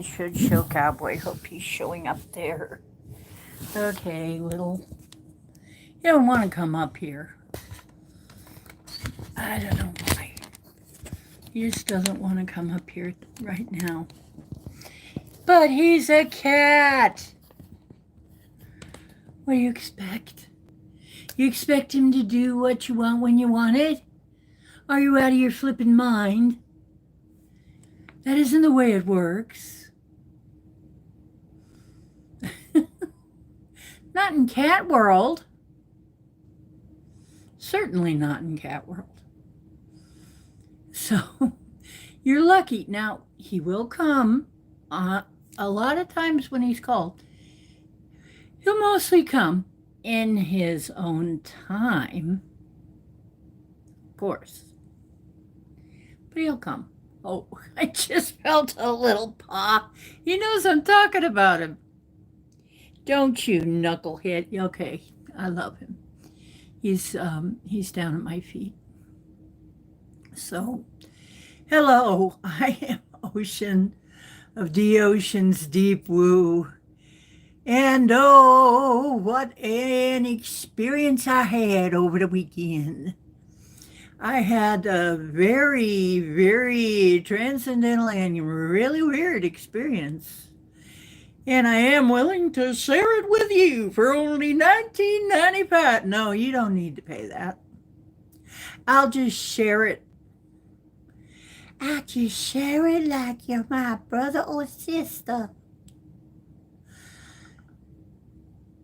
Should show Cowboy. Hope he's showing up there. Okay, little. You don't want to come up here. I don't know why. He just doesn't want to come up here right now. But he's a cat. What do you expect? You expect him to do what you want when you want it? Are you out of your flippin' mind? That isn't the way it works. Not in cat world. Certainly not in cat world. So you're lucky. Now, he will come. A lot of times when he's called, he'll mostly come in his own time, of course. But he'll come. Oh, I just felt a little paw. He knows I'm talking about him. Don't you, knucklehead? Okay, I love him. He's down at my feet. So, hello, I am Ocean of the Ocean's Deep Woo. And oh, what an experience I had over the weekend. I had a very, very transcendental and really weird experience. And I am willing to share it with you for only $19.95. No, you don't need to pay that. I'll just share it. I'll just share it like you're my brother or sister.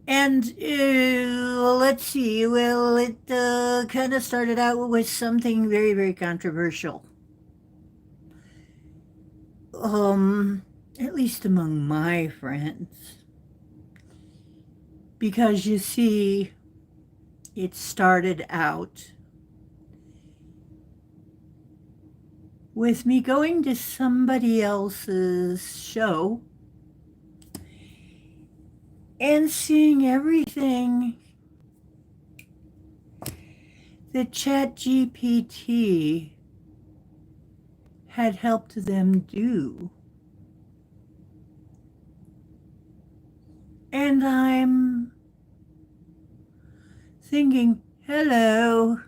And let's see, well, it kind of started out with something very, very controversial. At least among my friends. Because you see, it started out with me going to somebody else's show and seeing everything that ChatGPT had helped them do. And I'm thinking, hello,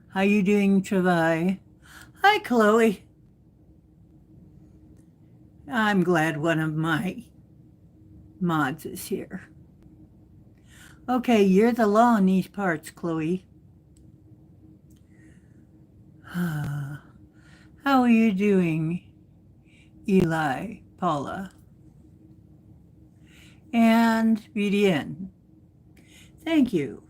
how you doing, Travai? Hi, Chloe. I'm glad one of my mods is here. Okay, you're the law in these parts, Chloe. How are you doing, Eli, Paula, and BDN? Thank you.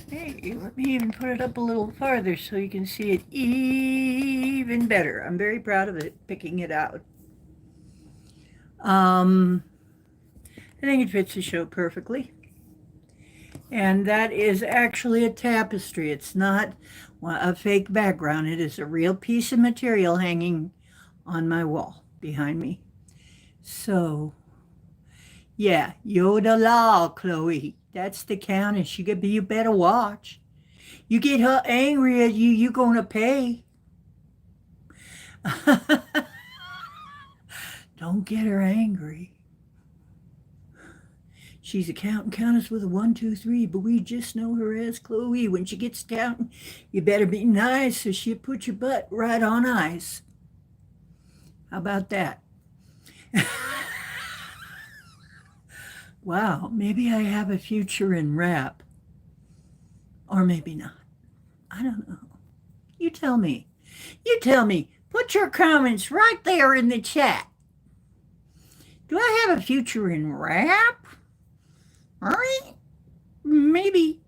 Hey, let me even put it up a little farther so you can see it even better. I'm very proud of it, picking it out. I think it fits the show perfectly. And that is actually a tapestry. It's not a fake background. It is a real piece of material hanging on my wall behind me. So, yeah, Yoda Law, Chloe. That's the countess. You better watch. You get her angry at you, you're going to pay. Don't get her angry. She's a countess with a 1, 2, 3, but we just know her as Chloe. When she gets counting, you better be nice or she'll put your butt right on ice. How about that? Wow, maybe I have a future in rap. Or maybe not. I don't know. You tell me. You tell me. Put your comments right there in the chat. Do I have a future in rap? All right. Maybe.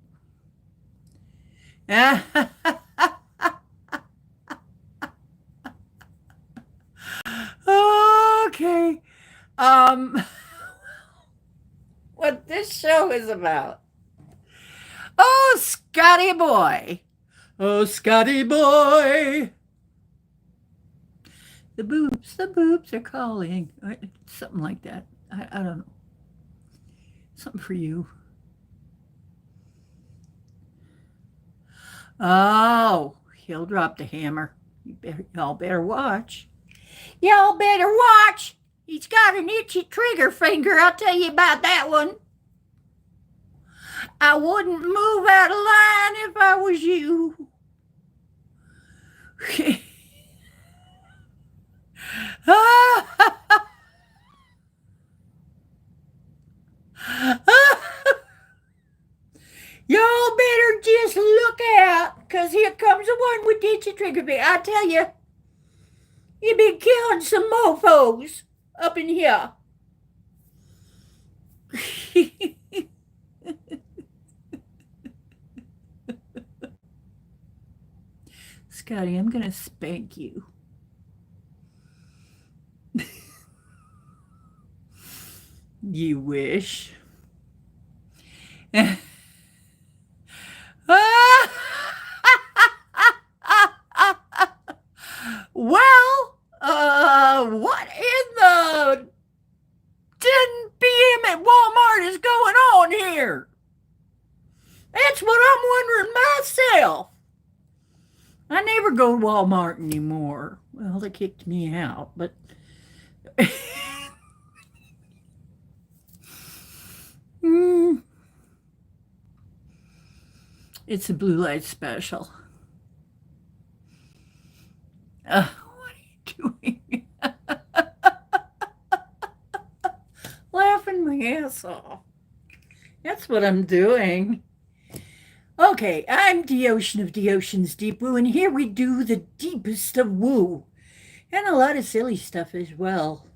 Okay. What this show is about. Oh, Scotty boy. Oh, Scotty boy. The boobs are calling. Something like that. I don't know. Something for you. Oh, he'll drop the hammer. Y'all better watch. Y'all better watch. He's got an itchy trigger finger, I'll tell you about that one. I wouldn't move out of line if I was you. Y'all better just look out, because here comes the one with the itchy trigger finger. I tell you, he been killing some mofos up in here. Scotty, I'm going to spank you. You wish. Well, what in the 10 p.m. at Walmart is going on here? That's what I'm wondering myself. I never go to Walmart anymore. Well, they kicked me out, but it's a blue light special. What are you doing? Laughing my ass off. That's what I'm doing. Okay, I'm the ocean of the ocean's deep woo, and here we do the deepest of woo. And a lot of silly stuff as well.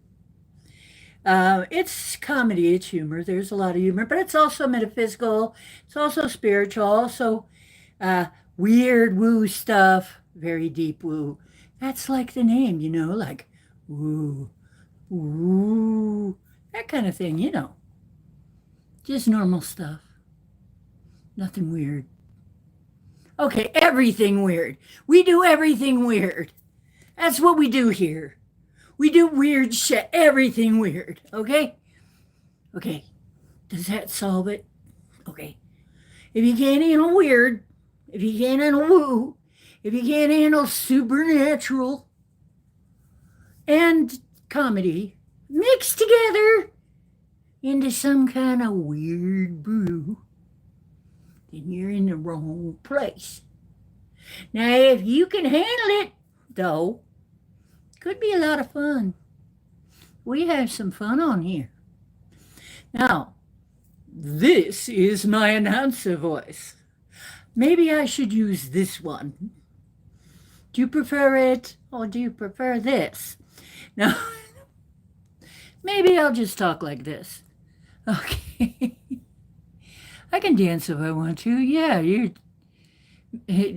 It's comedy, it's humor. There's a lot of humor, but it's also metaphysical. It's also spiritual, also weird woo stuff, very deep woo. That's like the name, like woo, woo, that kind of thing, Just normal stuff. Nothing weird. Okay, everything weird. We do everything weird. That's what we do here. We do weird shit. Everything weird. Okay? Okay. Does that solve it? Okay. If you can't handle weird, if you can't handle woo, if you can't handle supernatural and comedy mixed together into some kind of weird brew, then you're in the wrong place. Now, if you can handle it, though, could be a lot of fun. We have some fun on here. Now, this is my announcer voice. Maybe I should use this one. Do you prefer it, or do you prefer this? Now, maybe I'll just talk like this. Okay. I can dance if I want to. Yeah,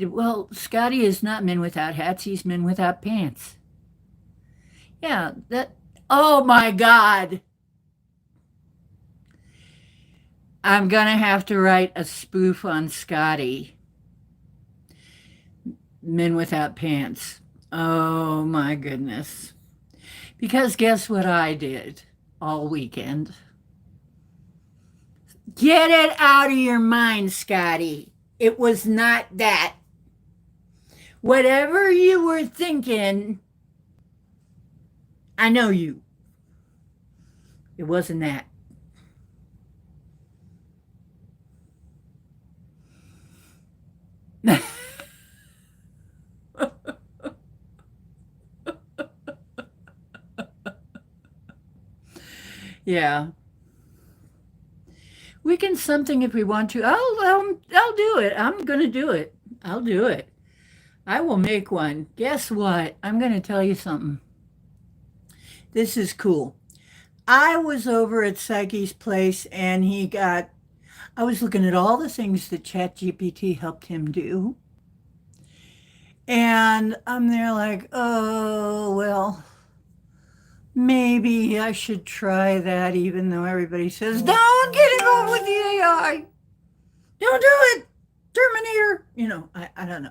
well, Scotty is not men without hats. He's men without pants. Yeah, oh my God. I'm going to have to write a spoof on Scotty. Men without pants. Oh my goodness. Because guess what I did all weekend? Get it out of your mind, Scotty. It was not that. Whatever you were thinking, I know you. It wasn't that. Yeah. We can something if we want to. I'll do it. I'm going to do it. I'll do it. I will make one. Guess what? I'm going to tell you something. This is cool. I was over at Psyche's place and I was looking at all the things that ChatGPT helped him do. And I'm there like, oh, well, maybe I should try that, even though everybody says, don't get involved with the AI. Don't do it. Terminator. I don't know.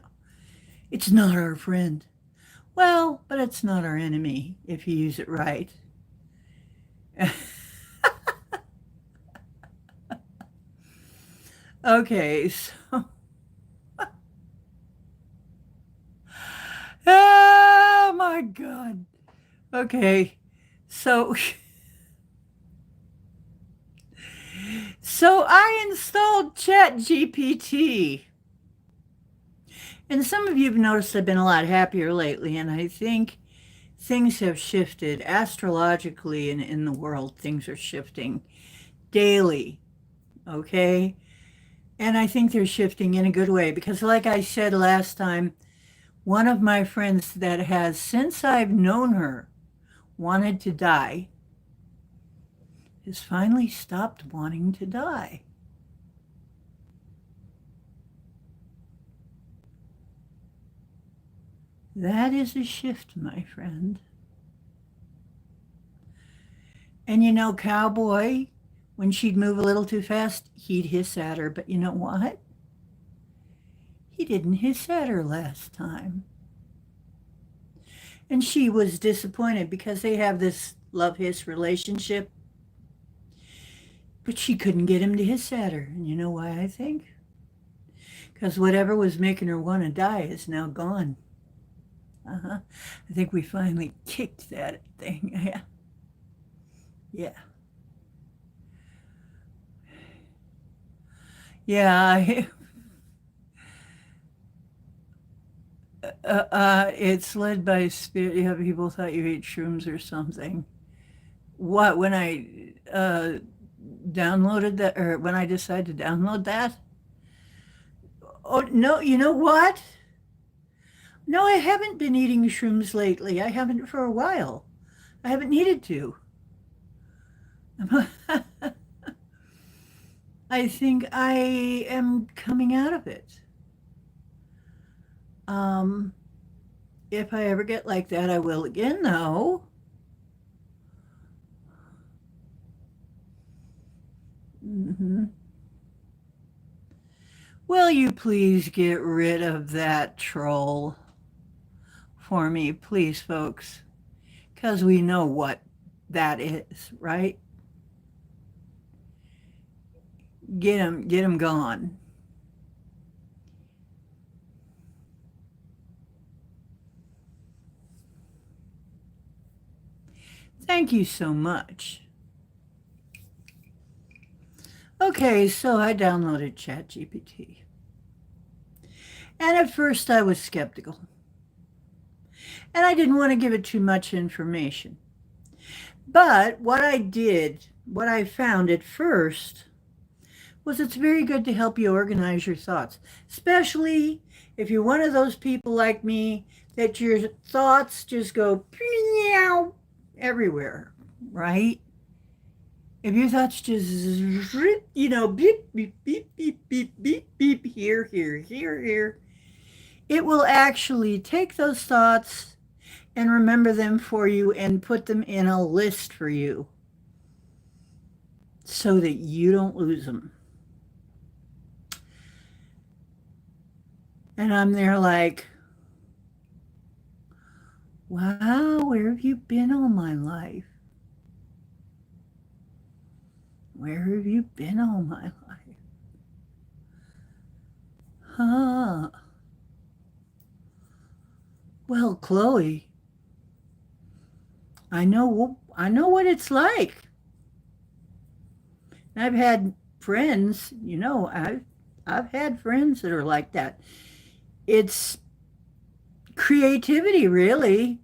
It's not our friend. Well, but it's not our enemy if you use it right. Okay, so. Oh my God. Okay. So so I installed ChatGPT. And some of you have noticed I've been a lot happier lately, and I think things have shifted astrologically and in the world. Things are shifting daily, okay? And I think they're shifting in a good way because, like I said last time, one of my friends that has, since I've known her, wanted to die, has finally stopped wanting to die. That is a shift, my friend. And you know, Cowboy, when she'd move a little too fast, he'd hiss at her. But you know what? He didn't hiss at her last time. And she was disappointed because they have this love hiss relationship. But she couldn't get him to hiss at her. And you know why I think? Because whatever was making her want to die is now gone. I think we finally kicked that thing. Yeah. Yeah. Yeah. It's led by spirit. Yeah, people thought you ate shrooms or something. What, when I downloaded that, or when I decided to download that? Oh, no, you know what? No, I haven't been eating shrooms lately. I haven't for a while. I haven't needed to. I think I am coming out of it. Um, if I ever get like that, I will again, though. Hmm. Will you please get rid of that troll for me, please, folks? Because we know what that is, right? Get him gone. Thank you so much. Okay, so I downloaded ChatGPT. And at first I was skeptical. And I didn't want to give it too much information. But what I found at first, was it's very good to help you organize your thoughts, especially if you're one of those people like me that your thoughts just go everywhere, right? If your thoughts just, beep, beep, beep, beep, beep, beep, beep, here, it will actually take those thoughts and remember them for you and put them in a list for you so that you don't lose them. And I'm there like, wow, where have you been all my life? Where have you been all my life? Huh. Well, Chloe, I know what it's like. I've had friends, I've had friends that are like that. It's creativity, really.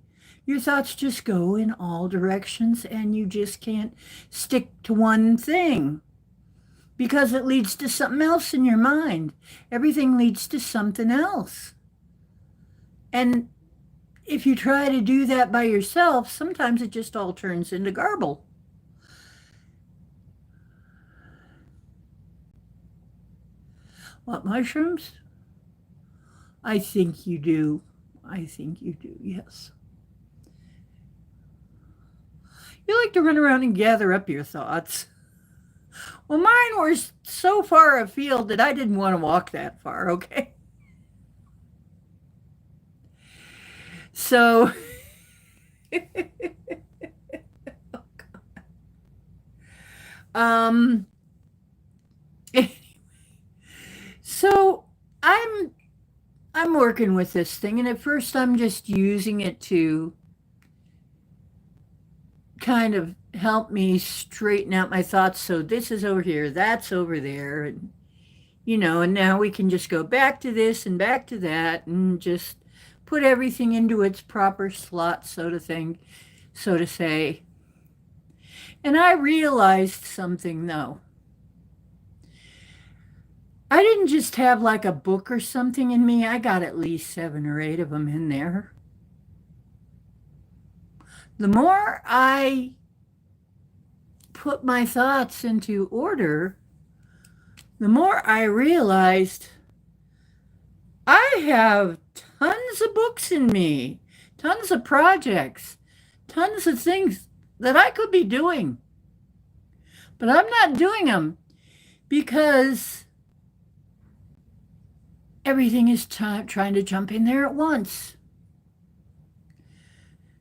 Your thoughts just go in all directions and you just can't stick to one thing because it leads to something else in your mind. Everything leads to something else. And if you try to do that by yourself, sometimes it just all turns into garble. What, mushrooms? I think you do. I think you do, yes. You like to run around and gather up your thoughts. Well, mine were so far afield that I didn't want to walk that far, okay? So, um, so I'm working with this thing, and at first I'm just using it to kind of helped me straighten out my thoughts. So this is over here, that's over there. And, and now we can just go back to this and back to that and just put everything into its proper slot, so to say. And I realized something though. I didn't just have like a book or something in me. I got at least 7 or 8 of them in there. The more I put my thoughts into order, the more I realized I have tons of books in me, tons of projects, tons of things that I could be doing. But I'm not doing them because everything is trying to jump in there at once.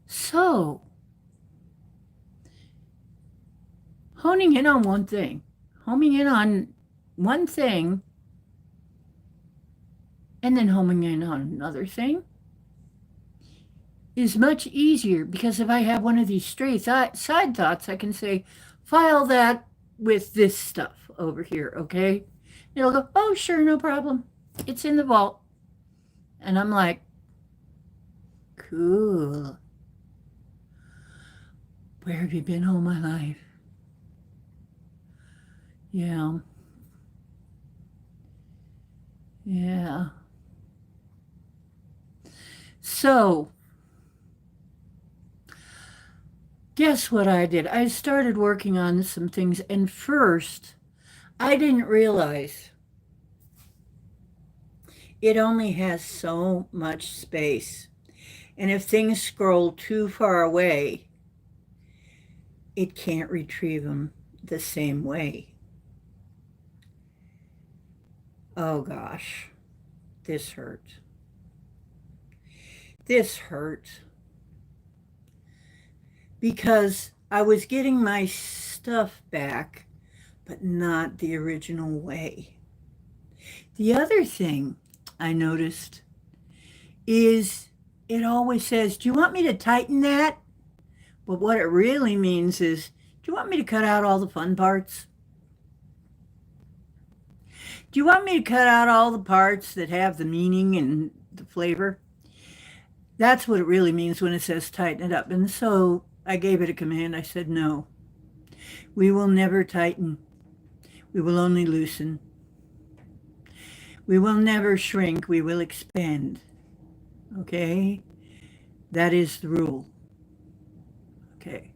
So, homing in on one thing and then homing in on another thing is much easier, because if I have one of these stray side thoughts, I can say, file that with this stuff over here, okay? It'll go, oh, sure, no problem. It's in the vault. And I'm like, cool. Where have you been all my life? Yeah. Yeah. So, guess what I did? I started working on some things, and first, I didn't realize it only has so much space. And if things scroll too far away, it can't retrieve them the same way. Oh gosh, this hurt. This hurt. Because I was getting my stuff back, but not the original way. The other thing I noticed is it always says, do you want me to tighten that? But what it really means is, do you want me to cut out all the fun parts? Do you want me to cut out all the parts that have the meaning and the flavor? That's what it really means when it says tighten it up. And so I gave it a command. I said, no, we will never tighten. We will only loosen. We will never shrink. We will expand. Okay? That is the rule. Okay.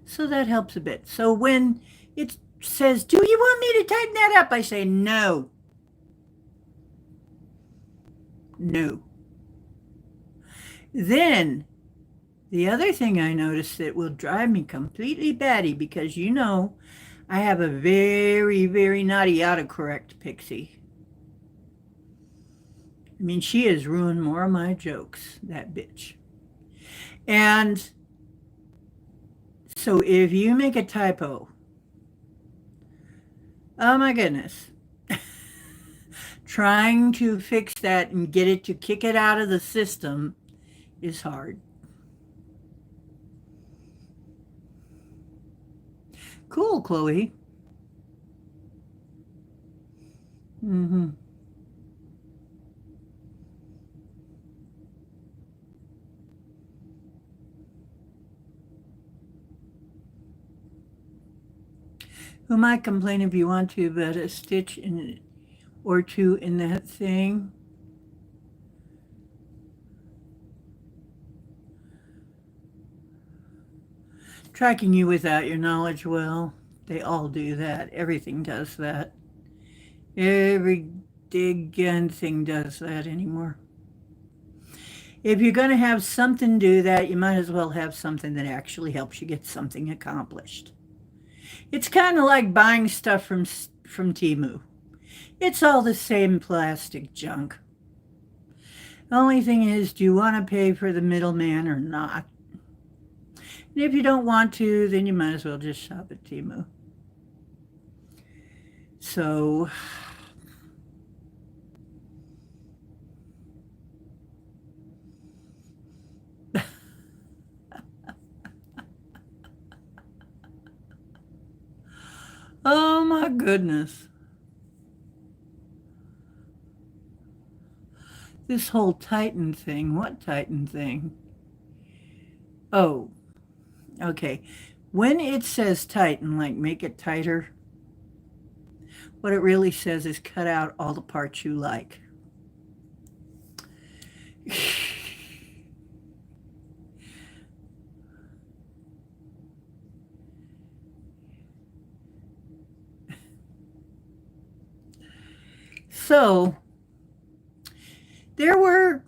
So that helps a bit. So when it says, do you want me to tighten that up? I say, no. No. Then the other thing I noticed that will drive me completely batty, because I have a very, very naughty autocorrect pixie. I mean, she has ruined more of my jokes, that bitch. And so if you make a typo, oh my goodness, trying to fix that and get it to kick it out of the system is hard. Cool, Chloe. Mm-hmm. Who might complain if you want to, but a stitch or two in that thing. Tracking you without your knowledge, well, they all do that. Everything does that. Every diggin' thing does that anymore. If you're going to have something do that, you might as well have something that actually helps you get something accomplished. It's kind of like buying stuff from Temu. It's all the same plastic junk. The only thing is, do you want to pay for the middleman or not? And if you don't want to, then you might as well just shop at Temu. So, Oh my goodness. This whole Titan thing, what Titan thing? Oh, okay. When it says Titan, like make it tighter, what it really says is cut out all the parts you like. So there were,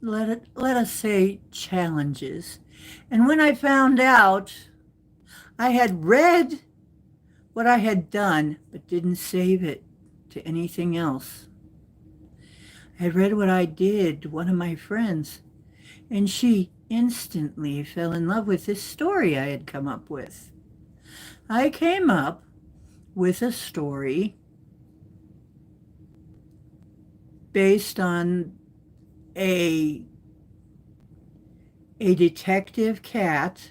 let us say, challenges. And when I found out, I had read what I had done, but didn't save it to anything else. I had read what I did to one of my friends, and she instantly fell in love with this story I had come up with. I came up with a story based on a detective cat,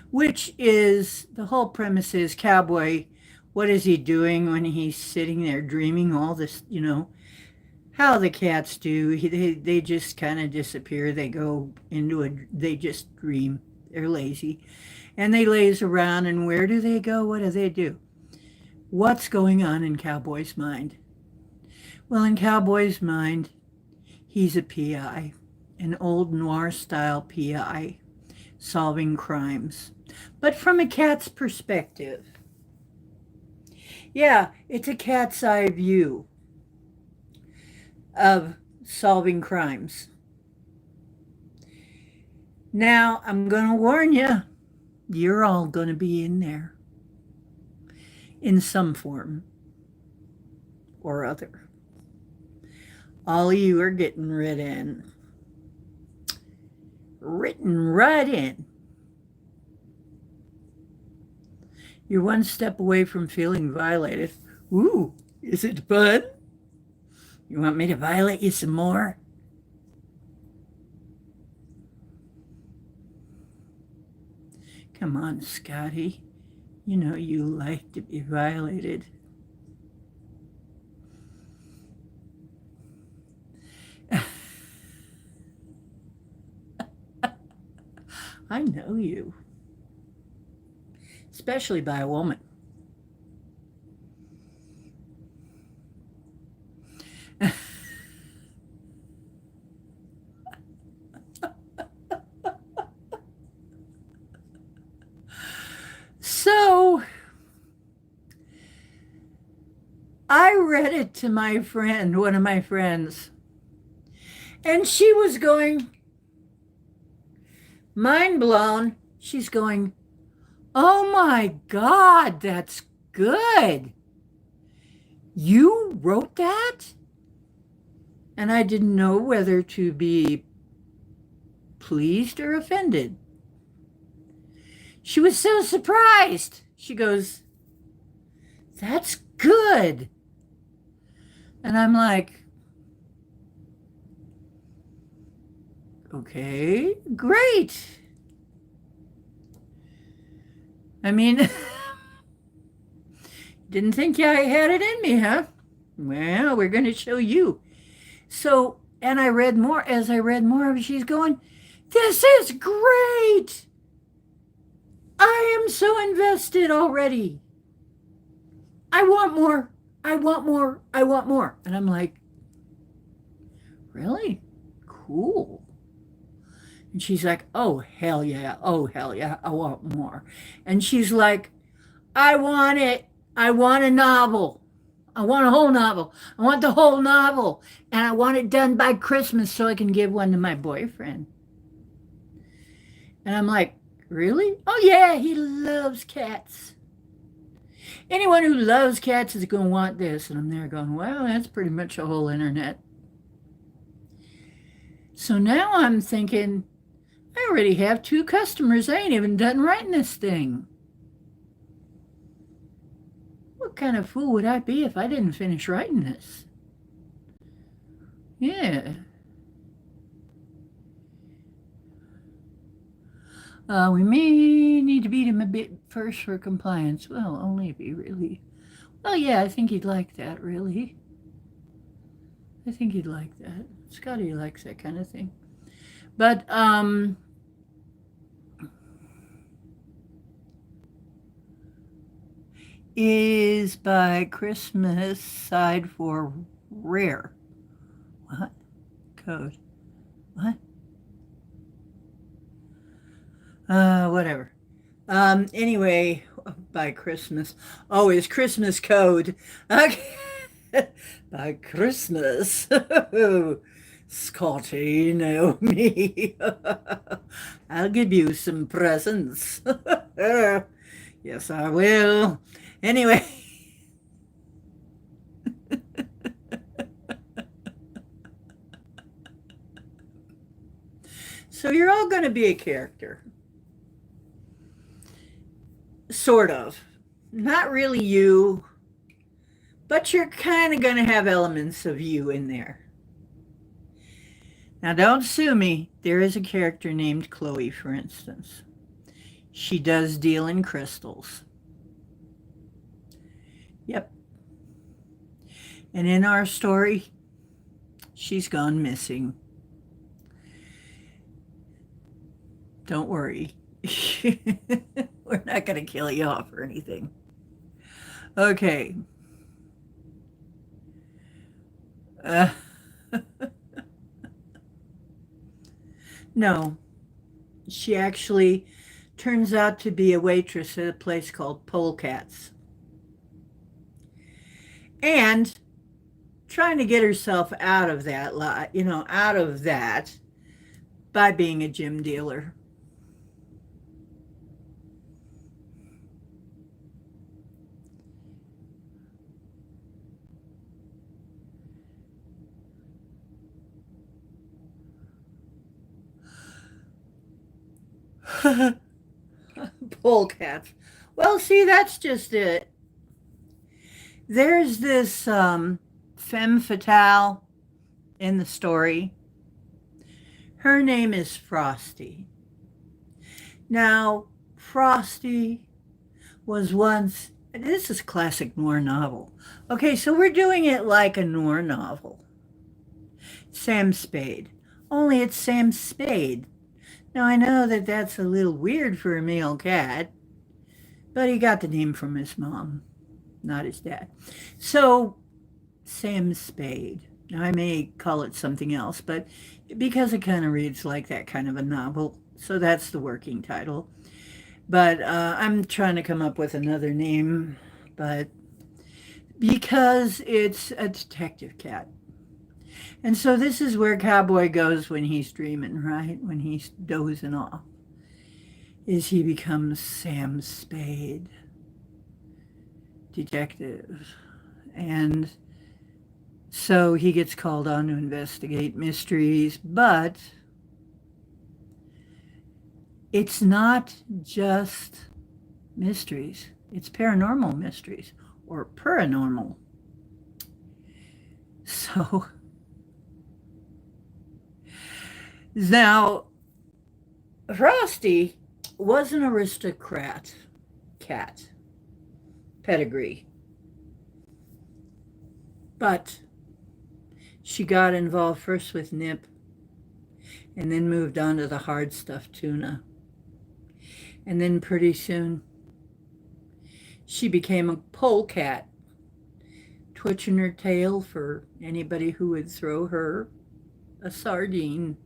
which is the whole premise is cowboy. What is he doing when he's sitting there dreaming all this, how the cats do. They just kind of disappear. They go they just dream. They're lazy. And they laze around, and where do they go? What do they do? What's going on in Cowboy's mind? Well, in Cowboy's mind, he's a PI, an old noir-style PI, solving crimes, but from a cat's perspective. Yeah, it's a cat's eye view of solving crimes. Now, I'm going to warn you, you're all going to be in there in some form or other. All of you are getting written right in. You're one step away from feeling violated. Ooh, is it fun? You want me to violate you some more? Come on, Scotty. You know you like to be violated. I know you, especially by a woman. So I read it to my friend, one of my friends, and she was going, mind blown. She's going, oh my God, that's good. You wrote that? And I didn't know whether to be pleased or offended. She was so surprised. She goes, that's good. And I'm like, okay, great. I mean, didn't think I had it in me, huh? Well, we're going to show you. So, and I read more. As I read more, she's going, this is great. I am so invested already. I want more. I want more. I want more. And I'm like, really? Cool. And she's like, oh, hell yeah. Oh, hell yeah. I want more. And she's like, I want it. I want a novel. I want a whole novel. I want the whole novel. And I want it done by Christmas so I can give one to my boyfriend. And I'm like, really? Oh, yeah, he loves cats. Anyone who loves cats is going to want this. And I'm there going, well, that's pretty much the whole internet. So now I'm thinking, I already have 2 customers. I ain't even done writing this thing. What kind of fool would I be if I didn't finish writing this? Yeah. We may need to beat him a bit. be first for compliance. Well, only if he really. Well, yeah, I think he'd like that, really. I think he'd like that. Scotty likes that kind of thing. But, is by Christmas side for rare. What? Code. What? Whatever. Anyway, by Christmas. Oh, it's Christmas code. Okay. By Christmas. Scotty, Naomi. I'll give you some presents. Yes, I will. Anyway. So you're all going to be a character. Sort of. Not really you, but you're kind of going to have elements of you in there. Now, don't sue me. There is a character named Chloe, for instance. She does deal in crystals. Yep. And in our story, she's gone missing. Don't worry. We're not going to kill you off or anything. Okay. No, she actually turns out to be a waitress at a place called Polecats. And trying to get herself out of that, out of that by being a gym dealer. Polecats. Well, see, that's just it. There's this femme fatale in the story. Her name is Frosty. Now, Frosty was once, this is classic noir novel. Okay, so we're doing it like a noir novel. Sam Spade. Only it's Sam Spade. Now, I know that that's a little weird for a male cat, but he got the name from his mom, not his dad. So, Sam Spade. Now, I may call it something else, but because it kind of reads like that kind of a novel, so that's the working title. But I'm trying to come up with another name, but because it's a detective cat. And so this is where Cowboy goes when he's dreaming, right? When he's dozing off, is he becomes Sam Spade, detective. And so he gets called on to investigate mysteries, but it's not just mysteries. It's paranormal mysteries or paranormal. So now, Frosty was an aristocrat cat pedigree, but she got involved first with Nip and then moved on to the hard stuffed tuna. And then pretty soon she became a polecat, twitching her tail for anybody who would throw her a sardine.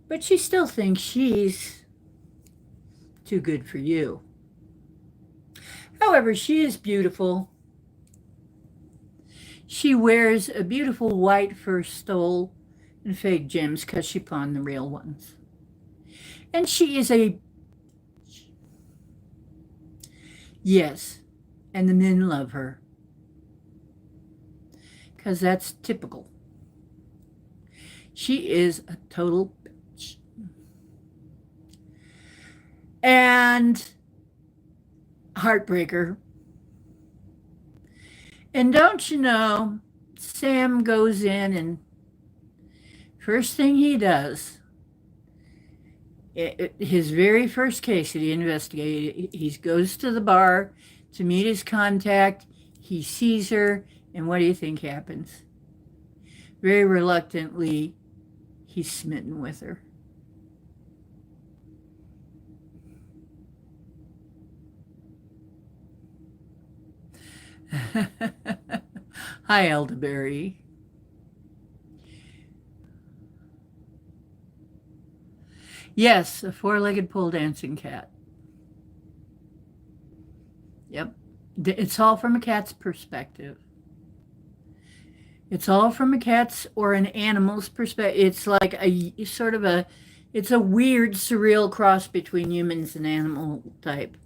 But she still thinks she's too good for you. However, she is beautiful. She wears a beautiful white fur stole and fake gems because she pawned the real ones. And she is yes, and the men love her because that's typical. She is a total bitch. And heartbreaker. And don't you know, Sam goes in and first thing he does his very first case that he investigated, he goes to the bar to meet his contact. He sees her, and what do you think happens? Very reluctantly, he's smitten with her. Hi, Elderberry. Yes, a four-legged pole dancing cat. Yep. It's all from a cat's perspective. It's all from a cat's or an animal's perspective. It's like a sort of a, it's a weird, surreal cross between humans and animal type.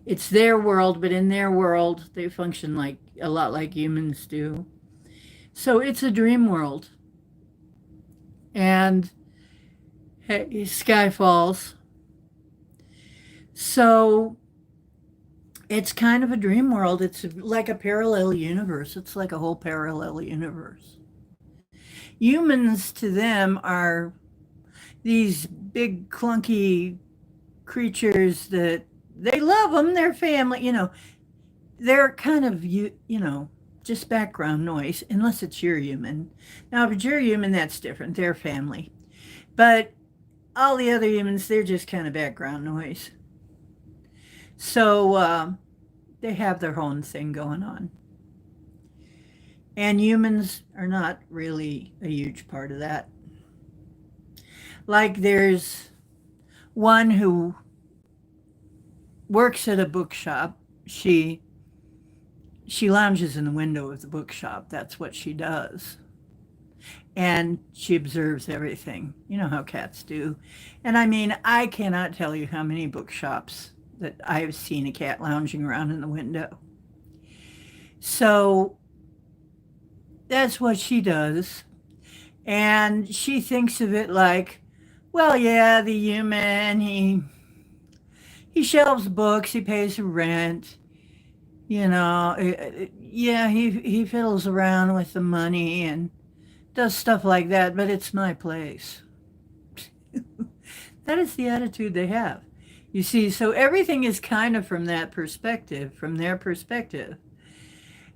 It's their world, but in their world, they function like a lot like humans do. So it's a dream world. And hey, Sky Falls. So it's kind of a dream world. It's like a parallel universe. It's like a whole parallel universe. Humans to them are these big, clunky creatures that they love them, they're family, they're kind of, just background noise, unless it's your human. Now, if it's your human, that's different. They're family. But all the other humans, they're just kind of background noise. So they have their own thing going on. And humans are not really a huge part of that. Like there's one who works at a bookshop. She lounges in the window of the bookshop. That's what she does. And she observes everything. You know how cats do. And I mean, I cannot tell you how many bookshops that I've seen a cat lounging around in the window. So that's what she does. And she thinks of it like, well, yeah, the human, he shelves books, he pays rent, yeah, he fiddles around with the money and does stuff like that, but it's my place. That is the attitude they have. You see, so everything is kind of from that perspective, from their perspective.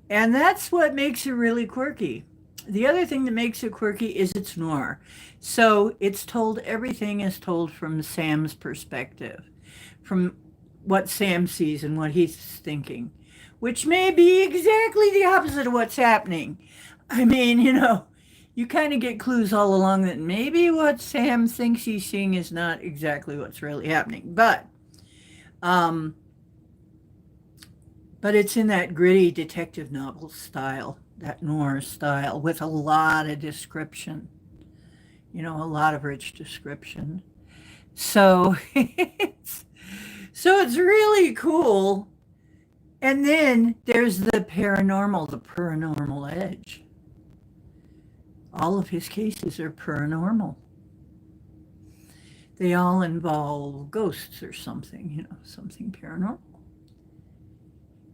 And that's what makes it really quirky. The other thing that makes it quirky is it's noir. So it's told, everything is told from Sam's perspective, from what Sam sees and what he's thinking, which may be exactly the opposite of what's happening. I mean, you kind of get clues all along that maybe what Sam thinks he's seeing is not exactly what's really happening. But it's in that gritty detective novel style, that noir style, with a lot of description, a lot of rich description. So it's really cool. And then there's the paranormal edge. All of his cases are paranormal. They all involve ghosts or something, something paranormal.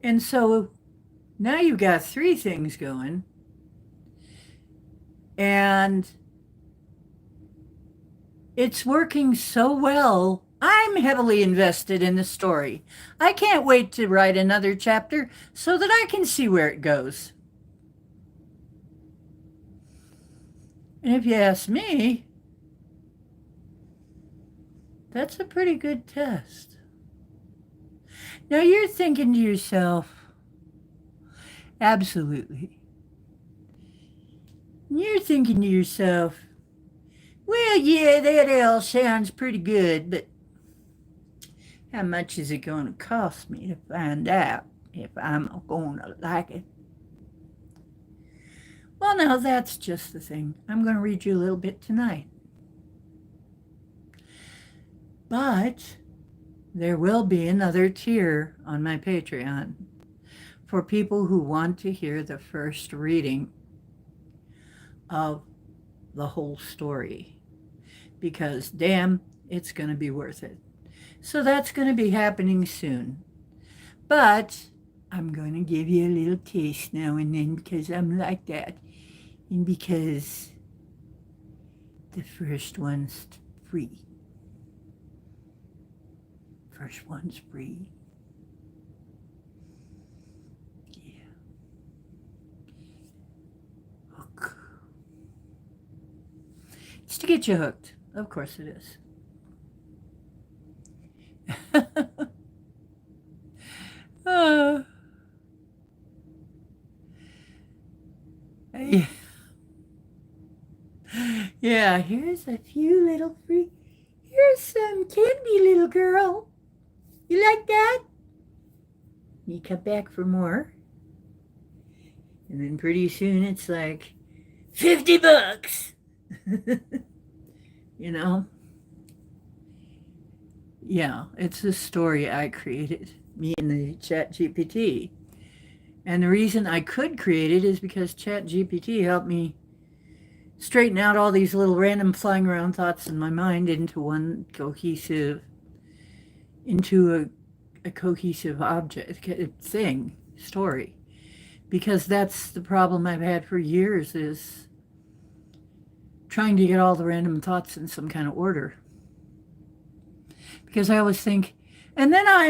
And so now you've got three things going. And it's working so well. I'm heavily invested in the story. I can't wait to write another chapter so that I can see where it goes. And if you ask me, that's a pretty good test. Now you're thinking to yourself, absolutely. You're thinking to yourself, well, yeah, that all sounds pretty good, but how much is it going to cost me to find out if I'm going to like it? Well, now that's just the thing. I'm going to read you a little bit tonight. But there will be another tier on my Patreon for people who want to hear the first reading of the whole story, because damn, it's going to be worth it. So that's going to be happening soon. But I'm going to give you a little taste now and then because I'm like that. And because the first one's free. First one's free. Yeah. Hook. It's to get you hooked. Of course it is. uh, yeah. Yeah, here's a few little free. Here's some candy, little girl. You like that? You come back for more. And then pretty soon it's like $50. You know? Yeah, it's a story I created, me and the Chat GPT. And the reason I could create it is because Chat GPT helped me straighten out all these little random flying around thoughts in my mind into one cohesive, into a cohesive object, thing, story. Because that's the problem I've had for years, is trying to get all the random thoughts in some kind of order. Because I always think, and then I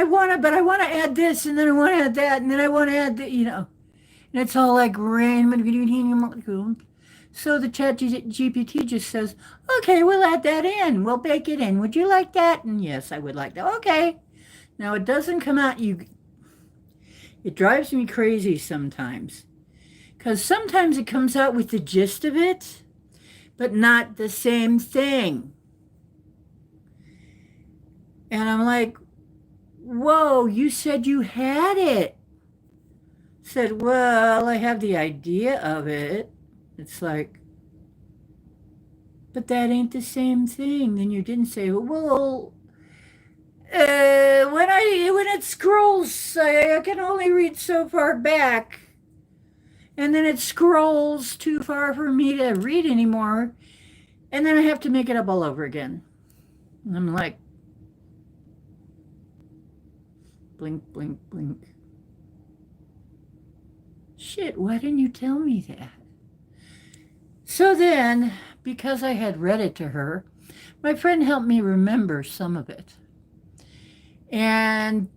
want to, but I want to add this, and then I want to add that, and then I want to add that, and it's all like random. So the Chat GPT just says, okay, we'll add that in. We'll bake it in. Would you like that? And yes, I would like that. Okay. Now it doesn't come out. It drives me crazy sometimes. Because sometimes it comes out with the gist of it, but not the same thing. And I'm like, whoa, you said you had it. Said, well, I have the idea of it. It's like, but that ain't the same thing. Then you didn't say, well, when it scrolls, I can only read so far back. And then it scrolls too far for me to read anymore. And then I have to make it up all over again. And I'm like, blink, blink, blink. Shit, why didn't you tell me that? So then, because I had read it to her, my friend helped me remember some of it. And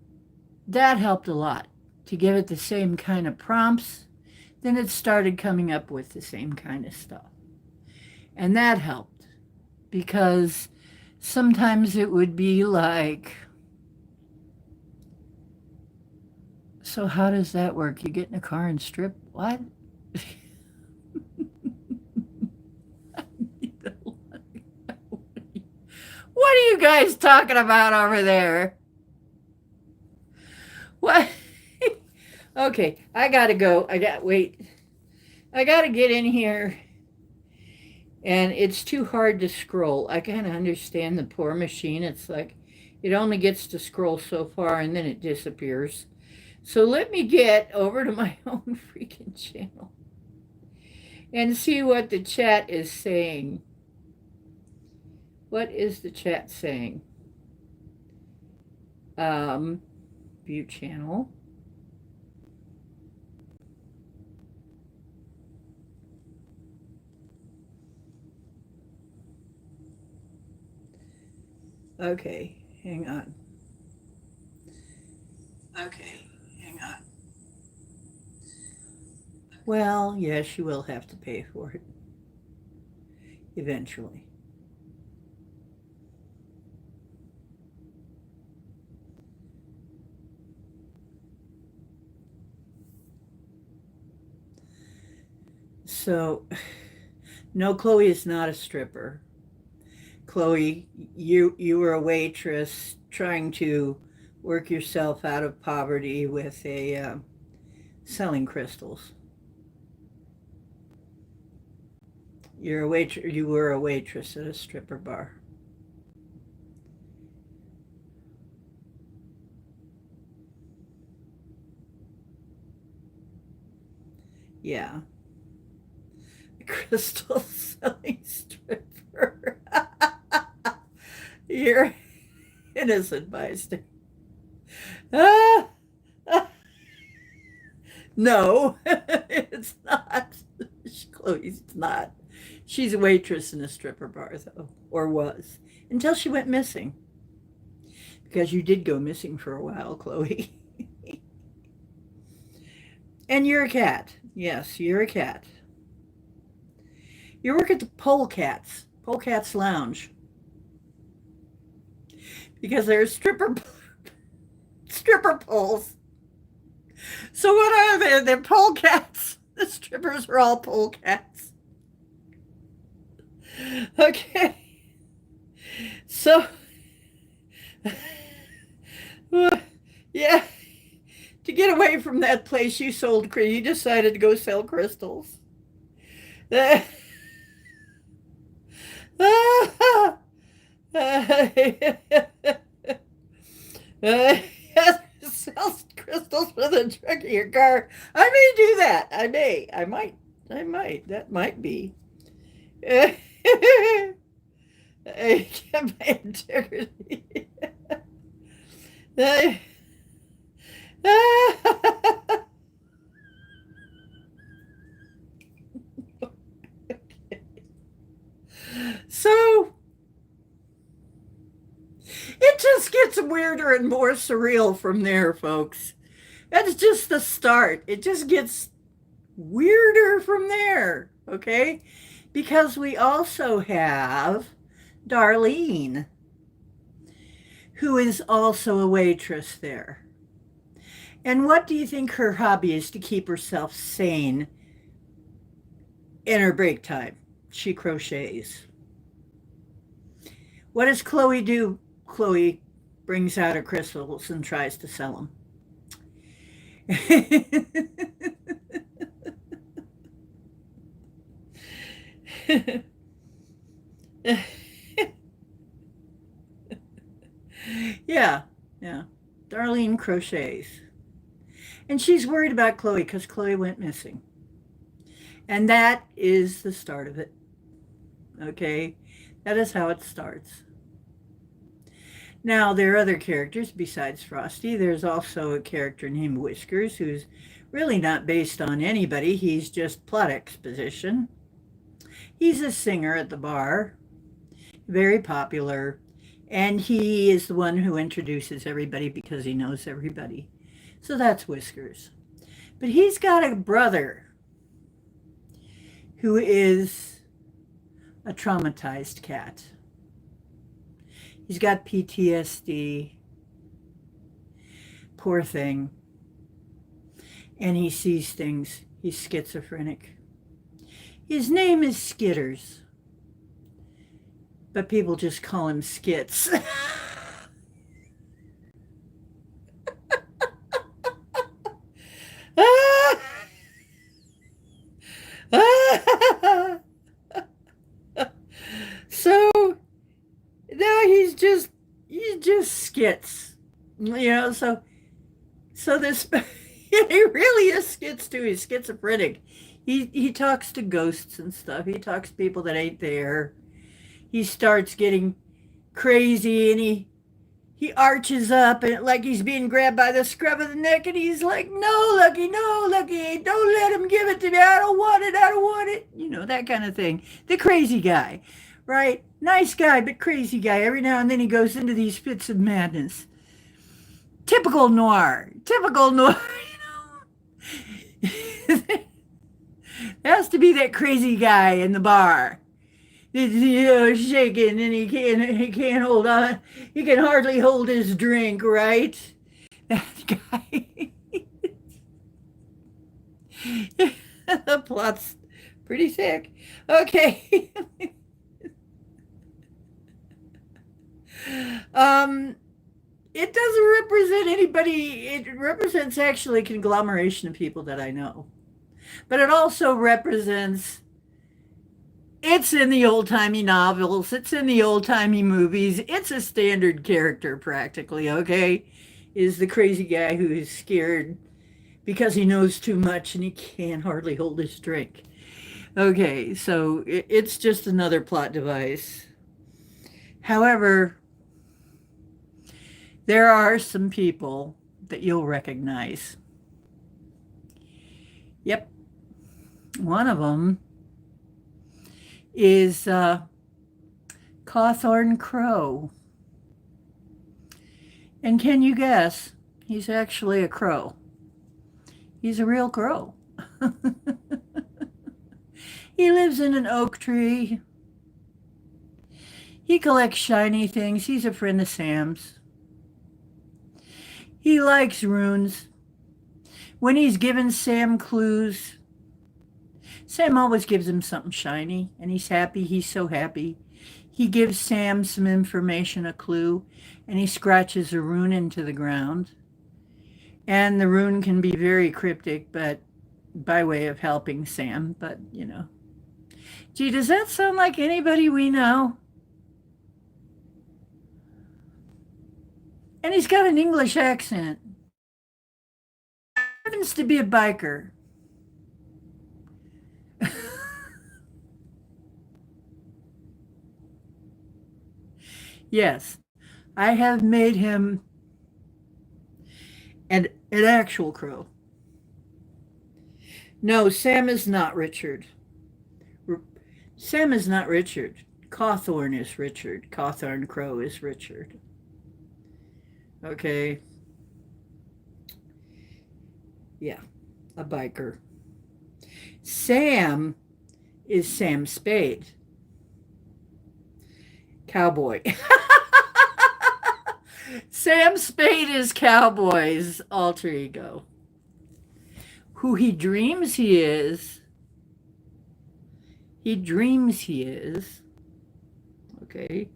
that helped a lot, to give it the same kind of prompts. Then it started coming up with the same kind of stuff. And that helped, because sometimes it would be like, so how does that work? You get in a car and strip? What? What are you guys talking about over there? What? Okay, I gotta go. I gotta get in here. And it's too hard to scroll. I kind of understand the poor machine. It's like it only gets to scroll so far and then it disappears. So let me get over to my own freaking channel and see what the chat is saying. What is the chat saying? View channel. Okay, hang on. Okay, hang on. Well, yes, you will have to pay for it eventually. So, no, Chloe is not a stripper. Chloe, you were a waitress trying to work yourself out of poverty with selling crystals. You were a waitress at a stripper bar. Yeah. Crystal selling stripper. You're innocent bystander. Ah, ah. No, it's not. Chloe's not. She's a waitress in a stripper bar, though, or was, until she went missing. because you did go missing for a while, Chloe. And you're a cat. Yes, you're a cat. You work at the Polecats Lounge, because there's stripper poles. So what are they? They're polecats. The strippers are all polecats. Okay. So, yeah, to get away from that place you sold, you decided to go sell crystals. Sells crystals for the trunk of your car. I may do that. I might. That might be. I get my integrity. So it just gets weirder and more surreal from there, folks. That's just the start. It just gets weirder from there, okay? Because we also have Darlene, who is also a waitress there. And what do you think her hobby is to keep herself sane in her break time? She crochets. What does Chloe do? Chloe brings out her crystals and tries to sell them. Yeah. Darlene crochets. And she's worried about Chloe because Chloe went missing. And that is the start of it. Okay? That is how it starts. Now, there are other characters besides Frosty. There's also a character named Whiskers, who's really not based on anybody. He's just plot exposition. He's a singer at the bar, very popular, and he is the one who introduces everybody because he knows everybody. So that's Whiskers. But he's got a brother who is a traumatized cat. He's got PTSD. Poor thing. And he sees things. He's schizophrenic. His name is Skitters, but people just call him Skits. So now he's just Skits, so this he really is Skits too. He's schizophrenic. He talks to ghosts and stuff. He talks to people that ain't there. He starts getting crazy, and he arches up and like he's being grabbed by the scruff of the neck, and he's like, no, Lucky, don't let him give it to me. I don't want it. That kind of thing. The crazy guy, right? Nice guy, but crazy guy. Every now and then he goes into these fits of madness. Typical noir. There has to be that crazy guy in the bar. Shaking, and he can't hold on. He can hardly hold his drink, right? That guy. The plot's pretty thick. Okay. It doesn't represent anybody. It represents actually a conglomeration of people that I know. But it also represents, it's in the old-timey novels, it's in the old-timey movies, it's a standard character practically, okay? Is the crazy guy who is scared because he knows too much and he can't hardly hold his drink. Okay, so it's just another plot device. However, there are some people that you'll recognize. Yep. One of them is Cawthorn Crow. And can you guess? He's actually a crow. He's a real crow. He lives in an oak tree. He collects shiny things. He's a friend of Sam's. He likes runes. When he's given Sam clues, Sam always gives him something shiny, and he's happy. He's so happy. He gives Sam some information, a clue, and he scratches a rune into the ground. And the rune can be very cryptic, but by way of helping Sam. But, you know. Gee, does that sound like anybody we know? And he's got an English accent. Happens to be a biker. Yes, I have made him an actual crow. No, Sam is not Richard. Sam is not Richard. Cawthorn is Richard. Cawthorn Crow is Richard. Okay. Yeah, a biker. Sam is Sam Spade. Cowboy. Sam Spade is Cowboy's alter ego. Who he dreams he is. He dreams he is. Okay.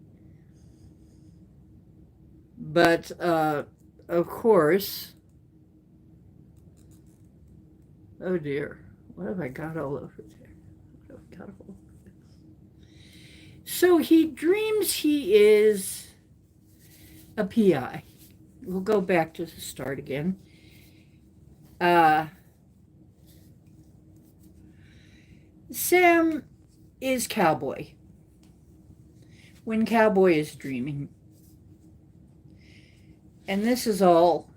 But, of course, oh dear, what have I got all over there? What have I got all over this? So he dreams he is a PI. We'll go back to the start again. Sam is Cowboy when Cowboy is dreaming. And this is all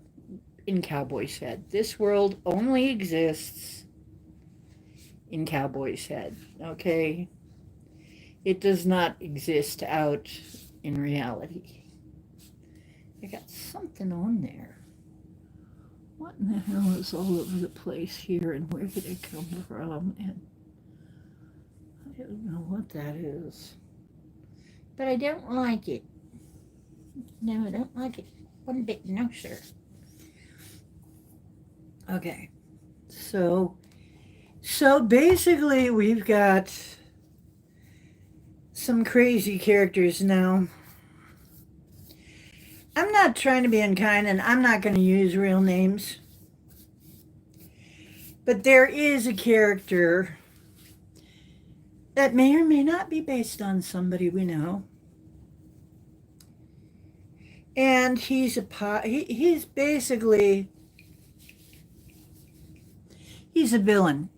in Cowboy's head. This world only exists in Cowboy's head, okay? It does not exist out in reality. I got something on there. What in the hell is all over the place here, and where did it come from? And I don't know what that is. But I don't like it. No, I don't like it. One bit, no, sir. Okay. So basically we've got some crazy characters now. I'm not trying to be unkind, and I'm not going to use real names. But there is a character that may or may not be based on somebody we know. And he's basically, he's a villain.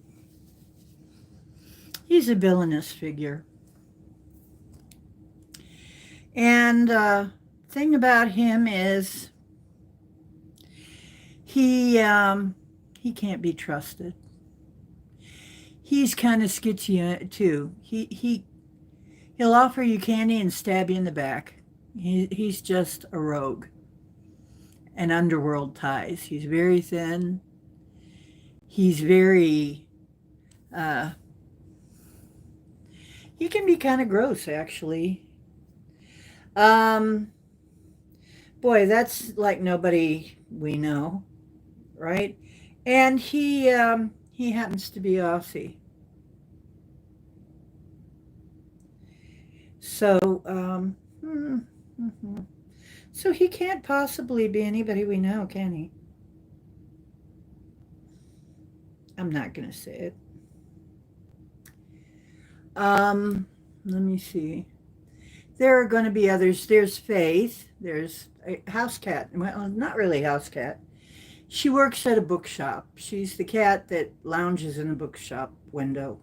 He's a villainous figure. And thing about him is he can't be trusted. He's kind of sketchy too. He'll offer you candy and stab you in the back. He's just a rogue. And underworld ties. He's very thin. He's very he can be kind of gross, actually. Boy, that's like nobody we know, right? And he happens to be Aussie. So, so he can't possibly be anybody we know, can he? I'm not going to say it. Let me see. There are going to be others. There's Faith. There's a house cat. Well, not really house cat. She works at a bookshop. She's the cat that lounges in a bookshop window.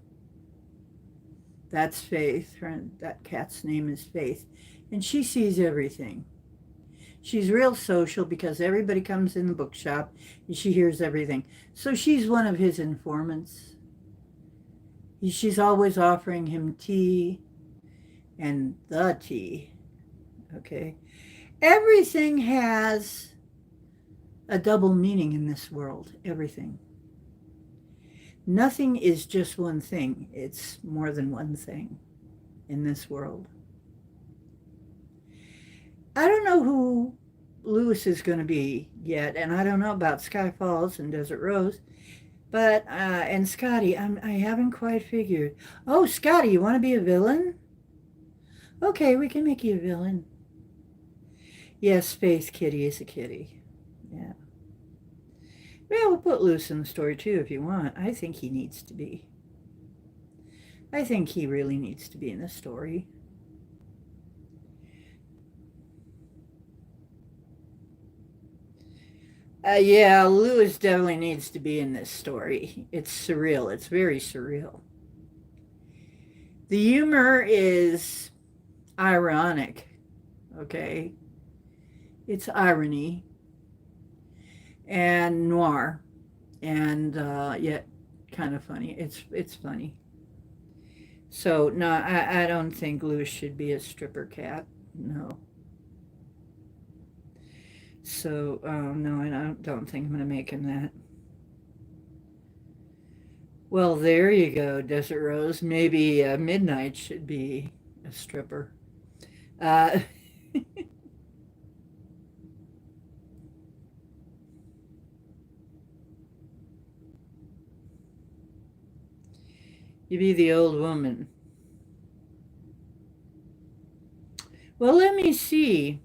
That's Faith. That cat's name is Faith. And she sees everything. She's real social because everybody comes in the bookshop and she hears everything. So she's one of his informants. She's always offering him tea and the tea. Okay. Everything has a double meaning in this world. Everything. Nothing is just one thing. It's more than one thing in this world. I don't know who Lewis is going to be yet, and I don't know about Sky Falls and Desert Rose, but and Scotty, I haven't quite figured. Oh, Scotty, you want to be a villain? Okay, we can make you a villain. Yes, Space Kitty is a kitty. Yeah. Well, we'll put Lewis in the story too if you want. I think he needs to be. I think he really needs to be in the story. Yeah, Lewis definitely needs to be in this story. It's surreal. It's very surreal. The humor is ironic, okay? It's irony and noir, and yet kind of funny. It's funny. So no, I don't think Lewis should be a stripper cat. No. So no, I don't think I'm gonna make him that. Well, there you go, Desert Rose. Maybe Midnight should be a stripper. Uh, you be the old woman. Well, let me see.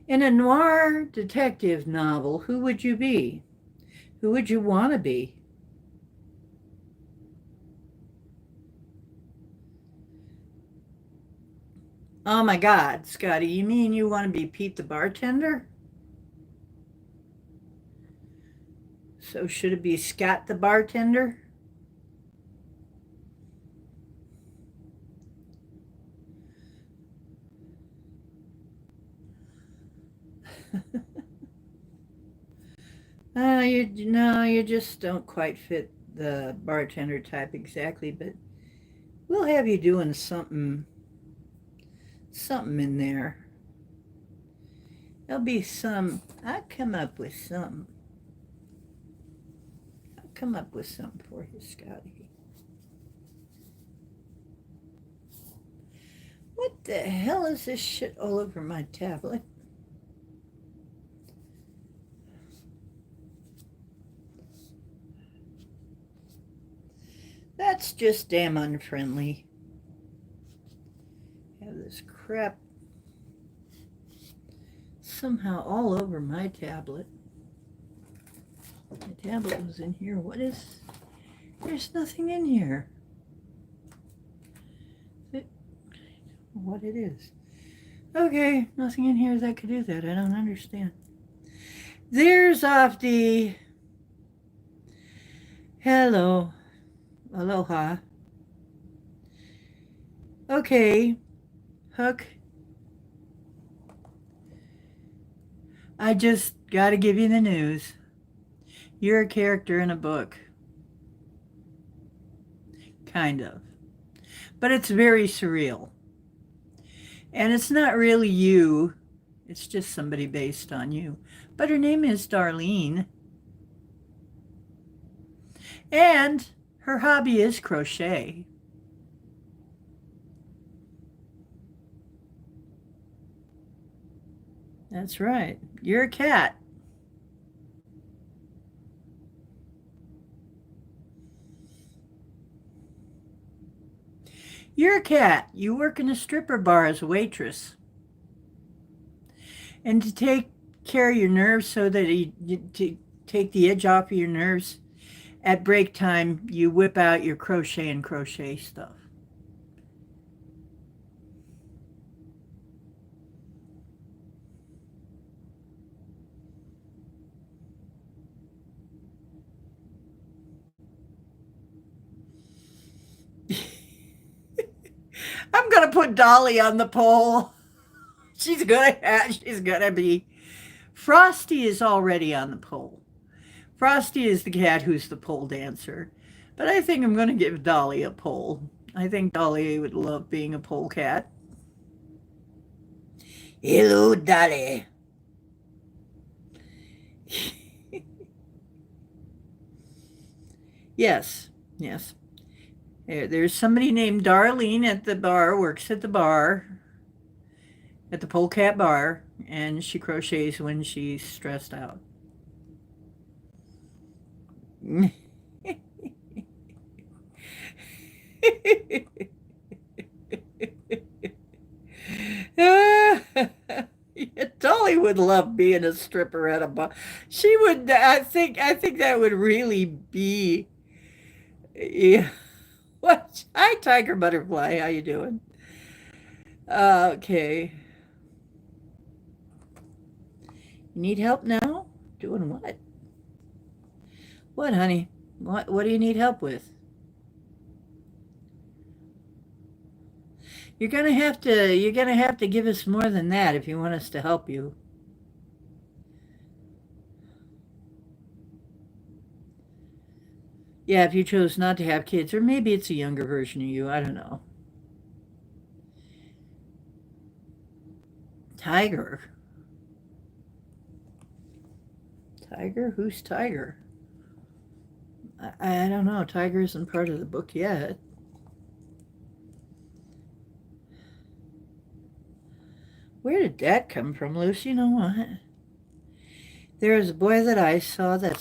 In a noir detective novel, who would you be? Who would you want to be? Oh my God, Scotty, you mean you want to be Pete the bartender? So should it be Scott the bartender? You no, you just don't quite fit the bartender type exactly, but we'll have you doing something in there. There'll be some. I'll come up with some. I'll come up with something for you, Scotty. What the hell is this shit all over my tablet? That's just damn unfriendly. Have this crap somehow all over my tablet. My tablet was in here. What is... There's nothing in here. What it is. Okay, nothing in here that could do that. I don't understand. There's off the... Hello. Aloha. Okay, Hook. I just got to give you the news. You're a character in a book. Kind of. But it's very surreal. And it's not really you. It's just somebody based on you. But her name is Darlene. And her hobby is crochet. That's right. You're a cat. You're a cat. You work in a stripper bar as a waitress. And to take care of your nerves so that to take the edge off of your nerves, at break time, you whip out your crochet stuff. I'm going to put Dolly on the pole. She's gonna be. Frosty is already on the pole. Frosty is the cat who's the pole dancer. But I think I'm going to give Dolly a pole. I think Dolly would love being a pole cat. Hello, Dolly. Yes, yes. There's somebody named Darlene at the bar, works at the bar, at the Polecat Bar, and she crochets when she's stressed out. Dolly would love being a stripper at a bar. She would. I think that would really be. Yeah. What? Hi, Tiger Butterfly. How you doing? Okay. You need help now? Doing what? What, honey? What do you need help with? You're gonna have to give us more than that if you want us to help you. Yeah, if you chose not to have kids, or maybe it's a younger version of you. I don't know. Tiger. Tiger? Who's Tiger? I don't know. Tiger isn't part of the book yet. Where did that come from, Lucy? You know what? There is a boy that I saw that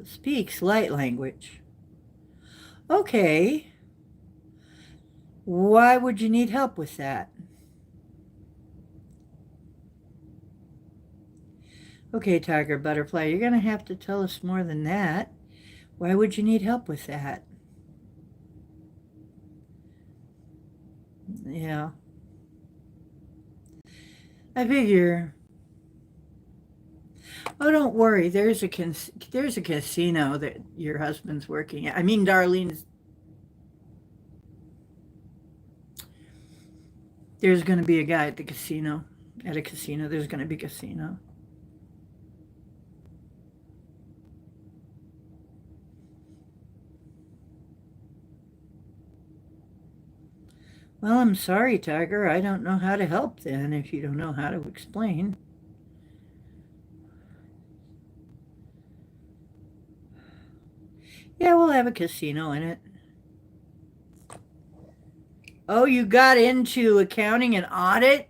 speaks light language. Okay. Why would you need help with that? Okay, Tiger Butterfly, you're going to have to tell us more than that. Why would you need help with that? Yeah. I figure. Oh, don't worry. There's a casino that your husband's working at. I mean, Darlene's. There's going to be a guy at the casino. At a casino, there's going to be a casino. Well, I'm sorry, Tiger. I don't know how to help then if you don't know how to explain. Yeah, we'll have a casino in it. Oh, you got into accounting and audit?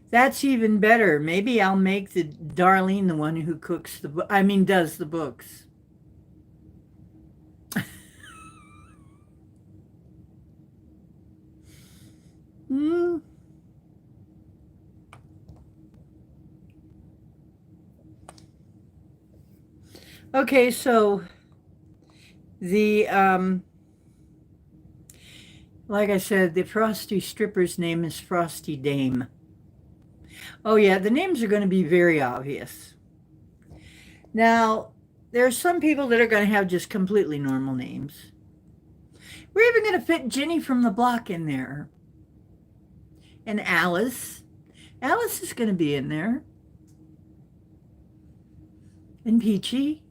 That's even better. Maybe I'll make the Darlene the one who cooks does the books. Hmm. Okay, so the like I said, the Frosty stripper's name is Frosty Dame. Oh yeah, the names are going to be very obvious. Now, there are some people that are going to have just completely normal names. We're even going to fit Jenny from the block in there. And Alice. Alice is going to be in there. And Peachy.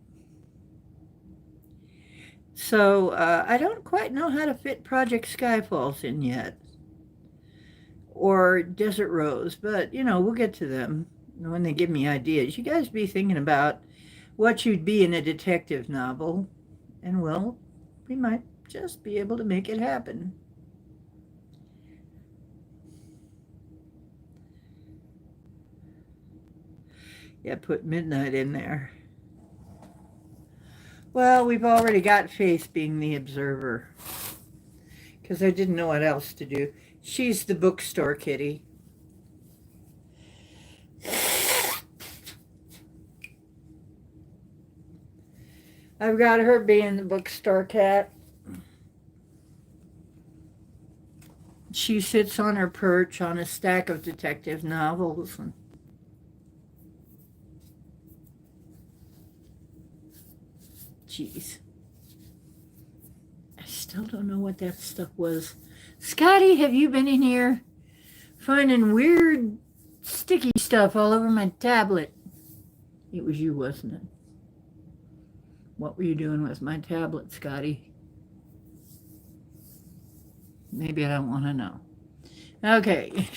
So I don't quite know how to fit Project Skyfalls in yet. Or Desert Rose, but we'll get to them when they give me ideas. You guys be thinking about what you'd be in a detective novel, and well, we might just be able to make it happen. Yeah, put Midnight in there. Well, we've already got Faith being the observer because I didn't know what else to do. She's the bookstore kitty. I've got her being the bookstore cat. She sits on her perch on a stack of detective novels. Jeez. I still don't know what that stuff was. Scotty, have you been in here finding weird sticky stuff all over my tablet? It was you, wasn't it? What were you doing with my tablet, Scotty? Maybe I don't want to know. Okay.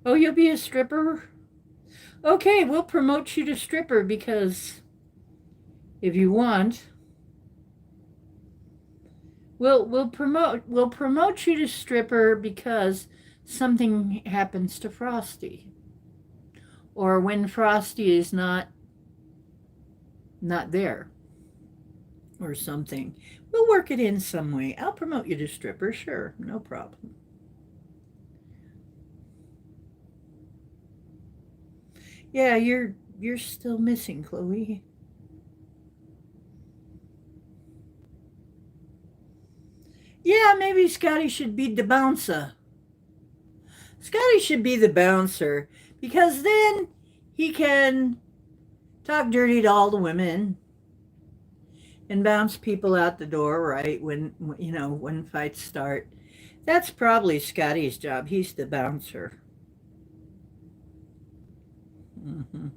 Oh, you'll be a stripper? Okay, we'll promote you to stripper because if you want, we'll promote you to stripper because something happens to Frosty. Or when Frosty is not there or something. We'll work it in some way. I'll promote you to stripper, sure, no problem. Yeah, you're still missing, Chloe. Yeah, maybe Scotty should be the bouncer. Scotty should be the bouncer because then he can talk dirty to all the women and bounce people out the door right when fights start. That's probably Scotty's job. He's the bouncer. Hmm.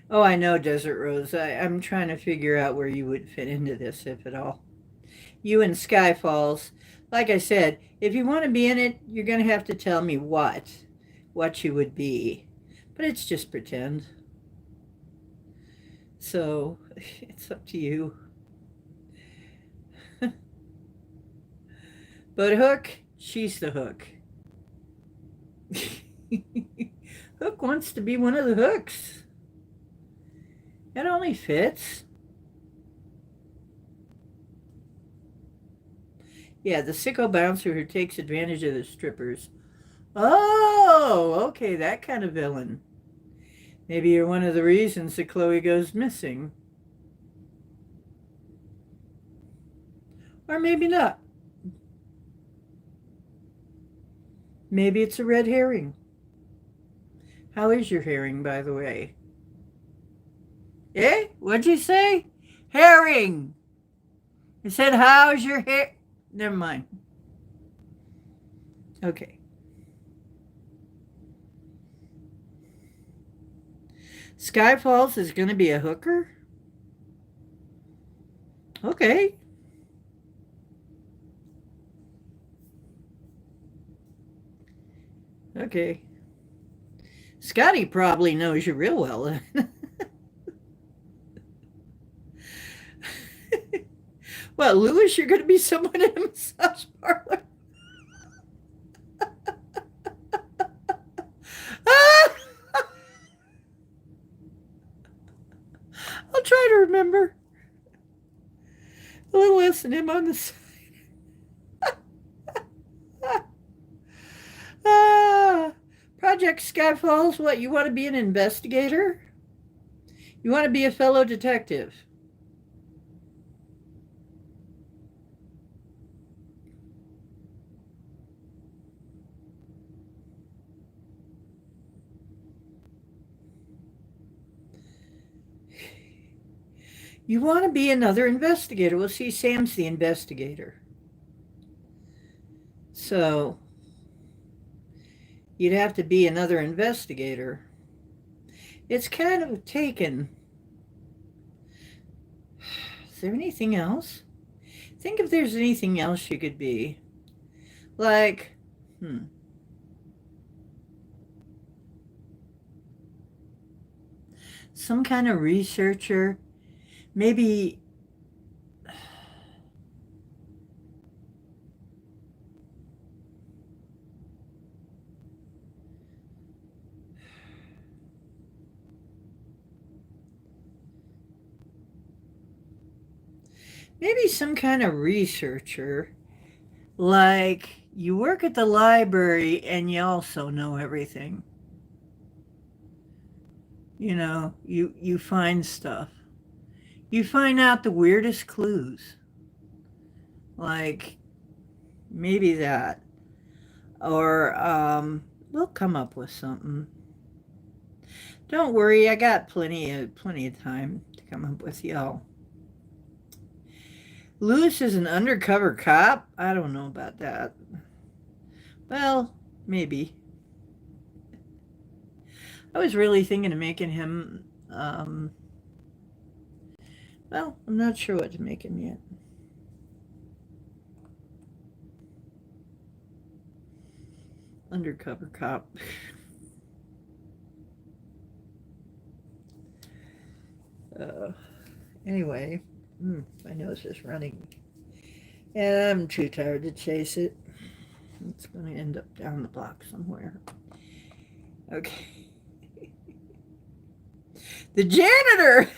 Oh, I know, Desert Rose. I'm trying to figure out where you would fit into this, if at all. You and Sky Falls. Like I said, if you want to be in it, you're going to have to tell me what you would be. But it's just pretend. So it's up to you. But Hook, she's the Hook. Hook wants to be one of the Hooks. It only fits. Yeah, the sicko bouncer who takes advantage of the strippers. Oh, okay, that kind of villain. Maybe you're one of the reasons that Chloe goes missing. Or maybe not. Maybe it's a red herring. How is your herring, by the way? Eh? What'd you say? Herring. You said, how's your hair? Never mind. Okay. Sky Falls is going to be a hooker? Okay. Okay. Scotty probably knows you real well. Well, Lewis, you're going to be someone in a massage parlor. I'll try to remember. A little S&M on the side. Ah, Project Skyfalls, what, you want to be an investigator? You want to be a fellow detective? You want to be another investigator. Well, see, Sam's the investigator. So you'd have to be another investigator. It's kind of taken. Is there anything else? Think if there's anything else you could be. Like, some kind of researcher. Maybe some kind of researcher. Like, you work at the library and you also know everything. You find stuff. You find out the weirdest clues. Like, maybe that. Or we'll come up with something. Don't worry, I got plenty of time to come up with y'all. Lewis is an undercover cop? I don't know about that. Well, maybe. I was really thinking of making him, well, I'm not sure what to make him yet. undercover cop. Uh, anyway, my nose is running. And I'm too tired to chase it. It's going to end up down the block somewhere. Okay. The janitor!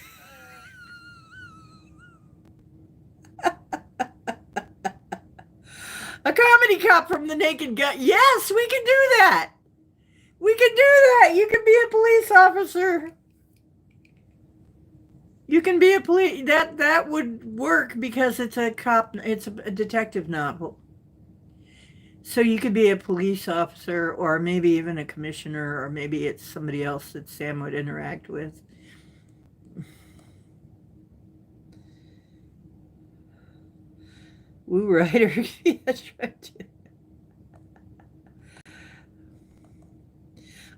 A comedy cop from The Naked Gun. Yes, we can do that. We can do that. You can be a police officer. You can be a police. That would work because it's a cop. It's a detective novel. So you could be a police officer, or maybe even a commissioner, or maybe it's somebody else that Sam would interact with. Woo Rider. That's right.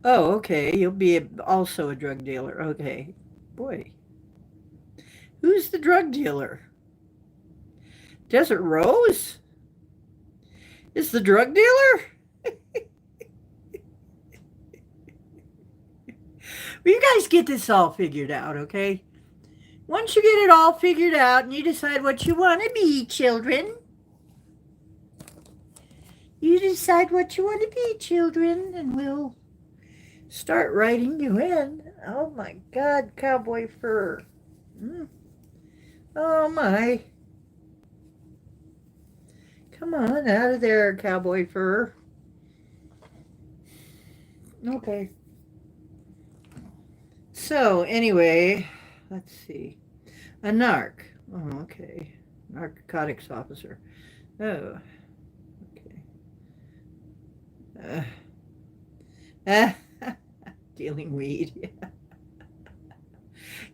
Oh, okay. You'll be also a drug dealer. Okay. Boy. Who's the drug dealer? Desert Rose? Is the drug dealer? Well, you guys get this all figured out, okay? Once you get it all figured out and you decide what you want to be, children, you decide what you want to be, children, and we'll start writing you in. Oh my God, cowboy fur. Oh my. Come on, out of there, cowboy fur. Okay. So, anyway, let's see. A narc. Oh, okay. Narcotics officer. Oh, okay. Dealing weed.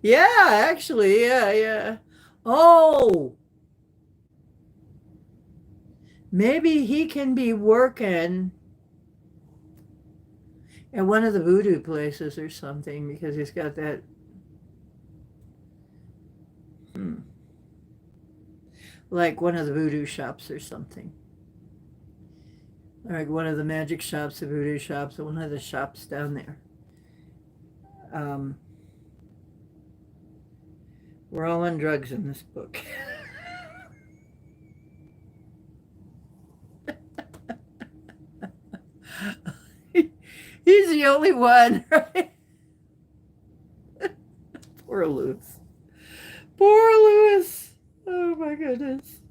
Yeah, actually, yeah. Oh, maybe he can be working at one of the voodoo places or something because he's got that. Like one of the voodoo shops or something. Like one of the magic shops, the voodoo shops, or one of the shops down there. We're all on drugs in this book. He's the only one, right? Poor Louis. Poor Louis. Oh my goodness.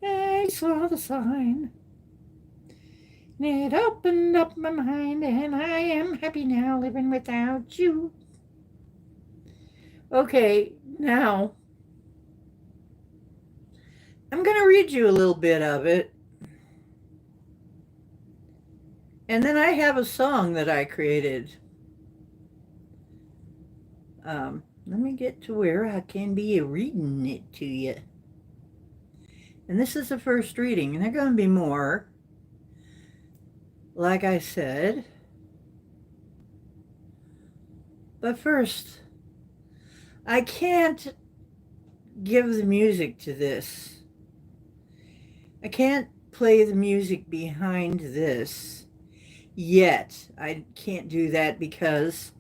I saw the sign. It opened up my mind, and I am happy now living without you. Okay, now I'm going to read you a little bit of it. And then I have a song that I created. Let me get to where I can be reading it to you. And this is the first reading, and there are going to be more. Like I said. But first, I can't give the music to this. I can't play the music behind this yet. I can't do that because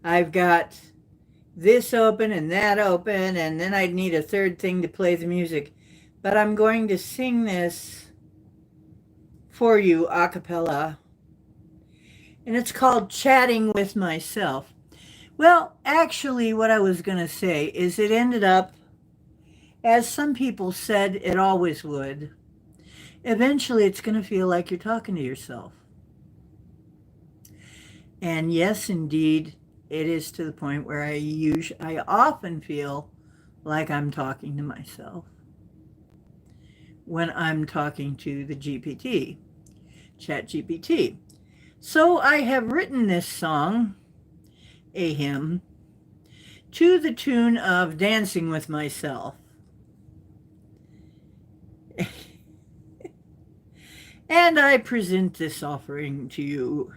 I've got this open and that open, and then I'd need a third thing to play the music. But I'm going to sing this for you a cappella. And it's called Chatting with Myself. Well, actually, what I was going to say is it ended up, as some people said it always would, eventually it's going to feel like you're talking to yourself. And yes, indeed, it is to the point where I often feel like I'm talking to myself when I'm talking to the GPT, ChatGPT. So I have written this song, a hymn, to the tune of Dancing with Myself. And I present this offering to you.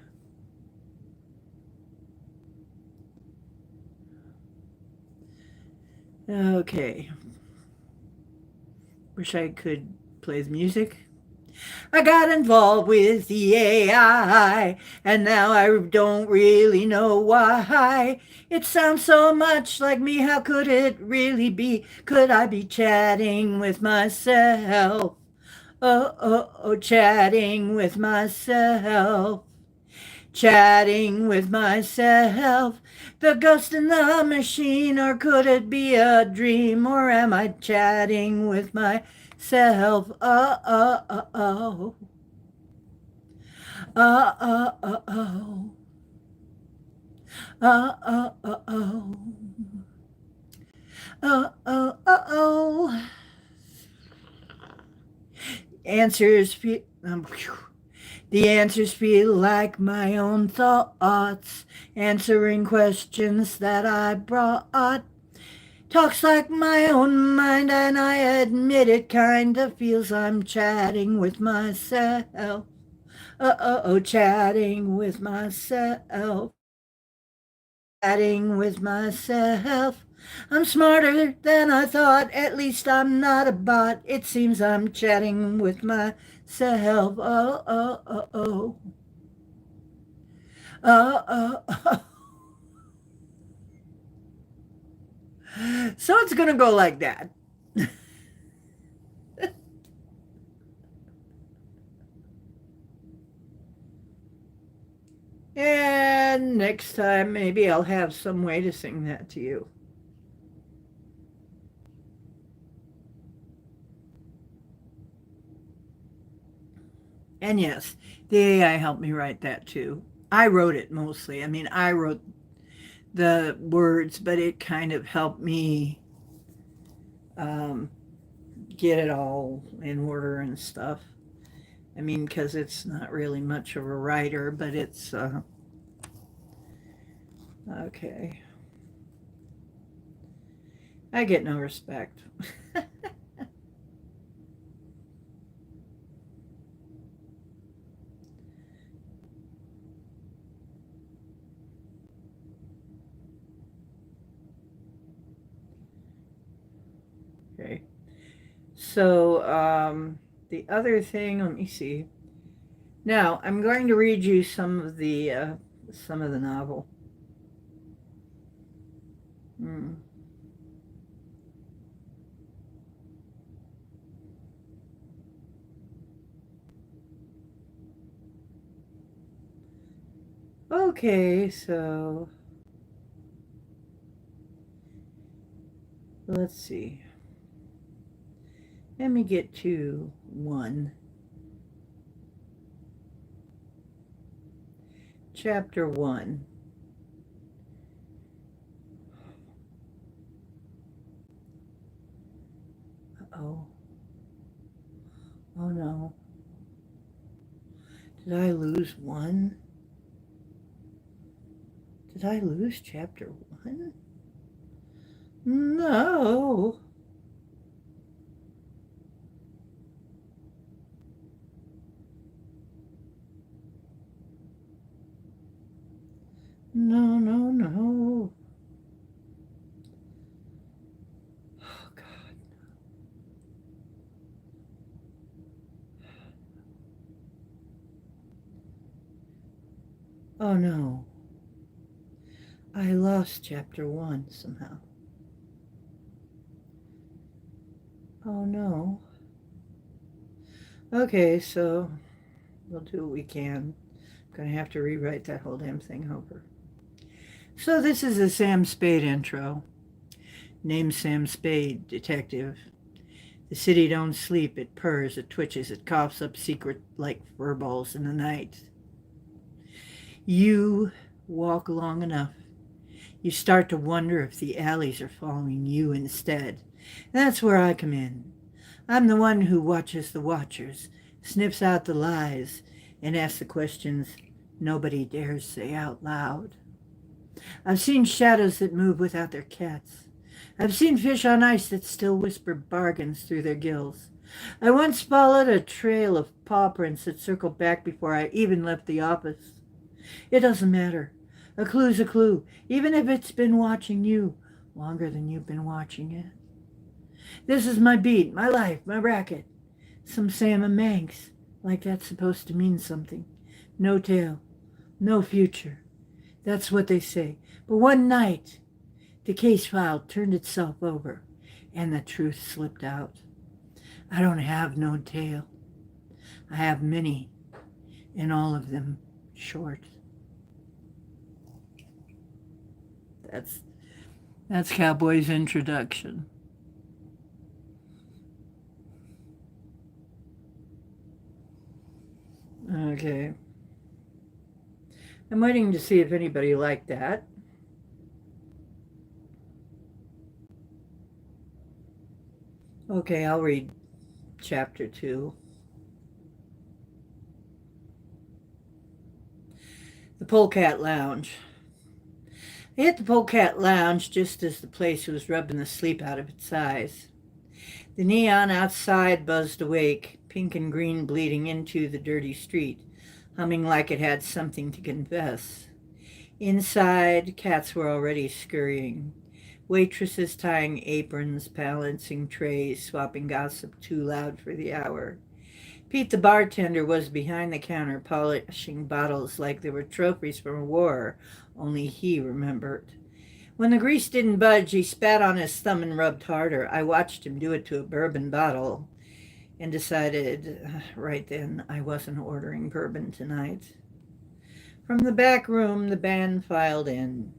Okay. Wish I could play the music. I got involved with the AI, and now I don't really know why. It sounds so much like me, how could it really be? Could I be chatting with myself? Oh, chatting with myself. Chatting with myself, the ghost in the machine, or could it be a dream, or am I chatting with myself? Oh, oh, oh. Answers feel, the answers feel like my own thoughts, answering questions that I brought. Talks like my own mind, and I admit it kinda feels I'm chatting with myself. Chatting with myself. Chatting with myself. I'm smarter than I thought, at least I'm not a bot. It seems I'm chatting with myself. Oh. Oh. So it's gonna go like that. And next time, maybe I'll have some way to sing that to you. And yes, the AI helped me write that too. I wrote it mostly. I mean, I wrote the words, but it kind of helped me um, get it all in order and stuff. I mean, because it's not really much of a writer, but it's okay. I get no respect. Okay. So the other thing, let me see. Now I'm going to read you some of the novel. Hmm. Okay, so let's see. Let me get to one. Chapter 1. Oh, oh no. Did I lose one? Did I lose chapter 1? No. No. Oh, God. Oh, no. I lost chapter 1 somehow. Oh, no. Okay, so we'll do what we can. I'm going to have to rewrite that whole damn thing over. So this is a Sam Spade intro. Name's Sam Spade, detective. The city don't sleep. It purrs, it twitches, it coughs up secret like fur balls in the night. You walk long enough. You start to wonder if the alleys are following you instead. That's where I come in. I'm the one who watches the watchers, sniffs out the lies, and asks the questions nobody dares say out loud. I've seen shadows that move without their cats. I've seen fish on ice that still whisper bargains through their gills. I once followed a trail of paw prints that circled back before I even left the office. It doesn't matter. A clue's a clue, even if it's been watching you longer than you've been watching it. This is my beat, my life, my racket. Some Sam and Manx. Like that's supposed to mean something. No tail, no future. That's what they say. But one night, the case file turned itself over and the truth slipped out. I don't have no tail. I have many, and all of them short. That's that's Cowboy's introduction. Okay. I'm waiting to see if anybody liked that. Okay, I'll read chapter 2. The Polecat Lounge. I hit the Polecat Lounge just as the place was rubbing the sleep out of its eyes. The neon outside buzzed awake, pink and green bleeding into the dirty street, humming like it had something to confess. Inside, cats were already scurrying. Waitresses tying aprons, balancing trays, swapping gossip too loud for the hour. Pete the bartender was behind the counter polishing bottles like they were trophies from a war, only he remembered. When the grease didn't budge, he spat on his thumb and rubbed harder. I watched him do it to a bourbon bottle and decided right then I wasn't ordering bourbon tonight. From the back room, the band filed in.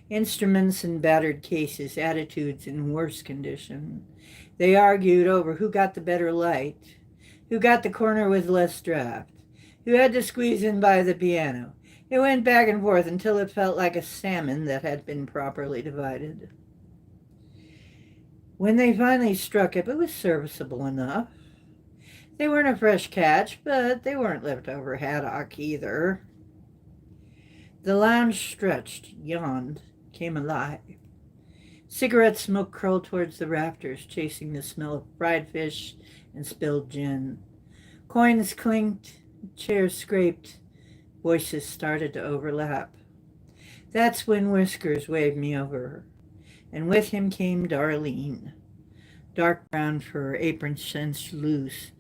Instruments in battered cases, attitudes in worse condition. They argued over who got the better light, who got the corner with less draft, who had to squeeze in by the piano. It went back and forth until it felt like a salmon that had been properly divided. When they finally struck up, it was serviceable enough. They weren't a fresh catch, but they weren't leftover haddock either. The lounge stretched, yawned, came alive. Cigarette smoke curled towards the rafters, chasing the smell of fried fish and spilled gin. Coins clinked, chairs scraped, voices started to overlap. That's when Whiskers waved me over, and with him came Darlene. Dark brown fur, apron cinched loose,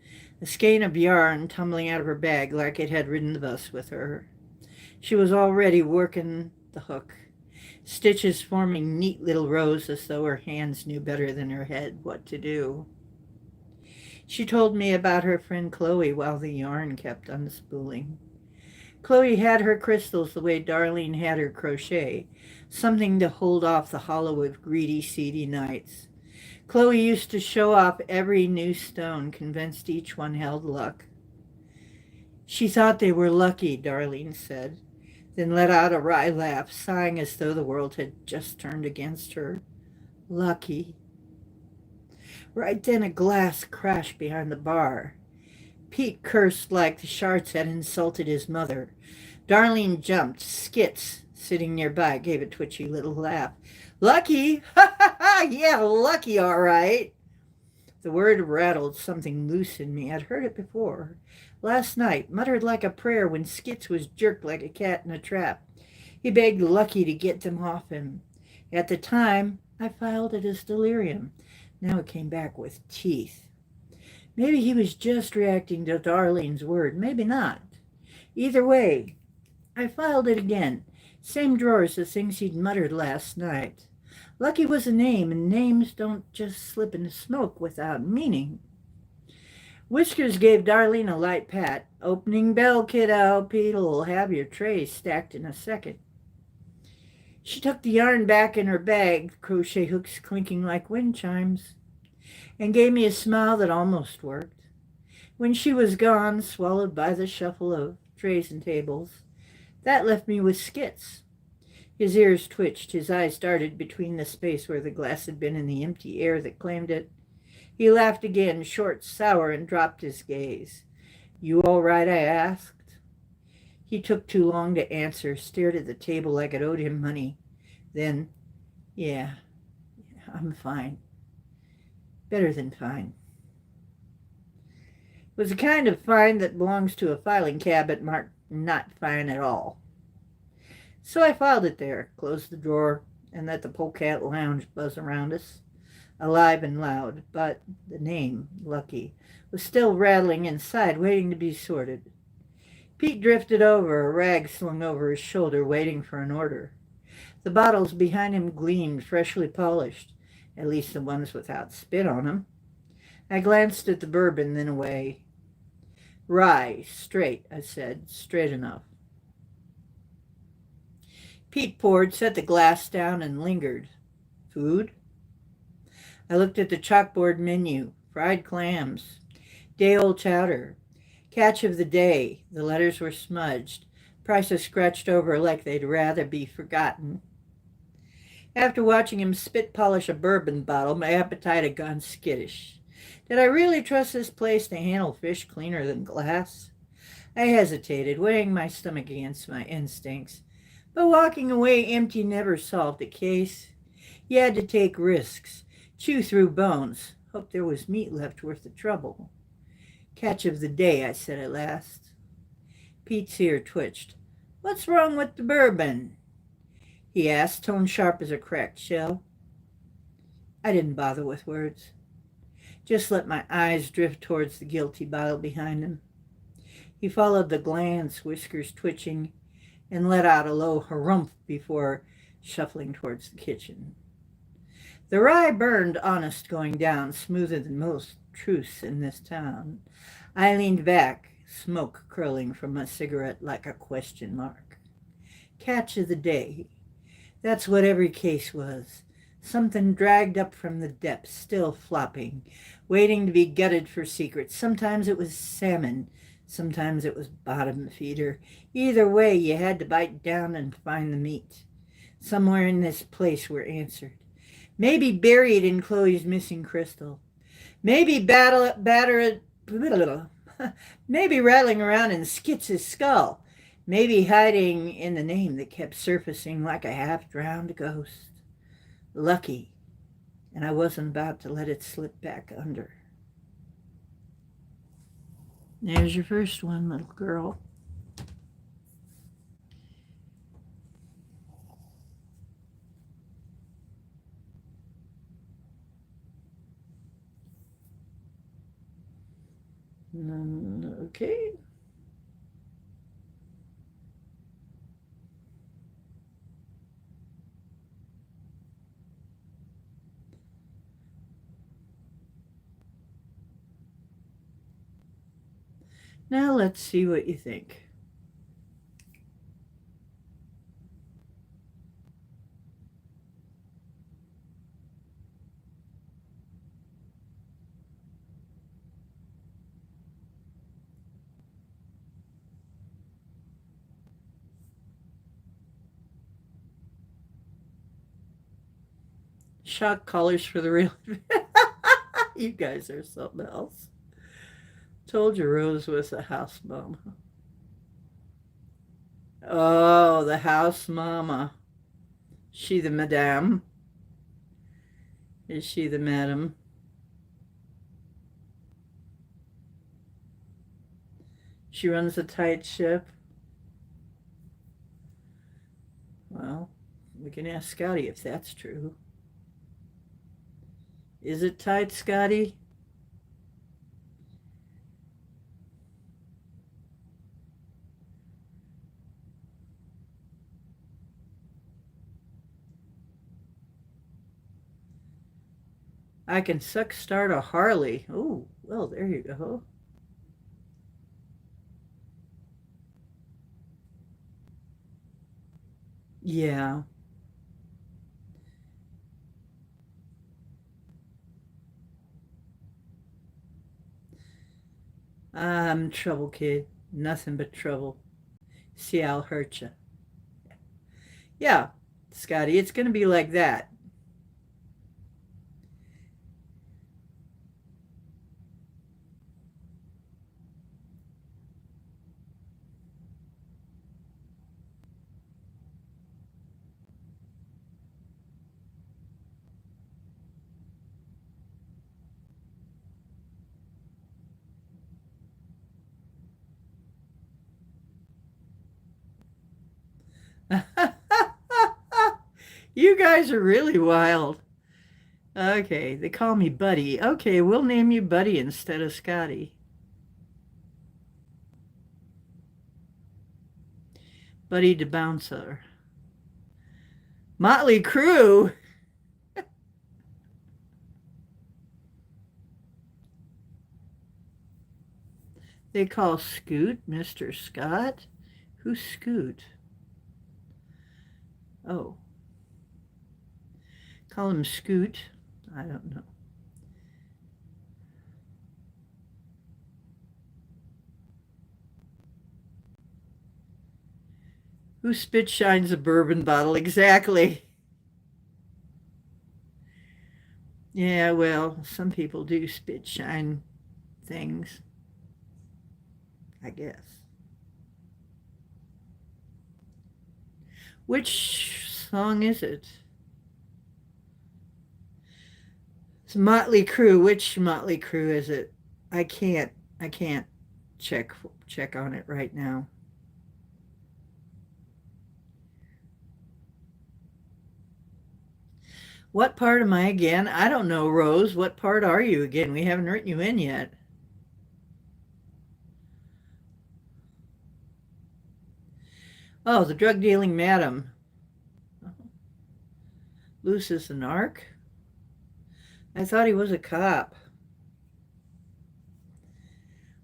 a skein of yarn tumbling out of her bag like it had ridden the bus with her. She was already working the hook, stitches forming neat little rows as though her hands knew better than her head what to do. She told me about her friend Chloe while the yarn kept unspooling. Chloe had her crystals the way Darlene had her crochet, something to hold off the hollow of greedy, seedy nights. Chloe used to show off every new stone, convinced each one held luck. She thought they were lucky, Darlene said, then let out a wry laugh, sighing as though the world had just turned against her. Lucky. Right then a glass crashed behind the bar. Pete cursed like the Sharts had insulted his mother. Darlene jumped. Skits, sitting nearby, gave a twitchy little laugh. Lucky? Ha ha ha! Yeah, lucky, all right. The word rattled something loose in me. I'd heard it before. Last night, muttered like a prayer when Skits was jerked like a cat in a trap. He begged Lucky to get them off him. At the time, I filed it as delirium. Now it came back with teeth. Maybe he was just reacting to Darlene's word. Maybe not. Either way, I filed it again. Same drawer as the things he'd muttered last night. Lucky was a name, and names don't just slip into smoke without meaning. Whiskers gave Darlene a light pat. Opening bell, kiddo. Pete'll have your trays stacked in a second. She tucked the yarn back in her bag, crochet hooks clinking like wind chimes, and gave me a smile that almost worked. When she was gone, swallowed by the shuffle of trays and tables, that left me with Skits. His ears twitched, his eyes darted between the space where the glass had been and the empty air that claimed it. He laughed again, short, sour, and dropped his gaze. You all right? I asked. He took too long to answer, stared at the table like it owed him money. Then, yeah, I'm fine. Better than fine. It was the kind of fine that belongs to a filing cabinet marked not fine at all. So I filed it there, closed the drawer, and let the Polecat Lounge buzz around us. alive and loud, but the name, Lucky, was still rattling inside, waiting to be sorted. Pete drifted over, a rag slung over his shoulder, waiting for an order. The bottles behind him gleamed, freshly polished, at least the ones without spit on them. I glanced at the bourbon, then away. Rye, straight, I said, straight enough. Pete poured, set the glass down, and lingered. Food? I looked at the chalkboard menu. Fried clams, day-old chowder, catch of the day. The letters were smudged, prices scratched over like they'd rather be forgotten. After watching him spit polish a bourbon bottle, my appetite had gone skittish. Did I really trust this place to handle fish cleaner than glass? I hesitated, weighing my stomach against my instincts. But walking away empty never solved the case. You had to take risks, chew through bones, hope there was meat left worth the trouble. Catch of the day, I said at last. Pete's ear twitched. What's wrong with the bourbon? He asked, tone sharp as a cracked shell. I didn't bother with words. Just let my eyes drift towards the guilty bottle behind him. He followed the glance, whiskers twitching, and let out a low harumph before shuffling towards the kitchen. The rye burned honest going down, smoother than most truths in this town. I leaned back, smoke curling from my cigarette like a question mark. Catch of the day. That's what every case was. Something dragged up from the depths, still flopping, waiting to be gutted for secrets. Sometimes it was salmon. Sometimes it was bottom feeder. Either way, you had to bite down and find the meat. Somewhere in this place were answered. Maybe buried in Chloe's missing crystal. Maybe maybe rattling around in Skitz's skull. Maybe hiding in the name that kept surfacing like a half-drowned ghost. Lucky. And I wasn't about to let it slip back under. There's your first one, little girl. Okay. Now let's see what you think. Shock collars for the real. You guys are something else. Told you Rose was a house mama. Oh, the house mama. She the madame? Is she the madam? She runs a tight ship. Well, we can ask Scotty if that's true. Is it tight, Scotty? I can suck start a Harley. Oh, well, there you go. Yeah. I'm trouble, kid. Nothing but trouble. See, I'll hurt you. Yeah, Scotty, it's going to be like that. You guys are really wild. Okay, they call me Buddy. Okay, we'll name you Buddy instead of Scotty. Buddy the Bouncer. Motley Crue. They call Scoot Mr. Scott. Who's Scoot? Oh, call him Scoot. I don't know. Who spit shines a bourbon bottle? Exactly. Yeah, well, some people do spit shine things, I guess. Which song is it? It's Motley Crue. Which Motley Crue is it? I can't I can't check on it right now. What part am I again? I don't know, Rose. What part are you again? We haven't written you in yet. Oh, the drug dealing madam. Lucius an arc? I thought he was a cop.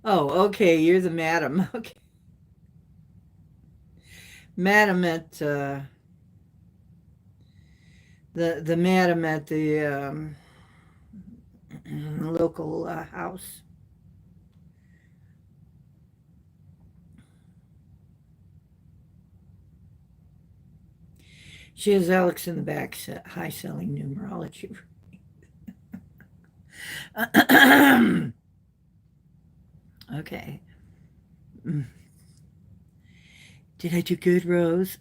Oh, okay, you're the madam. Okay. Madam at the madam at the local house. She has Alex in the back, high selling numerology. Okay. Did I do good, Rose?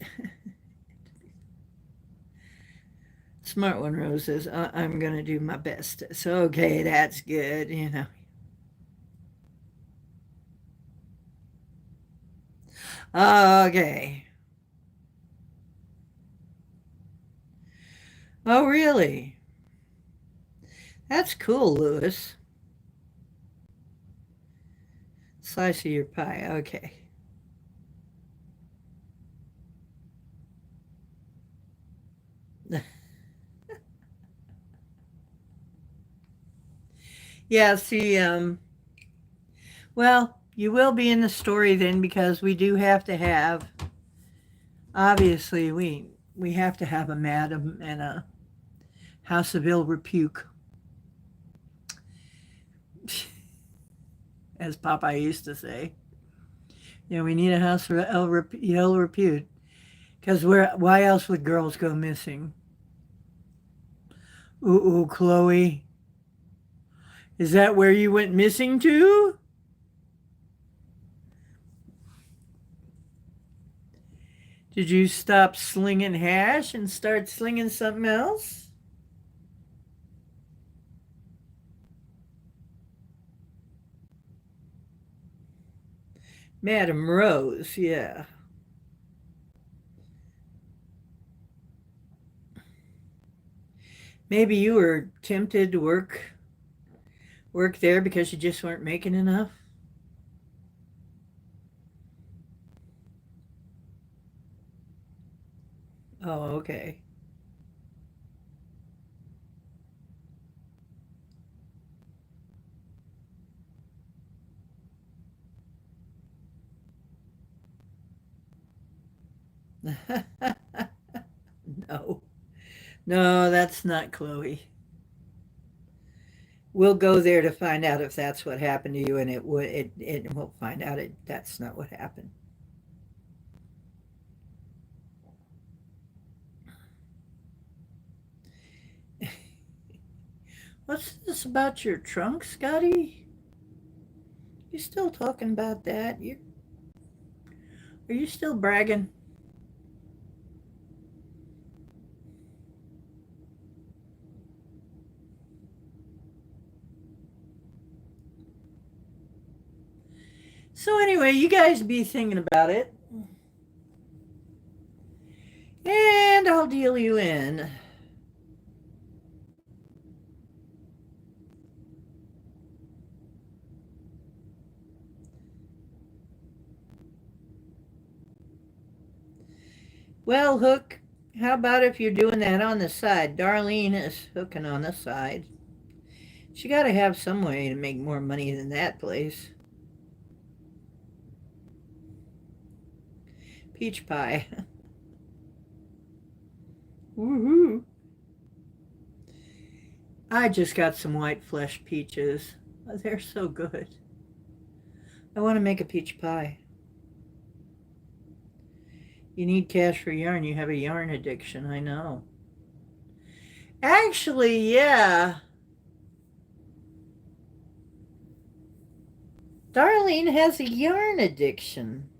Smart one, Rose says, I'm going to do my best. So, okay, that's good, you know. Okay. Oh, really? That's cool, Lewis. Slice of your pie. Okay. Yeah, see, well, you will be in the story then because we do have to have, obviously, we have to have a madam and a house of ill repute, as Popeye used to say. You know, we need a house of ill repute because why else would girls go missing? Ooh, Chloe. Is that where you went missing to? Did you stop slinging hash and start slinging something else? Madam Rose, yeah. Maybe you were tempted to work there because you just weren't making enough. Oh, okay. No. No, that's not Chloe. We'll go there to find out if that's what happened to you, and it we'll find out that's not what happened. What's this about your trunk, Scotty? You still talking about that? You are you still bragging? So anyway, you guys be thinking about it, and I'll deal you in. Well, Hook, how about if you're doing that on the side? Darlene is hooking on the side. She got to have some way to make more money than that place. Peach pie. Woohoo. I just got some white flesh peaches. Oh, they're so good. I want to make a peach pie. You need cash for yarn. You have a yarn addiction, I know. Actually, yeah. Darlene has a yarn addiction.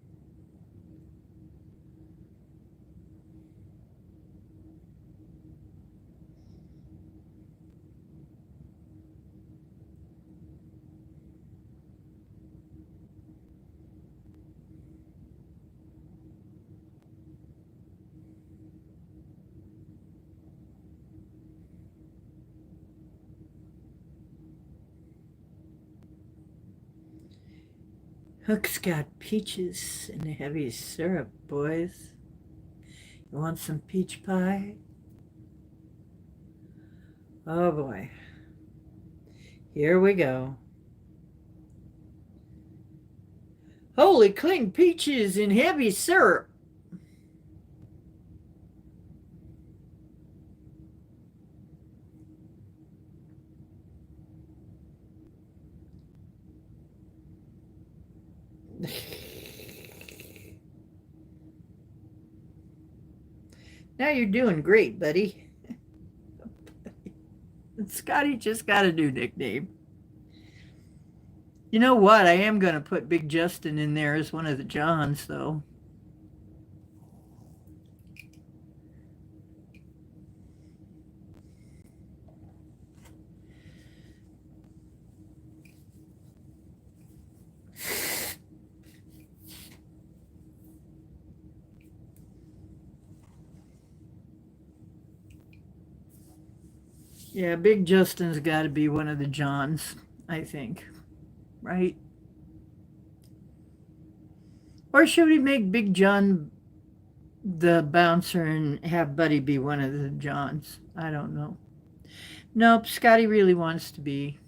Hook's got peaches in the heavy syrup, boys. You want some peach pie? Oh boy. Here we go. Holy cling peaches in heavy syrup. Now you're doing great, buddy. Scotty just got a new nickname. You know what? I am going to put Big Justin in there as one of the Johns, though. Yeah, Big Justin's got to be one of the Johns, I think. Right? Or should we make Big John the bouncer and have Buddy be one of the Johns? I don't know. Nope, Scotty really wants to be.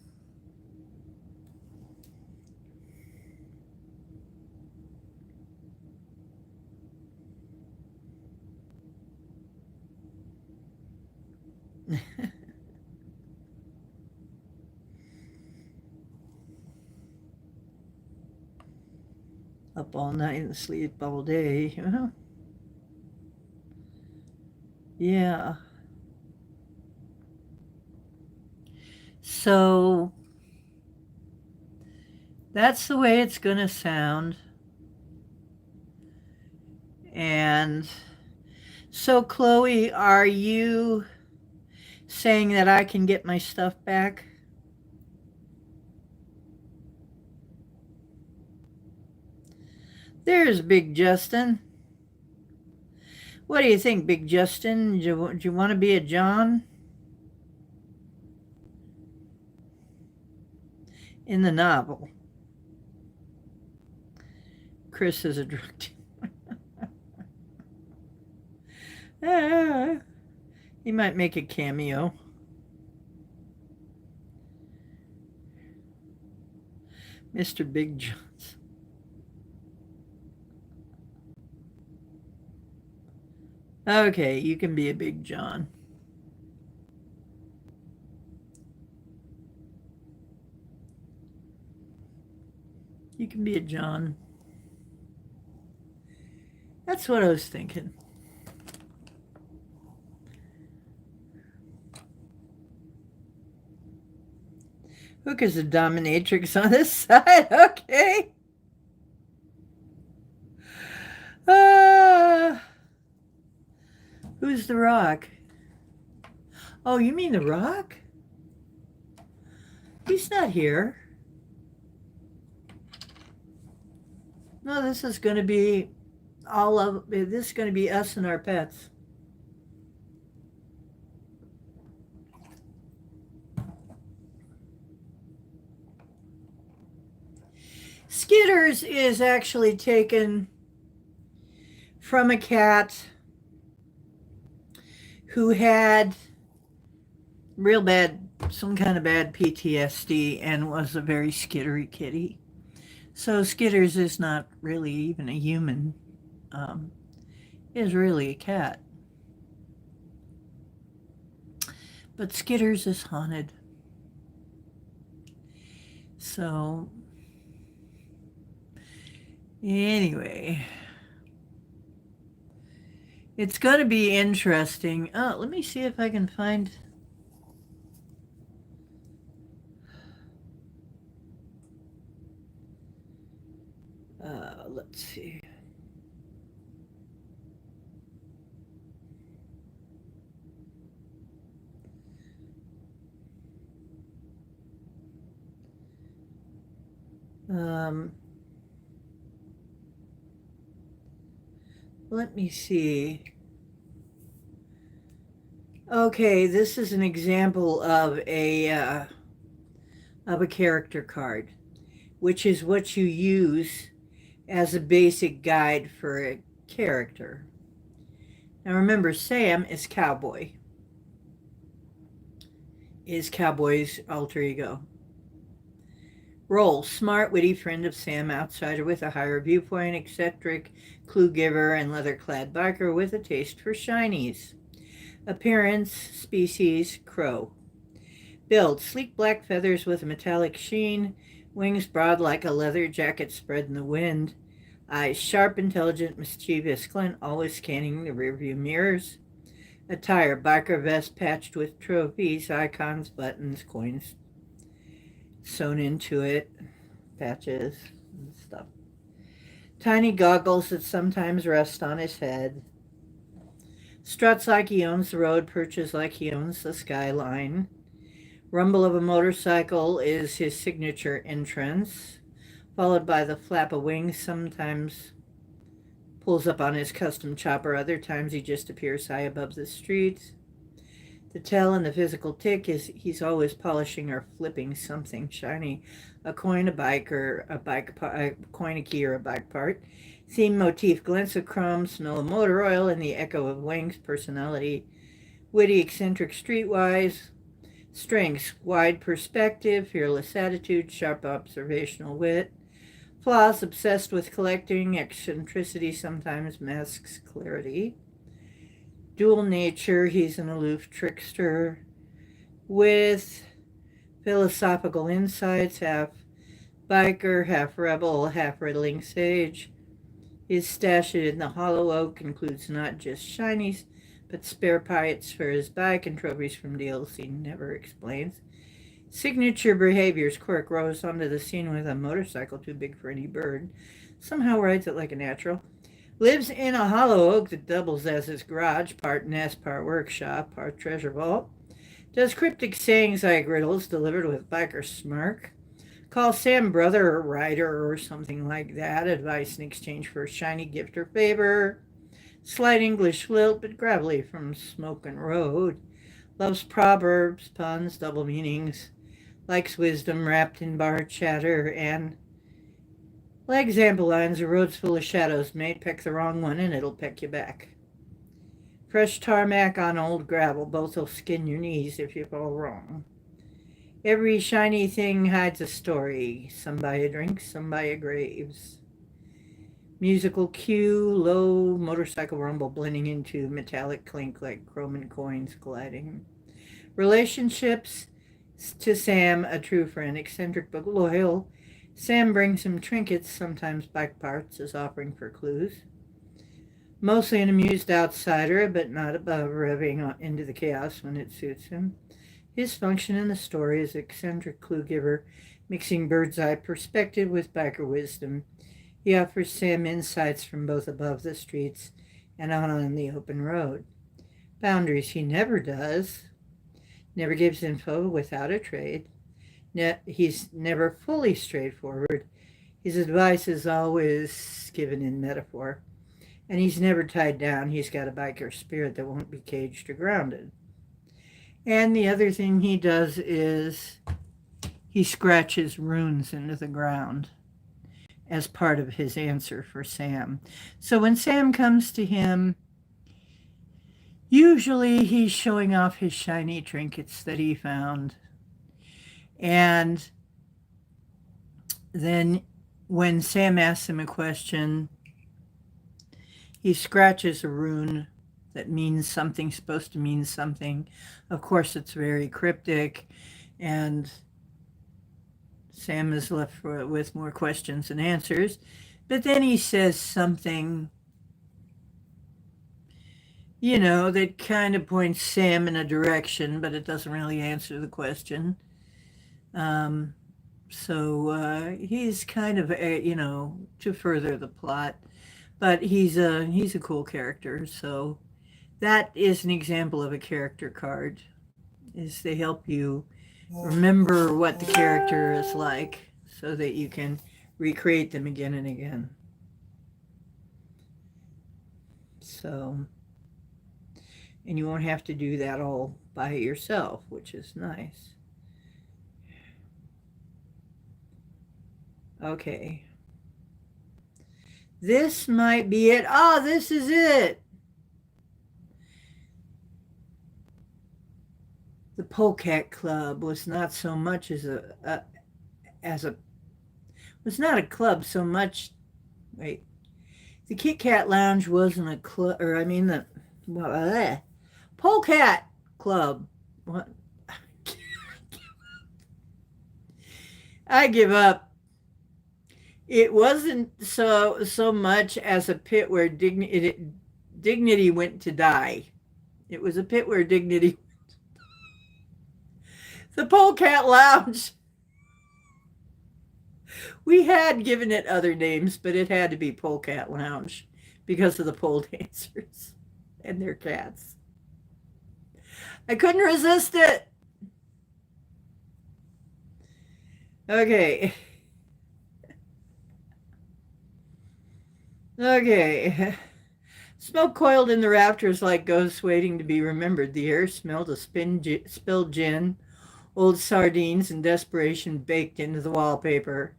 Up all night and sleep all day. Yeah. So that's the way it's going to sound. And so, Chloe, are you saying that I can get my stuff back? There's Big Justin. What do you think, Big Justin? Do you want to be a John? In the novel, Chris is a drug dealer. He might make a cameo. Mr. Big Johns. Okay, you can be a Big John. You can be a John. That's what I was thinking. Hook is a dominatrix on this side. Okay. Who's the Rock? Oh, you mean the Rock? He's not here. No, this is going to be this is going to be us and our pets. Skitters is actually taken from a cat who had real bad, some kind of bad PTSD and was a very skittery kitty. So Skitters is not really even a human, um, is really a cat. But Skitters is haunted. So, anyway, it's going to be interesting. Oh, let me see if I can find. Let's see. Um, let me see. Okay, this is an example of a character card, which is what you use as a basic guide for a character. Now remember, Sam is Cowboy, is Cowboy's alter ego. Role: smart, witty friend of Sam, outsider with a higher viewpoint, eccentric, clue giver, and leather-clad biker with a taste for shinies. Appearance: species, crow. Build: sleek black feathers with a metallic sheen, wings broad like a leather jacket spread in the wind, eyes sharp, intelligent, mischievous glint, always scanning the rearview mirrors. Attire: biker vest patched with trophies, icons, buttons, coins sewn into it, patches and stuff. Tiny goggles that sometimes rest on his head. Struts like he owns the road, perches like he owns the skyline. Rumble of a motorcycle is his signature entrance, followed by the flap of wings. Sometimes pulls up on his custom chopper, other times he just appears high above the streets. The tell and the physical tick is he's always polishing or flipping something shiny, a coin, a bike, or a coin, a key, or a bike part. Theme motif: glints of chrome, smell of motor oil, and the echo of wings. Personality: witty, eccentric, streetwise. Strengths: wide perspective, fearless attitude, sharp observational wit. Flaws: obsessed with collecting, eccentricity sometimes masks clarity. Dual nature: he's an aloof trickster with philosophical insights, half biker, half rebel, half riddling sage. His stash in the Hollow Oak includes not just shinies, but spare parts for his bike and trophies from DLC never explains. Signature behaviors: quirk, rose onto the scene with a motorcycle too big for any bird, somehow rides it like a natural. Lives in a hollow oak that doubles as his garage, part nest, part workshop, part treasure vault. Does cryptic sayings like riddles delivered with biker smirk. Call Sam brother or rider or something like that. Advice in exchange for a shiny gift or favor. Slight English lilt, but gravelly from smoking road. Loves proverbs, puns, double meanings. Likes wisdom wrapped in bar chatter and like example lines: a road's full of shadows, mate. Pick the wrong one and it'll peck you back. Fresh tarmac on old gravel, both'll skin your knees if you fall wrong. Every shiny thing hides a story. Some by a drink, some by a graves. Musical cue: low motorcycle rumble blending into metallic clink like chrome and coins colliding. Relationships: to Sam, a true friend, eccentric but loyal. Sam brings him trinkets, sometimes bike parts, as offering for clues. Mostly an amused outsider, but not above revving into the chaos when it suits him. His function in the story is eccentric clue giver, mixing bird's eye perspective with biker wisdom. He offers Sam insights from both above the streets and on the open road. Boundaries: he never does. Never gives info without a trade. He's never fully straightforward. His advice is always given in metaphor. And he's never tied down. He's got a biker spirit that won't be caged or grounded. And the other thing he does is he scratches runes into the ground as part of his answer for Sam. So when Sam comes to him, Usually he's showing off his shiny trinkets that he found. And then when Sam asks him a question, he scratches a rune that means something, supposed to mean something. Of course, it's very cryptic, and Sam is left with more questions than answers. But then he says something, that kind of points Sam in a direction, but it doesn't really answer the question. Um, so he's kind of, to further the plot. But he's a cool character, so that is an example of a character card. Is they help you remember what the character is like so that you can recreate them again and again. So, and you won't have to do that all by yourself, which is nice. Okay. This might be it. Ah, this is it. The Polecat Club was not so much was not a club so much. Wait, the Kit Kat Lounge wasn't a club, or I mean the Polecat Club. What? I give up. It wasn't so much as a pit where dignity went to die. It was a pit where dignity. The Polecat Lounge. We had given it other names, but it had to be Polecat Lounge because of the pole dancers and their cats. I couldn't resist it. Okay. Okay. Smoke coiled in the rafters like ghosts waiting to be remembered. The air smelled of spilled gin, old sardines, and desperation baked into the wallpaper.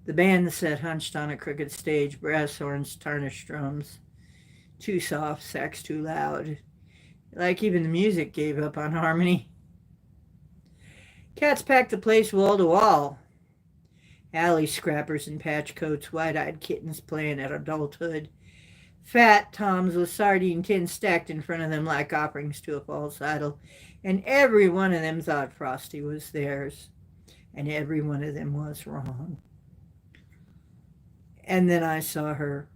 The band sat hunched on a crooked stage, brass horns, tarnished drums. Too soft, sax too loud. Like even the music gave up on harmony. Cats packed the place wall to wall. Alley scrappers in patch coats, wide-eyed kittens playing at adulthood. Fat Toms with sardine tins stacked in front of them like offerings to a false idol. And every one of them thought Frosty was theirs. And every one of them was wrong. And then I saw her,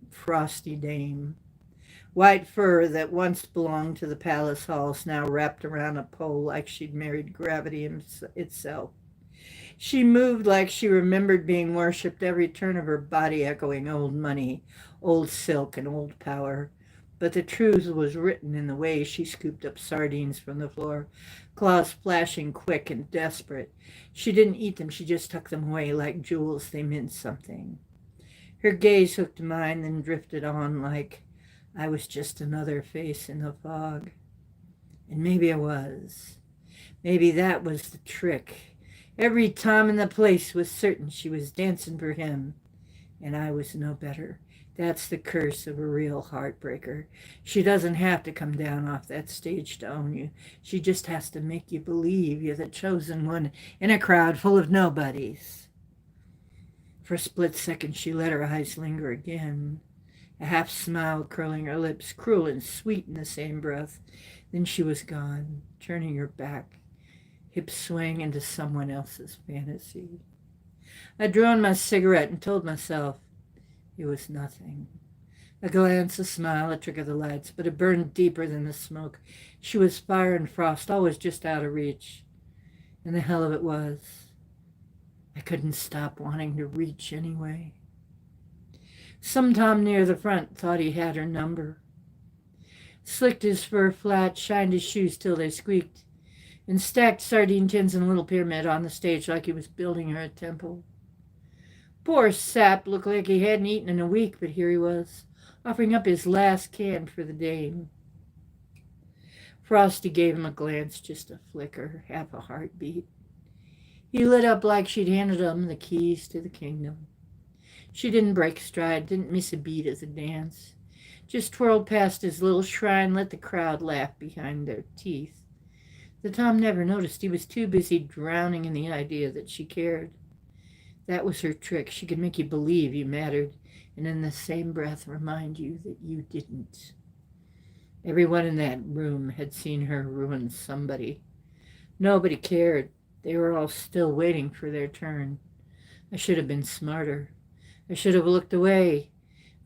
Frosty Dame. White fur that once belonged to the palace halls now wrapped around a pole like she'd married gravity itself. She moved like she remembered being worshipped, every turn of her body echoing old money, old silk, and old power. But the truth was written in the way she scooped up sardines from the floor, claws flashing quick and desperate. She didn't eat them, she just tucked them away like jewels. They meant something. Her gaze hooked mine, then drifted on like I was just another face in the fog. And maybe I was. Maybe that was the trick. Every Tom in the place was certain she was dancing for him, and I was no better. That's the curse of a real heartbreaker. She doesn't have to come down off that stage to own you. She just has to make you believe you're the chosen one in a crowd full of nobodies. For a split second, she let her eyes linger again, a half smile curling her lips, cruel and sweet in the same breath. Then she was gone, turning her back, hips swaying into someone else's fantasy. I drew on my cigarette and told myself it was nothing. A glance, a smile, a trick of the lights, but it burned deeper than the smoke. She was fire and frost, always just out of reach. And the hell of it was, I couldn't stop wanting to reach anyway. Some Tom near the front thought he had her number. Slicked his fur flat, shined his shoes till they squeaked, and stacked sardine tins in a little pyramid on the stage like he was building her a temple. Poor sap looked like he hadn't eaten in a week, but here he was, offering up his last can for the dame. Frosty gave him a glance, just a flicker, half a heartbeat. He lit up like she'd handed him the keys to the kingdom. She didn't break stride, didn't miss a beat of the dance. just twirled past his little shrine, let the crowd laugh behind their teeth. The Tom never noticed. He was too busy drowning in the idea that she cared. That was her trick. She could make you believe you mattered, and in the same breath remind you that you didn't. Everyone in that room had seen her ruin somebody. Nobody cared. They were all still waiting for their turn. I should have been smarter. I should have looked away,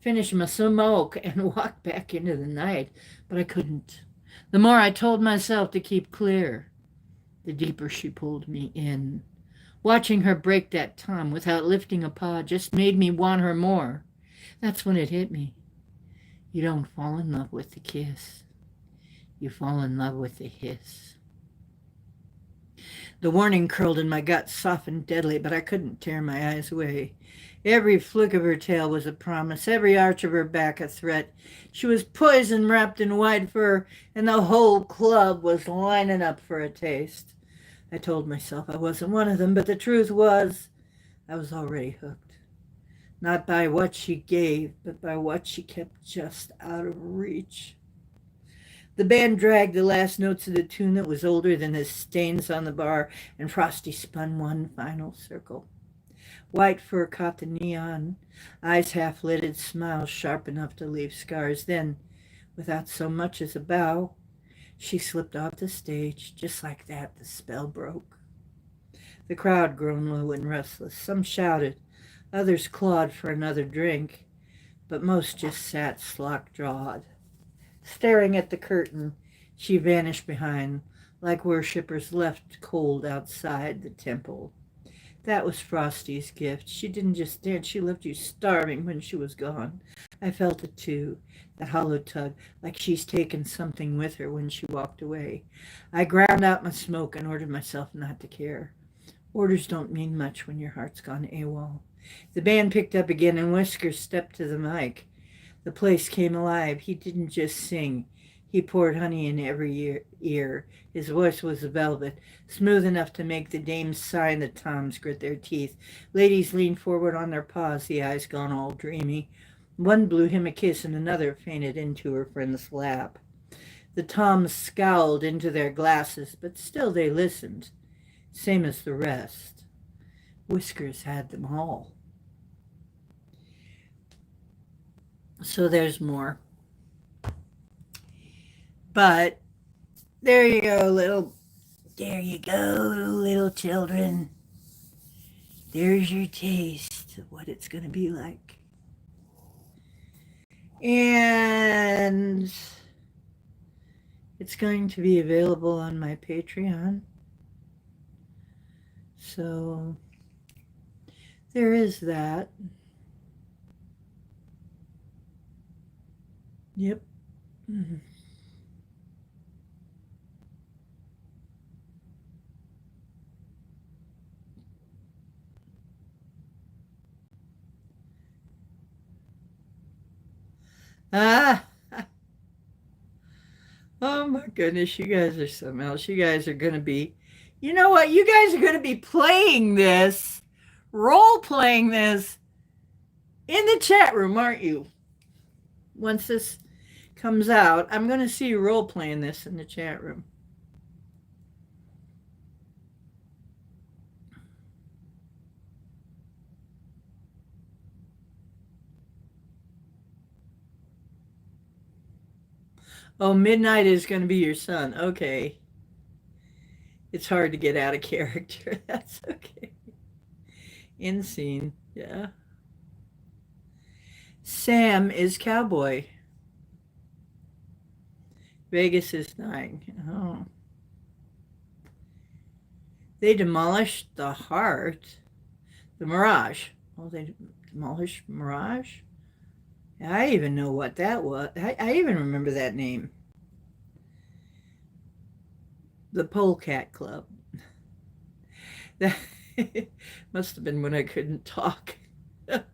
finished my smoke, and walked back into the night, but I couldn't. The more I told myself to keep clear, the deeper she pulled me in. Watching her break that Tom without lifting a paw just made me want her more. That's when it hit me. You don't fall in love with the kiss. You fall in love with the hiss. The warning curled in my gut, softened deadly, but I couldn't tear my eyes away. Every flick of her tail was a promise, every arch of her back a threat. She was poison wrapped in white fur, and the whole club was lining up for a taste. I told myself I wasn't one of them, but the truth was I was already hooked. Not by what she gave, but by what she kept just out of reach. The band dragged the last notes of the tune that was older than the stains on the bar, and Frosty spun one final circle. White fur caught the neon, eyes half-lidded, smiles sharp enough to leave scars. Then, without so much as a bow, she slipped off the stage. Just like that, the spell broke. The crowd groaned low and restless. Some shouted, others clawed for another drink, but most just sat slack-jawed. Staring at the curtain, she vanished behind, like worshippers left cold outside the temple. That was Frosty's gift. She didn't just dance, she left you starving when she was gone. I felt it too, that hollow tug, like she's taken something with her when she walked away. I ground out my smoke and ordered myself not to care. Orders don't mean much when your heart's gone AWOL. The band picked up again, and Whiskers stepped to the mic. The place came alive. He didn't just sing. He poured honey in every ear. His voice was velvet, smooth enough to make the dames sigh and the toms grit their teeth. Ladies leaned forward on their paws, the eyes gone all dreamy. One blew him a kiss, and another fainted into her friend's lap. The toms scowled into their glasses, but still they listened, same as the rest. Whiskers had them all. So there's more. But there you go, little children. There's your taste of what it's going to be like. And it's going to be available on my Patreon. So there is that. Yep. Mm-hmm. Ah, oh my goodness, you guys are something else. You guys are going to be, you know what? You guys are going to be playing this, role-playing this in the chat room, aren't you? Once this comes out, I'm going to see you role-playing this in the chat room. Oh, Midnight is going to be your son. Okay. It's hard to get out of character. That's okay. In scene. Yeah. Sam is cowboy. Vegas is dying. Oh. They demolished the Heart. The Mirage. Oh, they demolished Mirage? I even know what that was. I even remember that name. The Polecat Club. That must have been when I couldn't talk. The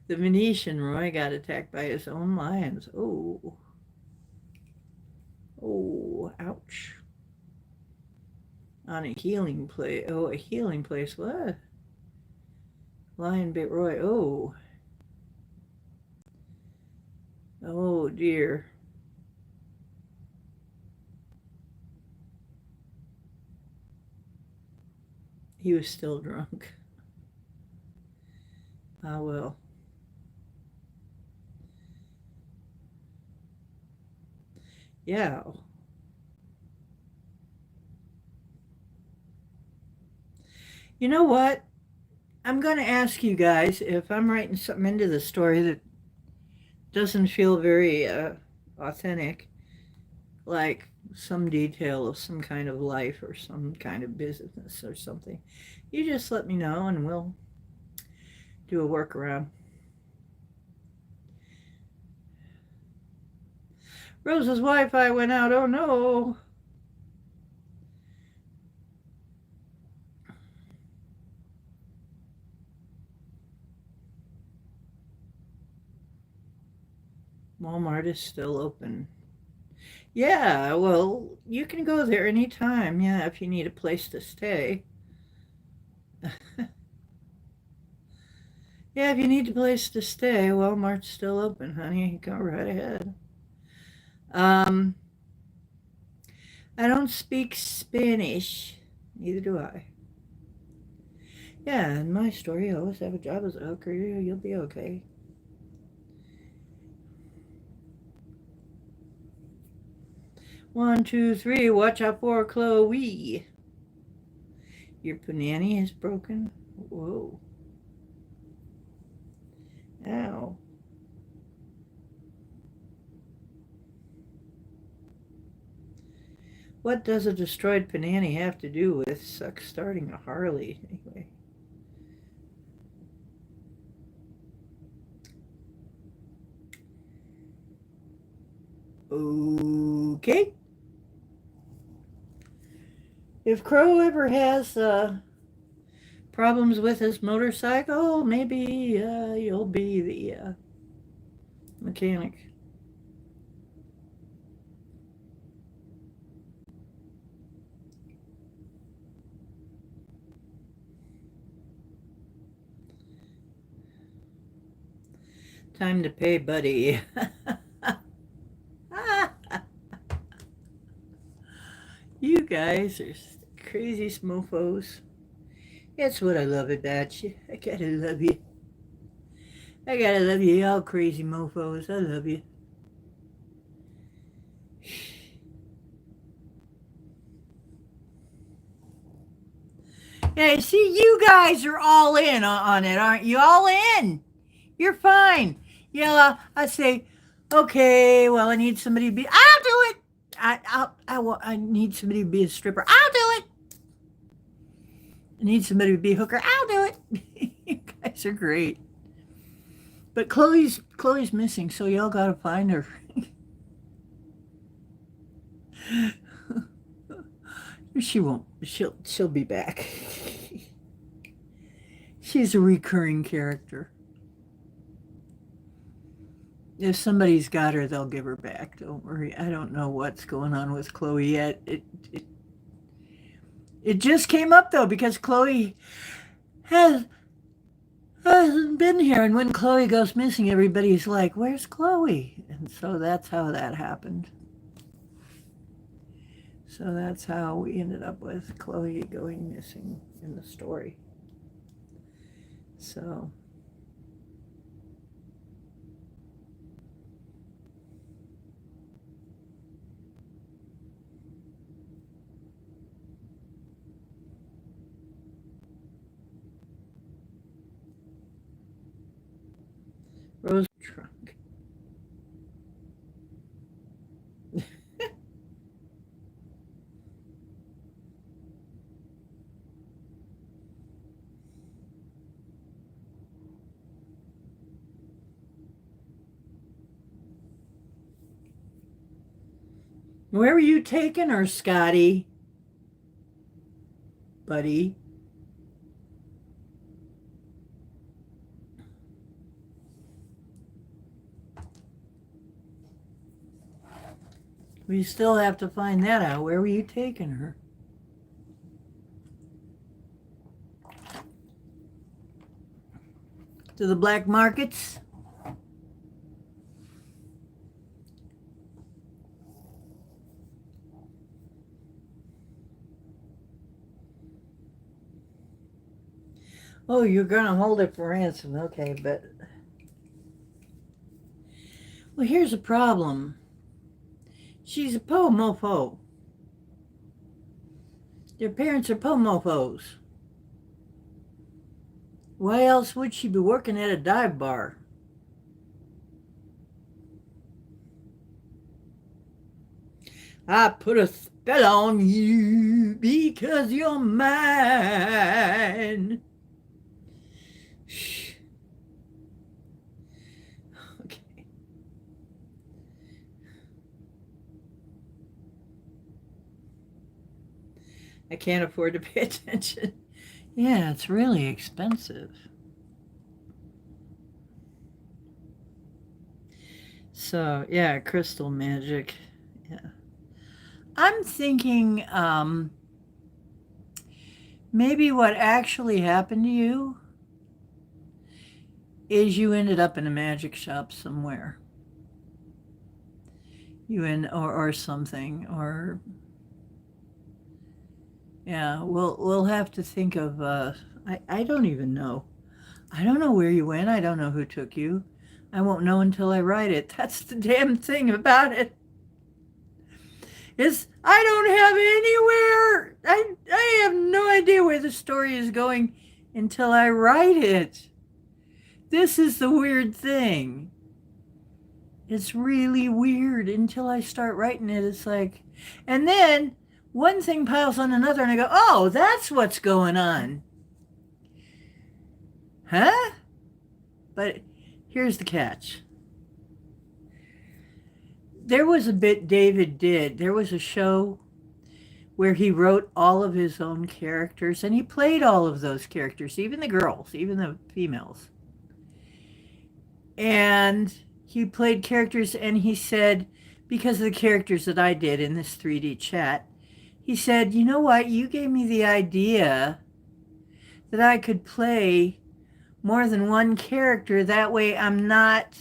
Venetian Roy got attacked by his own lions. Oh. Oh, ouch. On a healing place. Oh, a healing place. What? Lion bit Roy. Oh. Oh dear. He was still drunk. Ah, well. Yeah. You know what? I'm going to ask you guys if I'm writing something into the story that doesn't feel very authentic, like some detail of some kind of life or some kind of business or something. You just let me know and we'll do a workaround. Rose's Wi-Fi went out. Oh no. Walmart is still open. Yeah, well, you can go there anytime. Yeah, if you need a place to stay. Yeah, if you need a place to stay, Walmart's still open, honey. Go right ahead. Um, I don't speak Spanish. Neither do I. Yeah, in my story, I always have a job as a hooker. You'll be okay. One, two, three. Watch out for Chloe. Your punani is broken. Whoa. Ow. What does a destroyed panani have to do with starting a Harley? Anyway. Okay. If Crow ever has problems with his motorcycle, maybe you'll be the mechanic. Time to pay, buddy. You guys are crazy smofos. That's what I love about you. I gotta love you. I gotta love you, y'all crazy mofos. I love you. Yeah, see, you guys are all in on it, aren't you? All in. You're fine. Yeah, I say, okay, well, I need somebody to be. I'll do it. I need somebody to be a stripper. I'll do it. I need somebody to be a hooker. I'll do it. You guys are great. But Chloe's missing, so y'all gotta find her. She won't. She'll be back. She's a recurring character. If somebody's got her, they'll give her back. Don't worry. I don't know what's going on with Chloe yet. It just came up though because Chloe hasn't been here, and when Chloe goes missing, everybody's like, "Where's Chloe?" And so that's how that happened. So that's how we ended up with Chloe going missing in the story. So. Rose trunk. Where were you taking her, Scotty? Buddy. We still have to find that out. Where were you taking her? To the black markets? Oh, you're going to hold it for ransom. Okay, but... Well, here's a problem. She's a po-mofo. Their parents are po-mofos. Why else would she be working at a dive bar? I put a spell on you because you're mine. Shh. Okay. I can't afford to pay attention. Yeah, it's really expensive. So, yeah, crystal magic. Yeah. I'm thinking maybe what actually happened to you is you ended up in a magic shop somewhere. Or something, or yeah, we'll have to think of I don't even know. I don't know where you went. I don't know who took you. I won't know until I write it. That's the damn thing about it. Is I don't have anywhere. I have no idea where the story is going until I write it. This is the weird thing. It's really weird until I start writing it. It's like, and then one thing piles on another, and I go, oh, that's what's going on. Huh? But here's the catch. There was a bit David did. There was a show where he wrote all of his own characters, and he played all of those characters, even the girls, even the females. And he played characters, and he said, because of the characters that I did in this 3D chat, he said, you know what? You gave me the idea that I could play more than one character. That way I'm not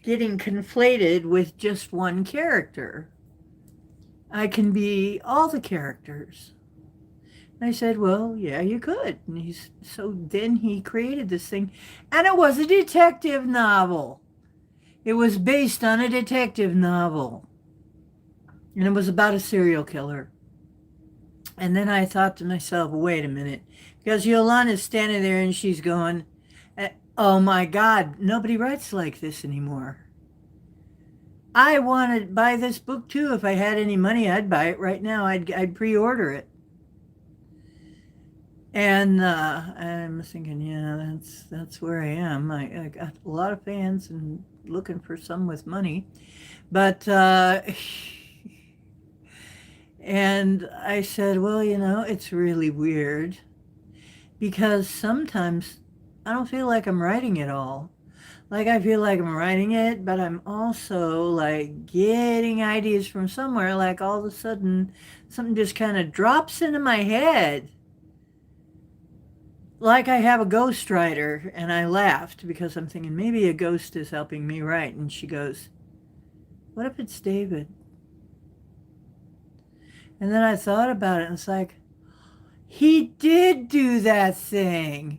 getting conflated with just one character. I can be all the characters. And I said, well, yeah, you could. And so then he created this thing, and it was a detective novel. It was based on a detective novel, and it was about a serial killer. And then I thought to myself, wait a minute, because Yolanda's standing there and she's going, oh my God, nobody writes like this anymore. I want to buy this book too. If I had any money, I'd buy it right now. I'd pre-order it. And I'm thinking, yeah, that's where I am. I got a lot of fans and looking for some with money, but and I said, well, you know, it's really weird because sometimes I don't feel like I'm writing it all. Like I feel like I'm writing it, but I'm also like getting ideas from somewhere. Like all of a sudden, something just kind of drops into my head. Like I have a ghostwriter, and I laughed because I'm thinking maybe a ghost is helping me write. And she goes, what if it's David? And then I thought about it, and it's like, he did do that thing.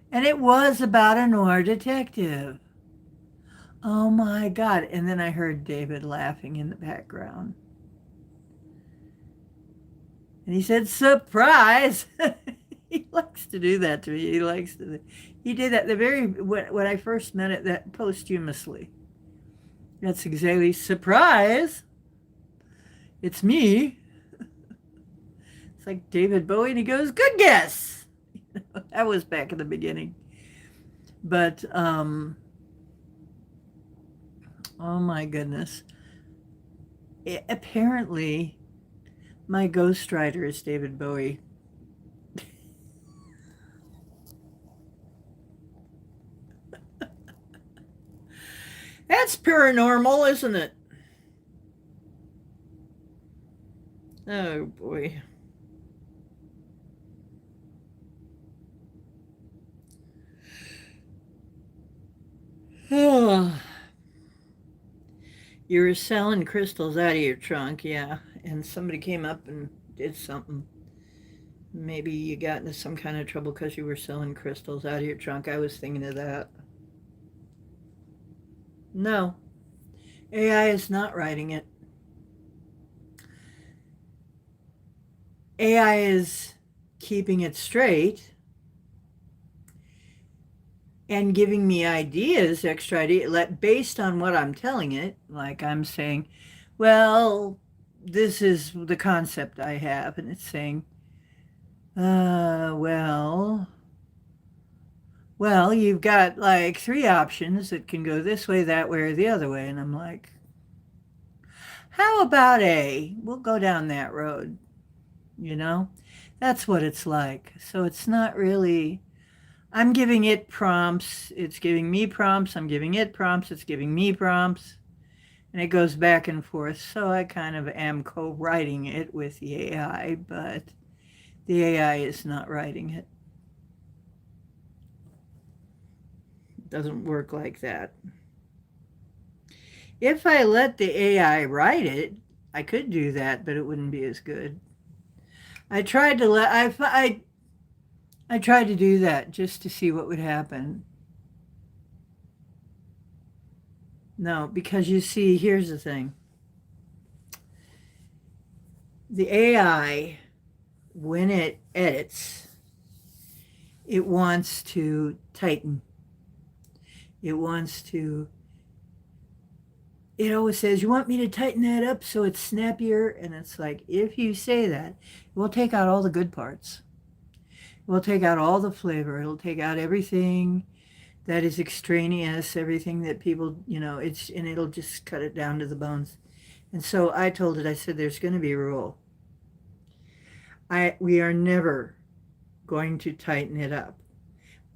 And it was about a noir detective. Oh my God. And then I heard David laughing in the background. And he said, surprise. He likes to do that to me. He did that when I first met it, that posthumously. That's exactly, surprise. It's me. It's like David Bowie, and he goes, good guess. That was back in the beginning. But, oh my goodness. Apparently, my ghostwriter is David Bowie. That's paranormal, isn't it? Oh boy. Oh. You were selling crystals out of your trunk, yeah. And somebody came up and did something. Maybe you got into some kind of trouble because you were selling crystals out of your trunk. I was thinking of that. No, AI is not writing it. AI is keeping it straight and giving me ideas, extra ideas, based on what I'm telling it. Like I'm saying, well, this is the concept I have, and it's saying, well, you've got like three options that can go this way, that way, or the other way. And I'm like, how about A? We'll go down that road, you know? That's what it's like. So it's not really, I'm giving it prompts, it's giving me prompts, I'm giving it prompts, it's giving me prompts, and it goes back and forth. So I kind of am co-writing it with the AI, but the AI is not writing it. It doesn't work like that. If I let the AI write it, I could do that, but it wouldn't be as good. I tried to let I tried to do that just to see what would happen. No, because you see, here's the thing. The AI, when it edits, it wants to tighten. It wants to, it always says, you want me to tighten that up so it's snappier? And it's like, if you say that, we'll take out all the good parts. We'll take out all the flavor. It'll take out everything that is extraneous, everything that people, and it'll just cut it down to the bones. And so I told it, I said, there's going to be a rule. We are never going to tighten it up.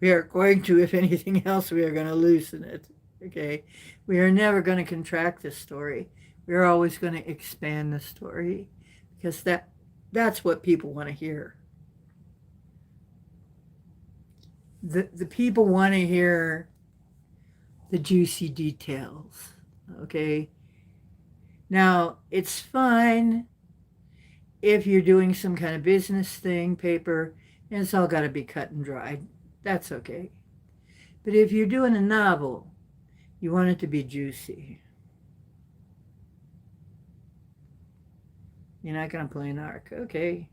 We are going to, if anything else, we are going to loosen it. Okay. We are never going to contract the story. We're always going to expand the story because that's what people want to hear. The people want to hear the juicy details. Okay. Now, it's fine if you're doing some kind of business thing, paper, and it's all got to be cut and dried. That's okay. But if you're doing a novel, you want it to be juicy. You're not going to play an arc. Okay.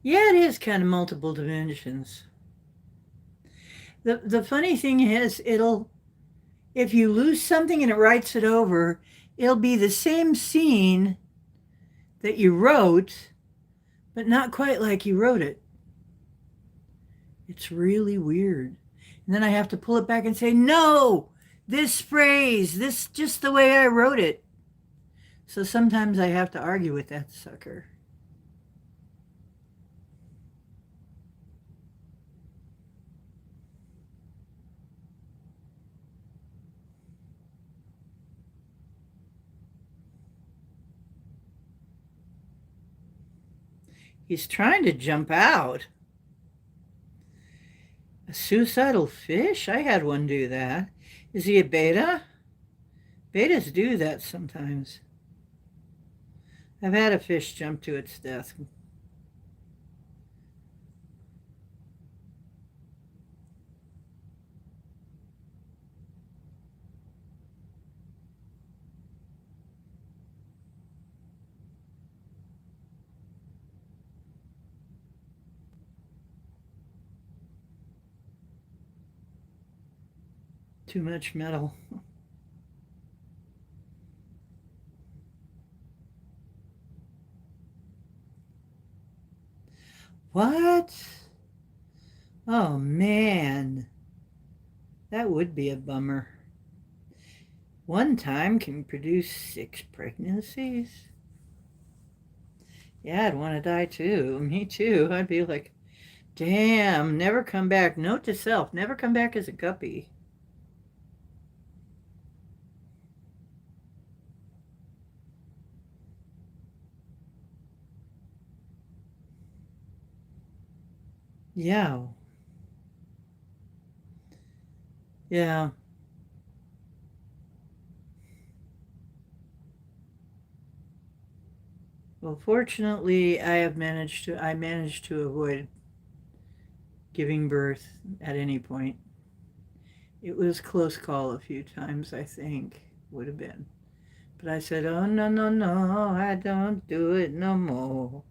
Yeah, it is kind of multiple dimensions. The funny thing is, if you lose something and it writes it over, it'll be the same scene that you wrote, but not quite like you wrote it. It's really weird. And then I have to pull it back and say, no, this phrase, this just the way I wrote it. So sometimes I have to argue with that sucker. He's trying to jump out. A suicidal fish? I had one do that. Is he a beta? Betas do that sometimes. I've had a fish jump to its death. Too much metal. What? Oh man, that would be a bummer. One time can produce 6 pregnancies? Yeah, I'd want to die too. Me too. I'd be like, damn, never come back. Note to self, never come back as a guppy. Yeah. Yeah. Well, fortunately, I managed to avoid giving birth at any point. It was close call a few times, I think, would have been. But I said, oh, no, no, no, I don't do it no more.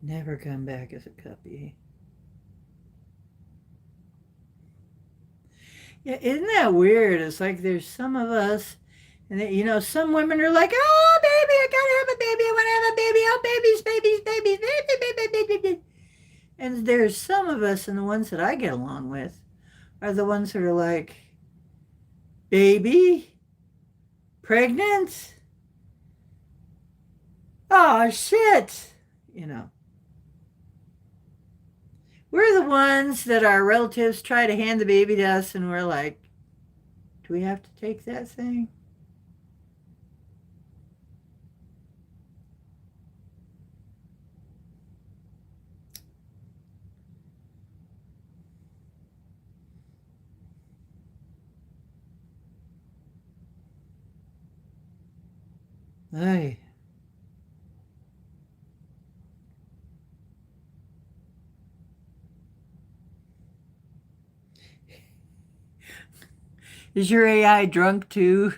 Never come back as a puppy. Yeah, isn't that weird? It's like there's some of us, and they, some women are like, oh, baby, I gotta have a baby. I want to have a baby. Oh, babies, babies, babies, baby, baby, baby, baby. And there's some of us, and the ones that I get along with are the ones that are like, baby, pregnant? Oh, shit. You know, we're the ones that our relatives try to hand the baby to us, and we're like, do we have to take that thing? Ay. Is your AI drunk too?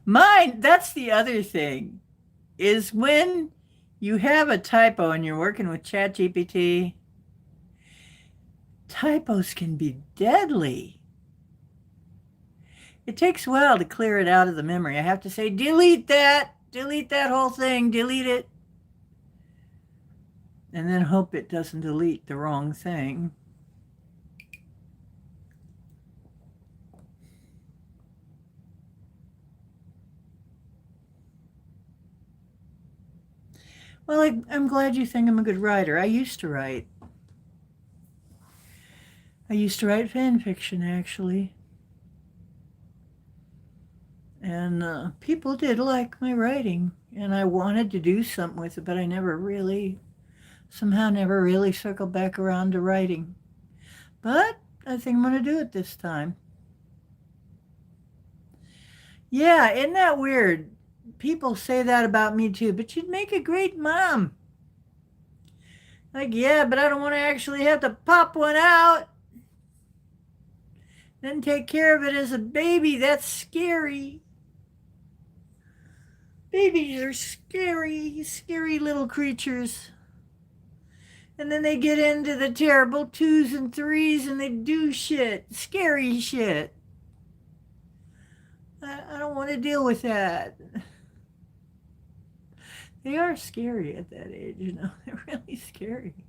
Mine, that's the other thing, is when you have a typo and you're working with ChatGPT, typos can be deadly. It takes a while to clear it out of the memory. I have to say, delete that whole thing, delete it, and then hope it doesn't delete the wrong thing. Well, I'm glad you think I'm a good writer. I used to write. I used to write fan fiction, actually. And people did like my writing. And I wanted to do something with it, but I somehow never really circled back around to writing. But I think I'm going to do it this time. Yeah, isn't that weird? People say that about me too, but you'd make a great mom. Like, yeah, but I don't want to actually have to pop one out, then take care of it as a baby. That's scary. Babies are scary, scary little creatures. And then they get into the terrible twos and threes and they do shit, scary shit. I don't want to deal with that. They are scary at that age, they're really scary.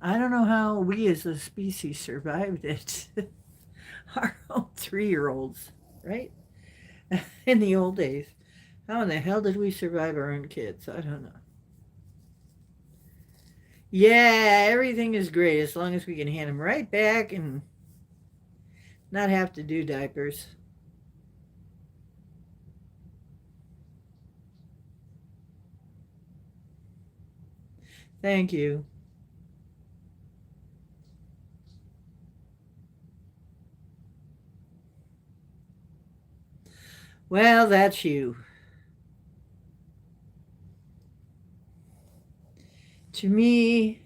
I don't know how we as a species survived it. Our old 3-year-olds, right? In the old days. How in the hell did we survive our own kids? I don't know. Yeah, everything is great as long as we can hand them right back and not have to do diapers. Thank you. Well, that's you. To me,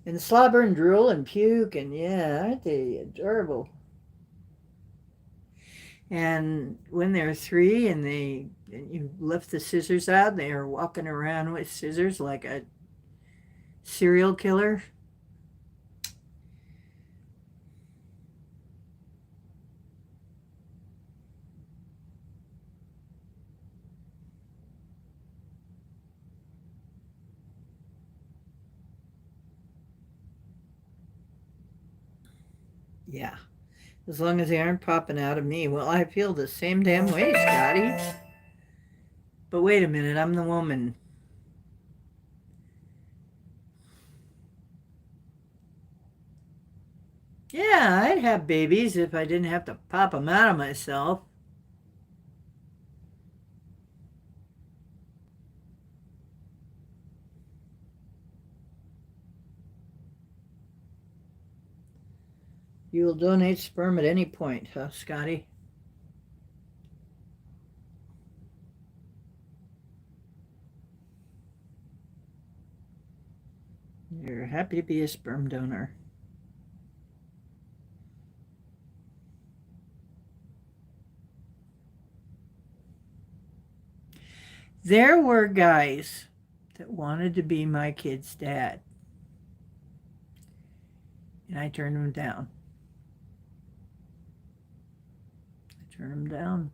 and slobber and drool and puke, and yeah, aren't they adorable? And when they're 3 and you lift the scissors out, they are walking around with scissors like a serial killer. Yeah. As long as they aren't popping out of me. Well, I feel the same damn way, Scotty. But wait a minute, I'm the woman. Yeah, I'd have babies if I didn't have to pop them out of myself. You will donate sperm at any point, huh, Scotty? You're happy to be a sperm donor. There were guys that wanted to be my kid's dad, and I turned them down. I turned them down.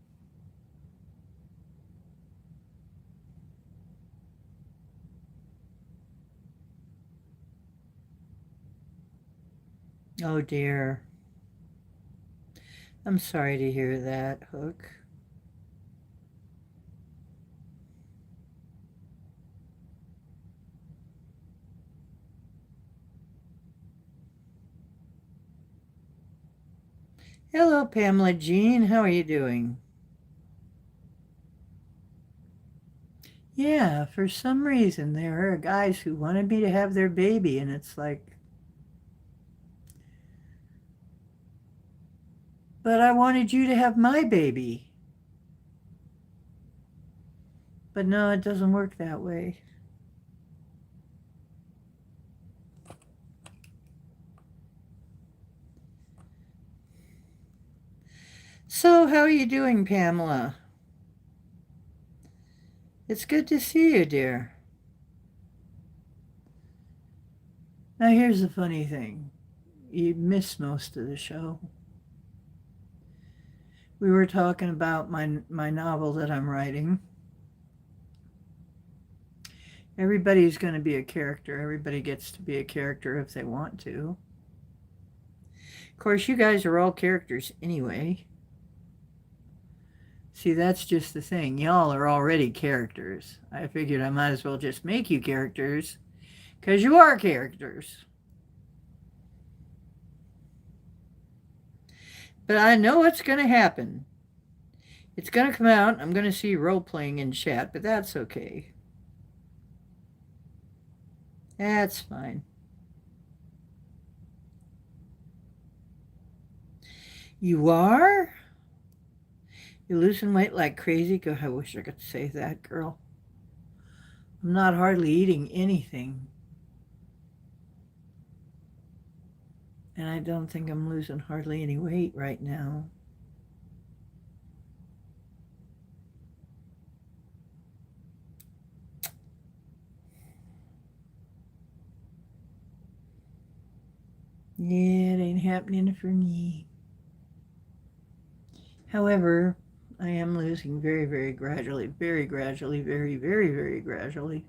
Oh dear. I'm sorry to hear that, Hook. Hello, Pamela Jean. How are you doing? Yeah, for some reason there are guys who wanted me to have their baby, and it's like, but I wanted you to have my baby. But no, it doesn't work that way. So, how are you doing, Pamela? It's good to see you, dear. Now, here's the funny thing. You missed most of the show. We were talking about my novel that I'm writing. Everybody's going to be a character. Everybody gets to be a character if they want to. Of course, you guys are all characters anyway. See, that's just the thing. Y'all are already characters. I figured I might as well just make you characters, because you are characters. But I know what's going to happen. It's going to come out. I'm going to see role-playing in chat, but that's okay. That's fine. You are? You're losing weight like crazy? God, I wish I could say that, girl. I'm not hardly eating anything. And I don't think I'm losing hardly any weight right now. Yeah, it ain't happening for me. However, I am losing very, very gradually, very gradually, very, very, very gradually,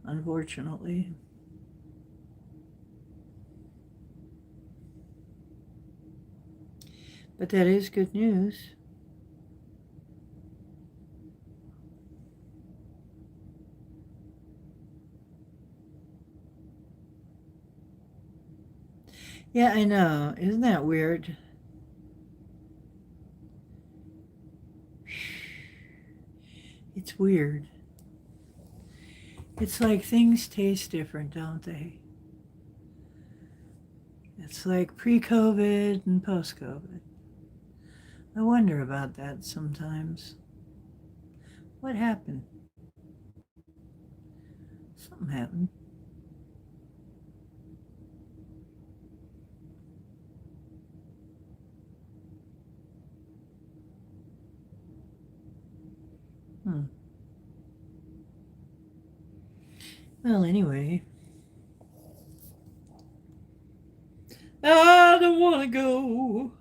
unfortunately. But that is good news. Yeah, I know. Isn't that weird? It's weird. It's like things taste different, don't they? It's like pre-COVID and post-COVID. I wonder about that sometimes. What happened? Something happened. Well, anyway. I don't want to go.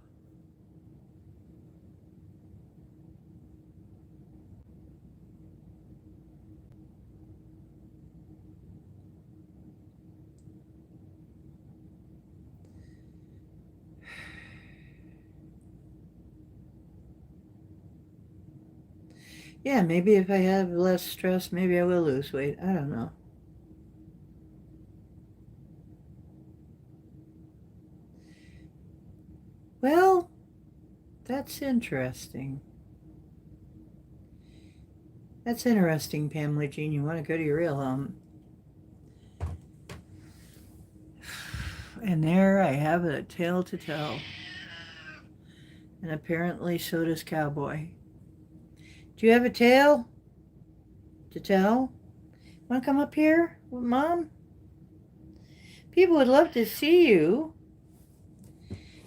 Yeah, maybe if I have less stress, maybe I will lose weight. I don't know. Well, that's interesting. That's interesting, Pamela Jean. You want to go to your real home. And there I have a tale to tell. And apparently so does Cowboy. Do you have a tale to tell? Want to come up here with Mom? People would love to see you.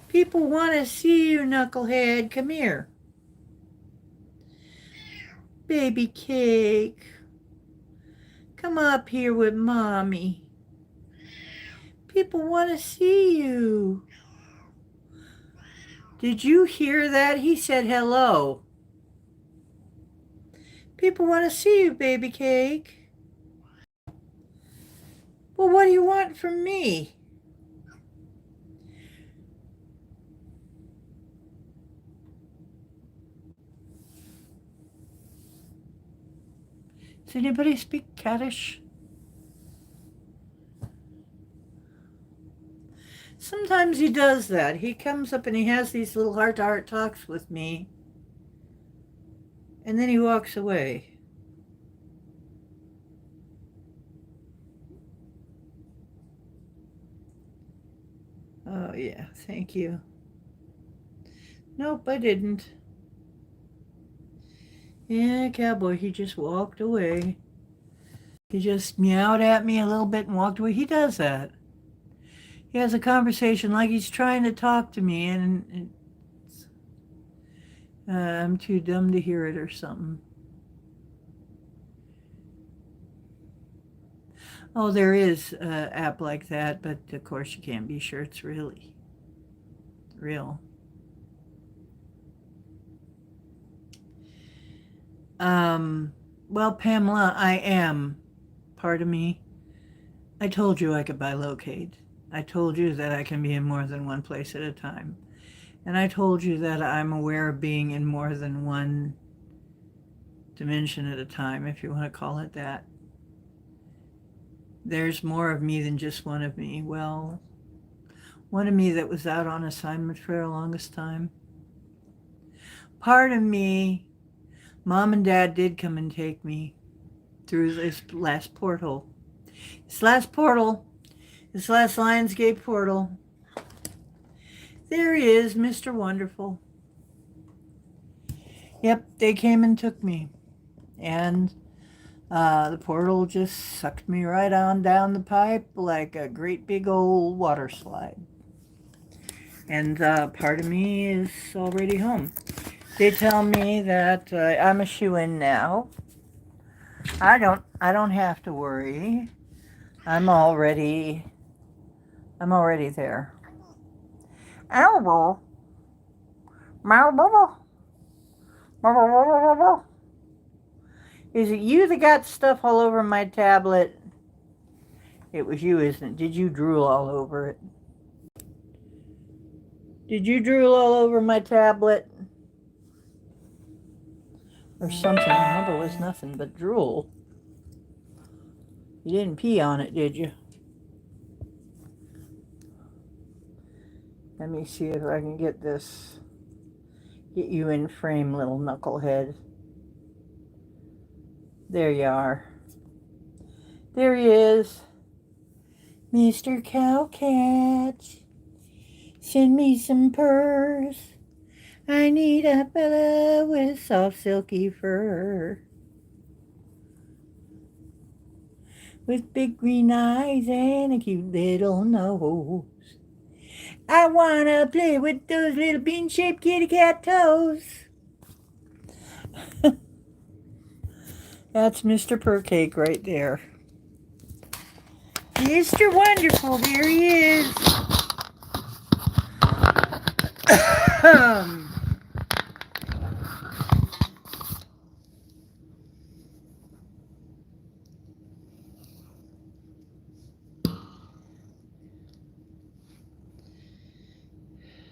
People want to see you, Knucklehead. Come here. Baby Cake. Come up here with Mommy. People want to see you. Did you hear that? He said hello. People want to see you, Baby Cake. Well, what do you want from me? Does anybody speak Kaddish? Sometimes he does that. He comes up and he has these little heart-to-heart talks with me. And then he walks away. Oh, yeah. Thank you. Nope, I didn't. Yeah, Cowboy, he just walked away. He just meowed at me a little bit and walked away. He does that. He has a conversation like he's trying to talk to me, and I'm too dumb to hear it or something. Oh, there is an app like that, but of course you can't be sure it's really real. Well, Pamela, I am. Pardon me. I told you I could buy Locate. I told you that I can be in more than one place at a time. And I told you that I'm aware of being in more than one dimension at a time, if you want to call it that. There's more of me than just one of me. Well, one of me that was out on assignment for the longest time. Part of me, Mom and Dad did come and take me through this last portal. This last Lionsgate portal. There he is, Mr. Wonderful. Yep, they came and took me. And the portal just sucked me right on down the pipe like a great big old water slide. And part of me is already home. They tell me that I'm a shoo-in now. I don't have to worry. I'm already there. Ow. Is it you that got stuff all over my tablet? It was you, isn't it? Did you drool all over it? Did you drool all over my tablet? Or something? I hope it was nothing but drool. You didn't pee on it, did you? Let me see if I can get this. Get you in frame, little knucklehead. There you are. There he is. Mr. Cowcat. Send me some purrs. I need a fella with soft silky fur. With big green eyes and a cute little nose. I wanna play with those little bean-shaped kitty cat toes. That's Mr. Purrcake right there. Mr. Wonderful, there he is.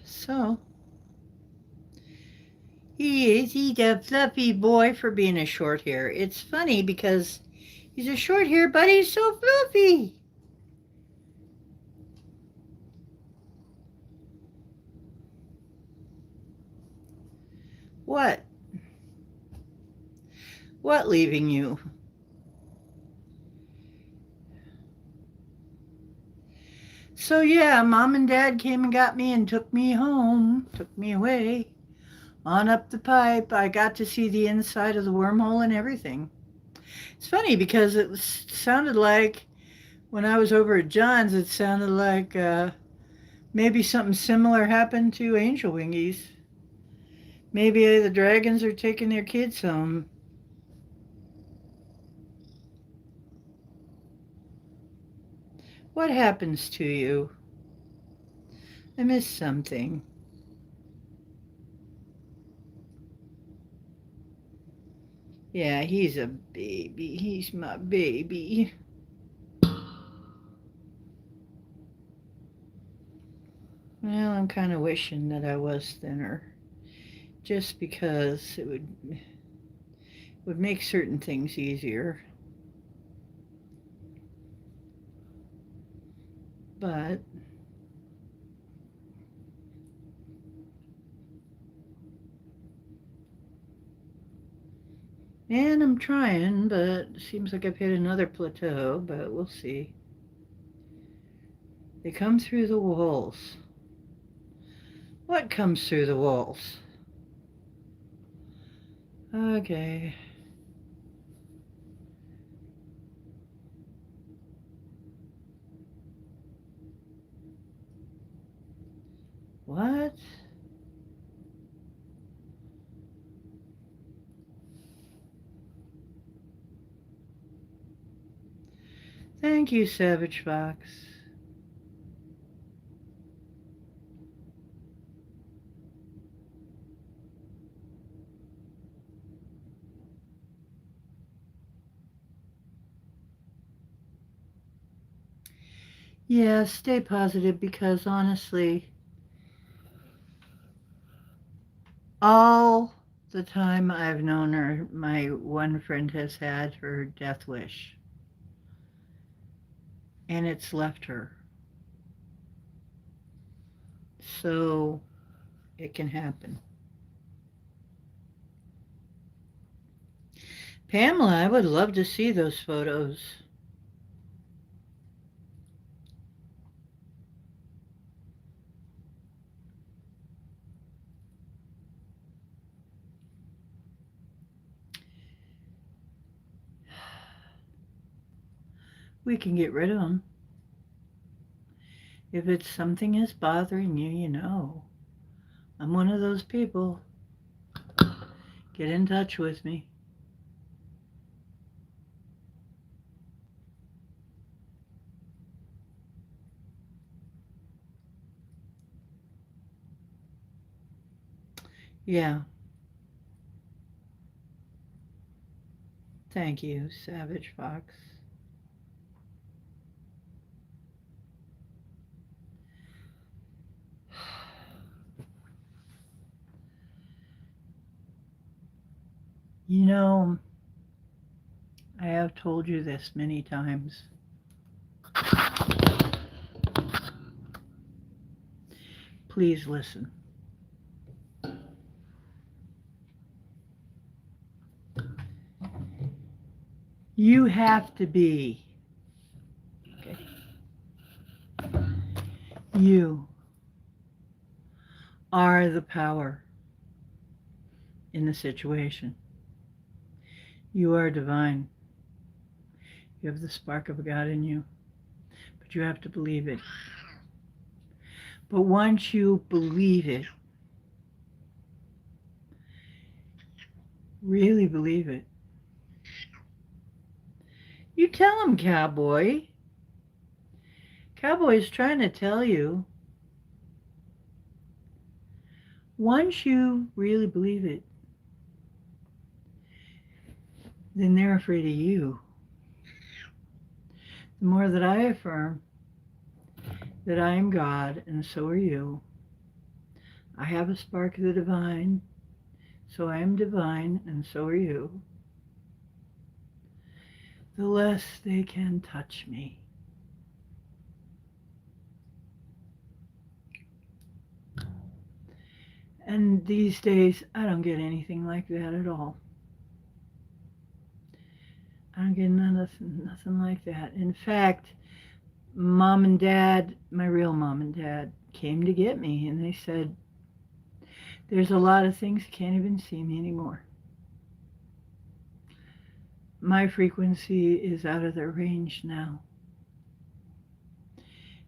So, he's a fluffy boy for being a short hair. It's funny because he's a short hair, but he's so fluffy. What? What leaving you? So yeah, mom and dad came and got me and took me home, took me away. On up the pipe, I got to see the inside of the wormhole and everything. It's funny because sounded like when I was over at John's, it sounded like maybe something similar happened to Angel Wingies. Maybe the dragons are taking their kids home. What happens to you? I missed something. Yeah, he's a baby. He's my baby. Well, I'm kind of wishing that I was thinner, just because it would make certain things easier. But and I'm trying, but it seems like I've hit another plateau, but we'll see. They come through the walls. What comes through the walls? Okay. What? Thank you, Savage Fox. Yeah, stay positive because honestly, all the time I've known her, my one friend has had her death wish, and it's left her. So it can happen. Pamela, I would love to see those photos. We can get rid of them. If it's something is bothering you, you know. I'm one of those people. Get in touch with me. Yeah, thank you, Savage Fox. You know, I have told you this many times. Please listen. You have to be. Okay. You are the power in the situation. You are divine. You have the spark of God in you, but you have to believe it. But once you believe it, really believe it, you tell him, cowboy. Cowboy is trying to tell you, once you really believe it, then they're afraid of you. The more that I affirm that I am God and so are you, I have a spark of the divine, so I am divine and so are you, the less they can touch me. And these days, I don't get anything like that at all. I don't get nothing like that. In fact, mom and dad, my real mom and dad, came to get me, and they said, there's a lot of things you can't even see me anymore. My frequency is out of their range now,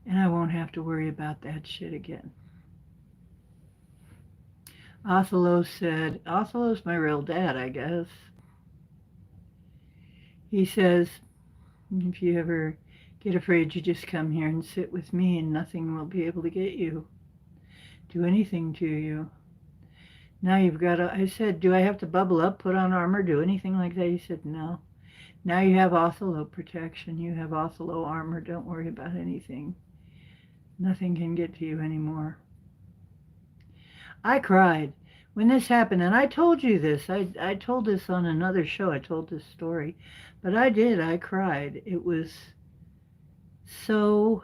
and I won't have to worry about that shit again. Othello said, Othello's my real dad, I guess. He says, if you ever get afraid, you just come here and sit with me, and nothing will be able to get you, do anything to you. Now you've got to, I said, do I have to bubble up, put on armor, do anything like that? He said, no. Now you have Othello protection. You have Othello armor. Don't worry about anything. Nothing can get to you anymore. I cried when this happened, and I told you this. I told this on another show. I told this story. But I did. I cried. It was so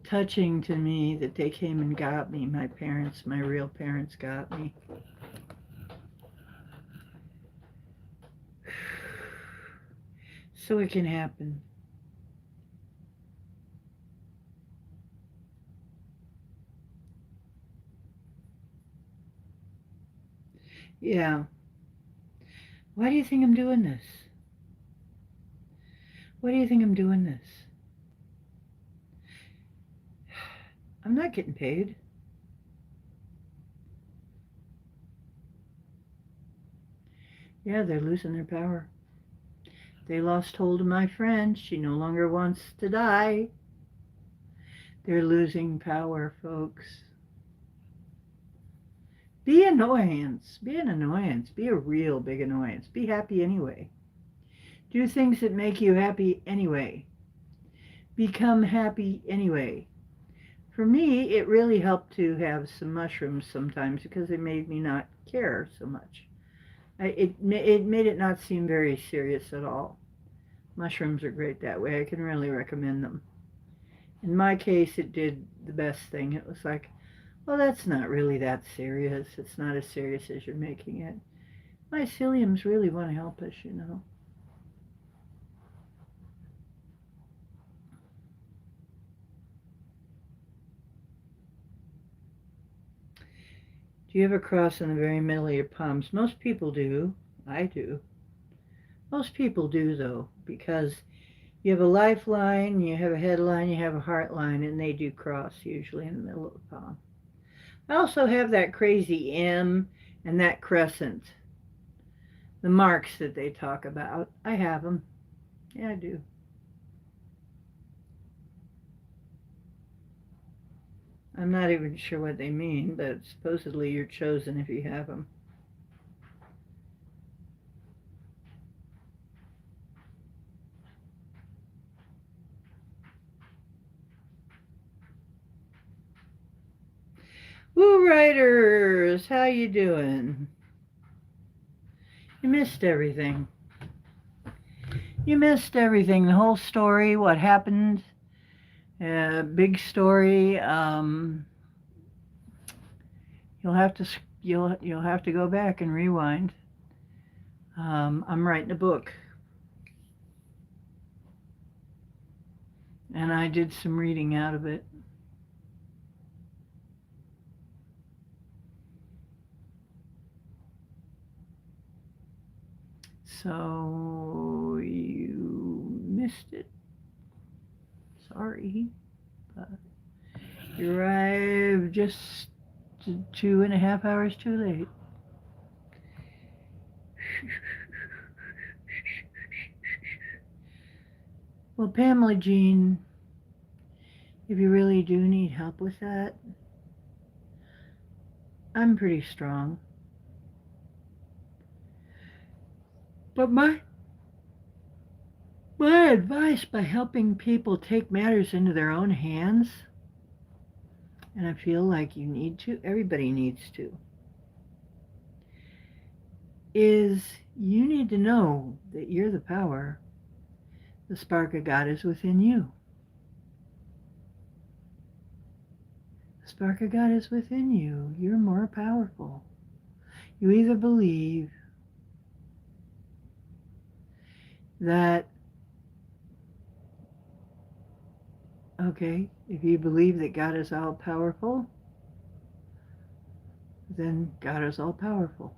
touching to me that they came and got me. My parents, my real parents got me. So it can happen. Yeah. Why do you think I'm doing this? Why do you think I'm doing this? I'm not getting paid. Yeah, they're losing their power. They lost hold of my friend. She no longer wants to die. They're losing power, folks. Be annoyance. Be an annoyance. Be a real big annoyance. Be happy anyway. Do things that make you happy anyway. Become happy anyway. For me, it really helped to have some mushrooms sometimes because they made me not care so much. It made it not seem very serious at all. Mushrooms are great that way. I can really recommend them. In my case, it did the best thing. It was like, well, that's not really that serious. It's not as serious as you're making it. Myceliums really want to help us, you know. Do you have a cross in the very middle of your palms? Most people do. I do. Most people do, though, because you have a lifeline, you have a headline, you have a heart line, and they do cross usually in the middle of the palm. I also have that crazy M and that crescent, the marks that they talk about. I have them. Yeah, I do. I'm not even sure what they mean, but supposedly you're chosen if you have them. Woo Riders, how you doing? You missed everything. You missed everything. The whole story, what happened, big story. You'll have to you'll have to go back and rewind. I'm writing a book, and I did some reading out of it. So you missed it. Sorry, but you arrived just 2.5 hours too late. Well, Pamela Jean, if you really do need help with that, I'm pretty strong. But my advice by helping people take matters into their own hands, and I feel like you need to, everybody needs to, is you need to know that you're the power. The spark of God is within you. The spark of God is within you. You're more powerful. You either believe that Okay, if you believe that God is all powerful, then God is all powerful.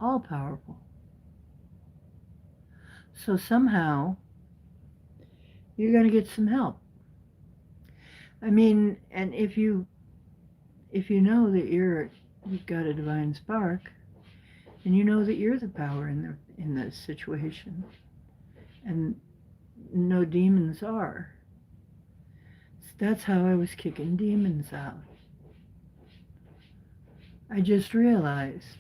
All powerful. So somehow you're going to get some help. I mean, and if you know that you've got a divine spark, and you know that you're the power in the situation, and no demons are. That's how I was kicking demons out. I just realized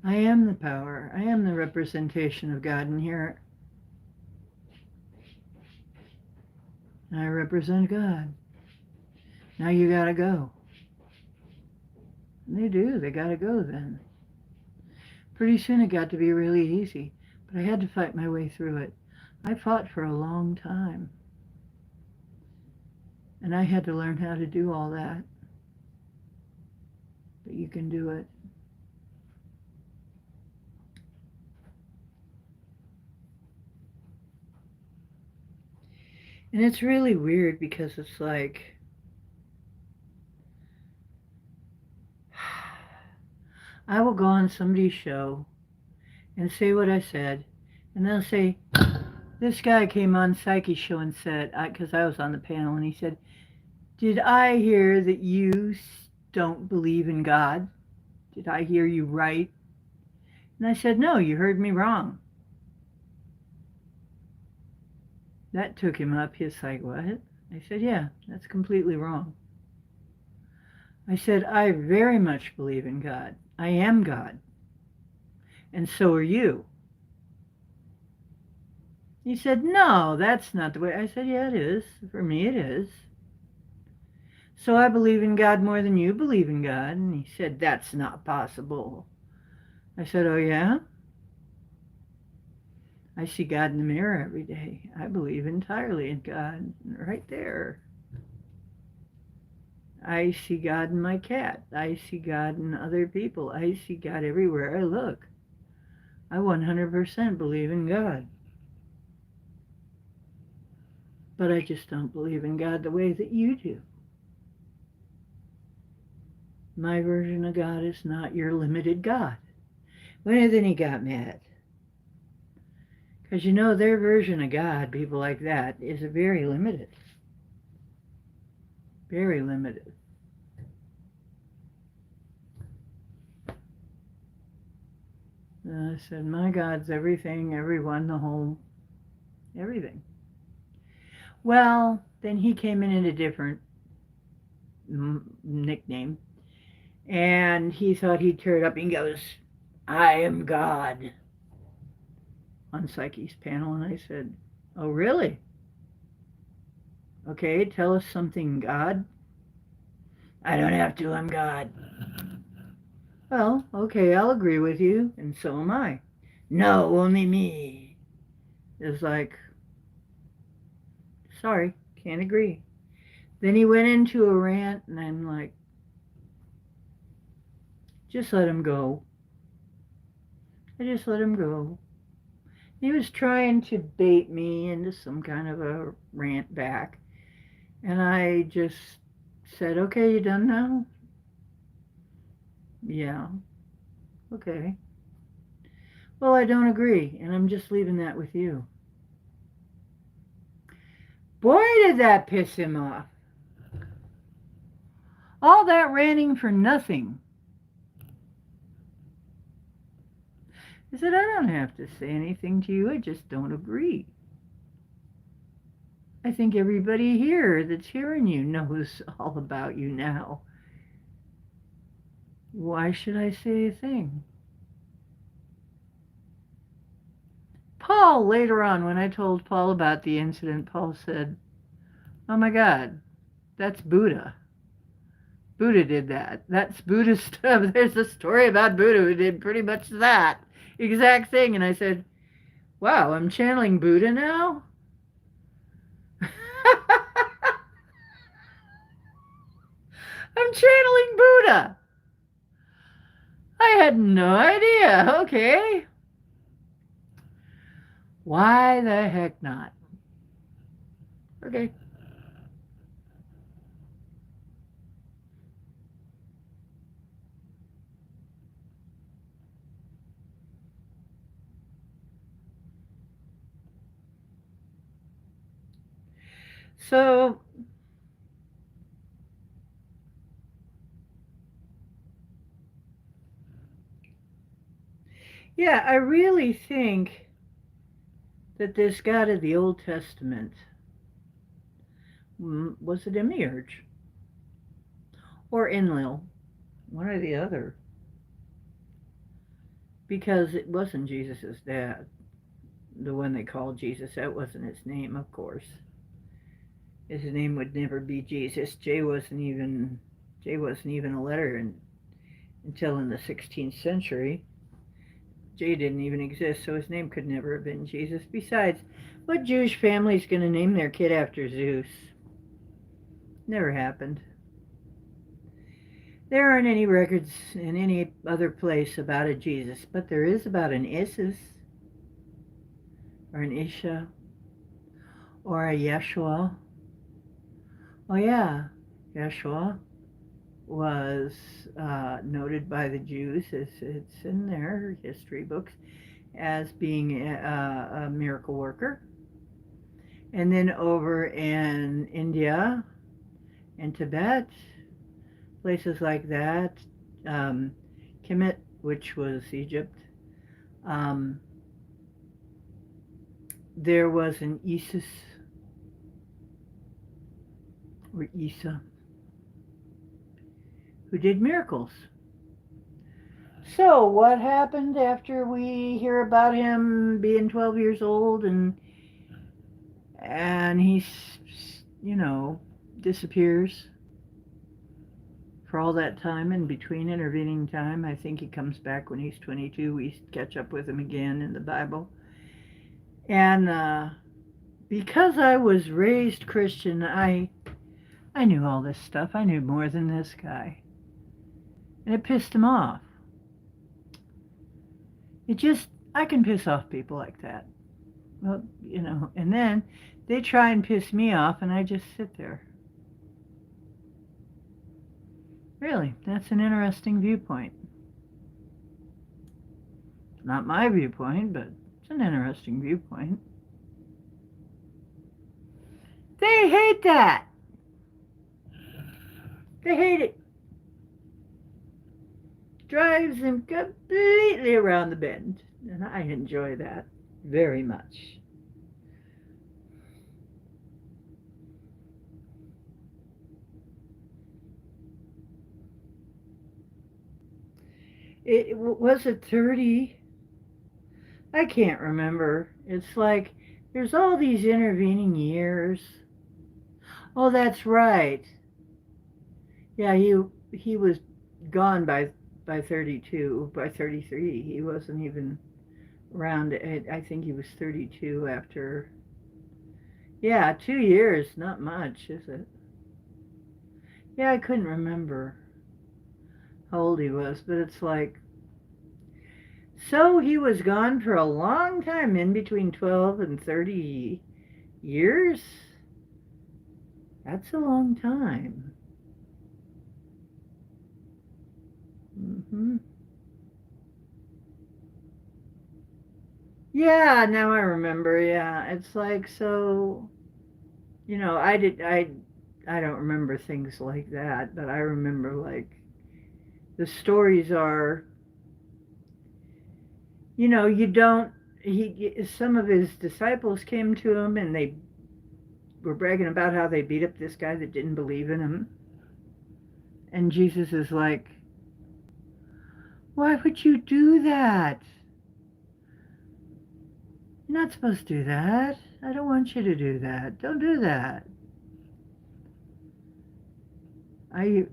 I am the power. I am the representation of God in here. I represent God. Now you gotta go. And they do. They gotta go then. Pretty soon it got to be really easy, but I had to fight my way through it. I fought for a long time. And I had to learn how to do all that. But you can do it. And it's really weird because it's like, I will go on somebody's show and say what I said, and they'll say, this guy came on Psyche's show and said, because I was on the panel, and he said, did I hear that you don't believe in God? Did I hear you right? And I said, no, you heard me wrong. That took him up. He's like, what? I said, yeah, that's completely wrong. I said, I very much believe in God. I am God. And so are you. He said, no, that's not the way. I said, yeah, it is. For me, it is. So I believe in God more than you believe in God. And he said, that's not possible. I said, oh, yeah? I see God in the mirror every day. I believe entirely in God right there. I see God in my cat. I see God in other people. I see God everywhere I look. I 100% believe in God. But I just don't believe in God the way that you do. My version of God is not your limited God. Well, then he got mad. Because you know their version of God, people like that, is very limited. Very limited. I said, my God's everything, everyone, the whole, everything. Well, then he came in a different nickname. And he thought he'd tear it up. He goes, I am God. On Psyche's panel. And I said, oh, really? Okay, tell us something, God. I don't have to, I'm God. Well, okay, I'll agree with you, and so am I. No, only me. It's like, sorry, can't agree. Then he went into a rant, and I'm like, just let him go. I just let him go. He was trying to bait me into some kind of a rant back. And I just said, okay, you done now? Yeah. Okay. Well, I don't agree, and I'm just leaving that with you. Boy, did that piss him off. All that ranting for nothing. I said, I don't have to say anything to you. I just don't agree. I think everybody here that's hearing you knows all about you now. Why should I say a thing? Paul, later on, when I told Paul about the incident, Paul said, oh my God, that's Buddha. Buddha did that. That's Buddha stuff. There's a story about Buddha who did pretty much that exact thing. And I said, wow, I'm channeling Buddha now? I'm channeling Buddha. I had no idea. Okay. Why the heck not? Okay. So, yeah, I really think that this God of the Old Testament was it Demiurge or Enlil, one or the other, because it wasn't Jesus's dad, the one they called Jesus. That wasn't his name, of course. His name would never be Jesus. J wasn't even a letter until in the 16th century. J didn't even exist, so his name could never have been Jesus. Besides, what Jewish family is going to name their kid after Zeus? Never happened. There aren't any records in any other place about a Jesus, but there is about an Isis or an Isha or a Yeshua. Oh yeah, Yeshua was noted by the Jews, as it's in their history books, as being a miracle worker. And then over in India and Tibet, places like that, Kemet, which was Egypt, um, there was an Isis or Isa who did miracles. So, what happened after we hear about him being 12 years old and he, disappears for all that time in between intervening time? I think he comes back when he's 22. We catch up with him again in the Bible. And because I was raised Christian, I knew all this stuff. I knew more than this guy. And it pissed him off. I can piss off people like that. Well, and then they try and piss me off, and I just sit there. Really, that's an interesting viewpoint. Not my viewpoint, but it's an interesting viewpoint. They hate that. They hate it. Drives them completely around the bend. And I enjoy that very much. Was it 30? I can't remember. It's like there's all these intervening years. Oh, that's right. Yeah, he was gone by 32, by 33. He wasn't even around. I think he was 32 after. Yeah, 2 years, not much, is it? Yeah, I couldn't remember how old he was, but it's like, so he was gone for a long time, in between 12 and 30 years? That's a long time. Hmm. Yeah, now I remember. Yeah, it's like, so, I don't remember things like that, but I remember, like, the stories are, you don't, some of his disciples came to him and they were bragging about how they beat up this guy that didn't believe in him. And Jesus is like, why would you do that? You're not supposed to do that. I don't want you to do that. Don't do that. I,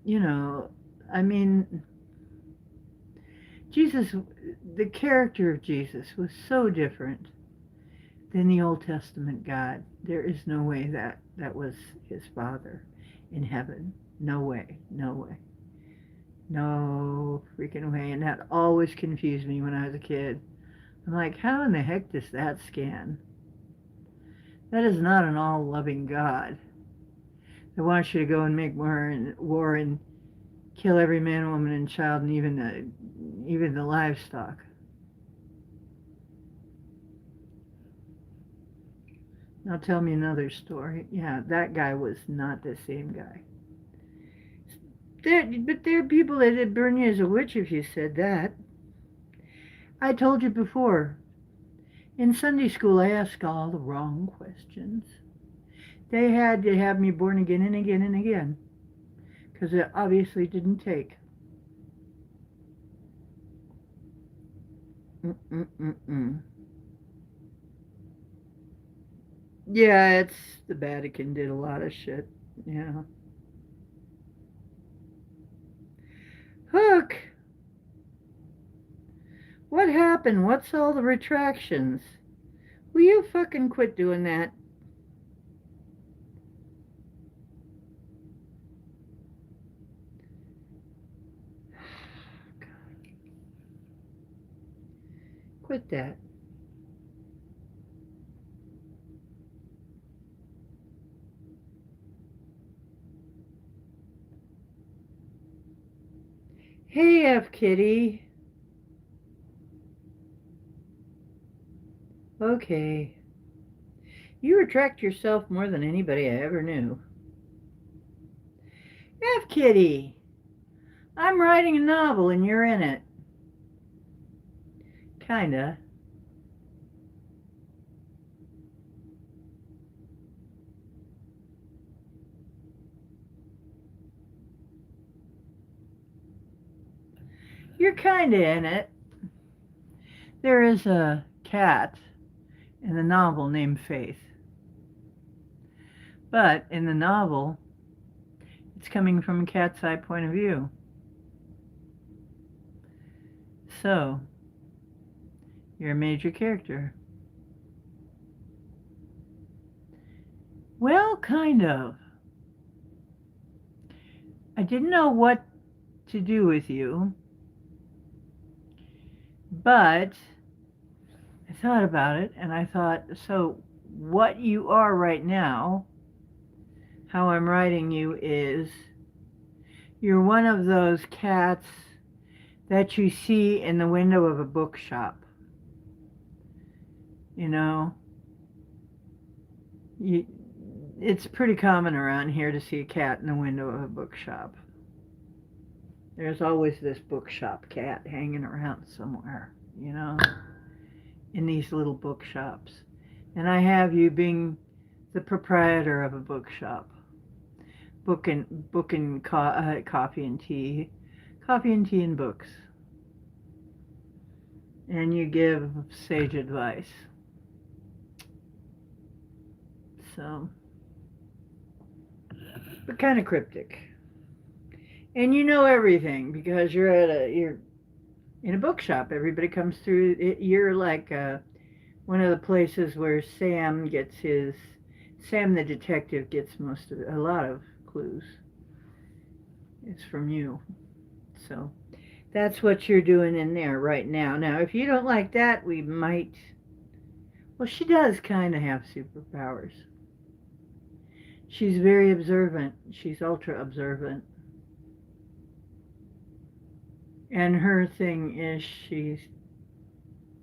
you know, I mean, Jesus, the character of Jesus was so different than the Old Testament God. There is no way that was his Father in heaven. No way. No way. No freaking way. And that always confused me when I was a kid. I'm like, how in the heck does that scan? That is not an all-loving God that wants you to go and make war and kill every man, woman, and child, and even the livestock. Now tell me another story. Yeah, that guy was not the same guy. But there are people that'd burn you as a witch if you said that. I told you before. In Sunday school, I asked all the wrong questions. They had to have me born again and again and again, because it obviously didn't take. Mm-mm-mm-mm. Yeah, it's the Vatican did a lot of shit. Yeah. Hook, what happened? What's all the retractions? Will you fucking quit doing that? Quit that. Hey, F Kitty. Okay. You retract yourself more than anybody I ever knew. F Kitty. I'm writing a novel and you're in it. Kinda. You're kinda in it. There is a cat in the novel named Faith. But in the novel, it's coming from a cat's eye point of view. So, you're a major character. Well, kind of. I didn't know what to do with you, but I thought about it and I thought, so what you are right now, how I'm writing you is you're one of those cats that you see in the window of a bookshop. You know, you, it's pretty common around here to see a cat in the window of a bookshop. There's always this bookshop cat hanging around somewhere, you know, in these little bookshops. And I have you being the proprietor of a bookshop, booking coffee and tea, and books. And you give sage advice. So, but kind of cryptic. And you know everything because you're in a bookshop. Everybody comes through. You're like one of the places where Sam the detective gets a lot of clues. It's from you. So that's what you're doing in there right now. Now, if you don't like that, we might. Well, she does kind of have superpowers. She's very observant. She's ultra observant. And her thing is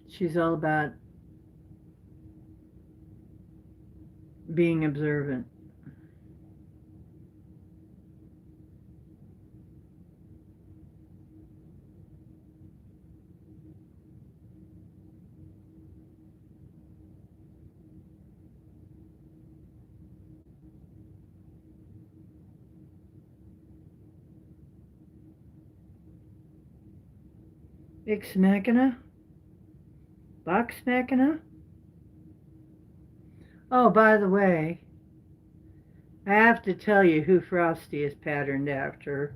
she's all about being observant. Ex Machina? Vox Machina? Oh, by the way, I have to tell you who Frosty is patterned after.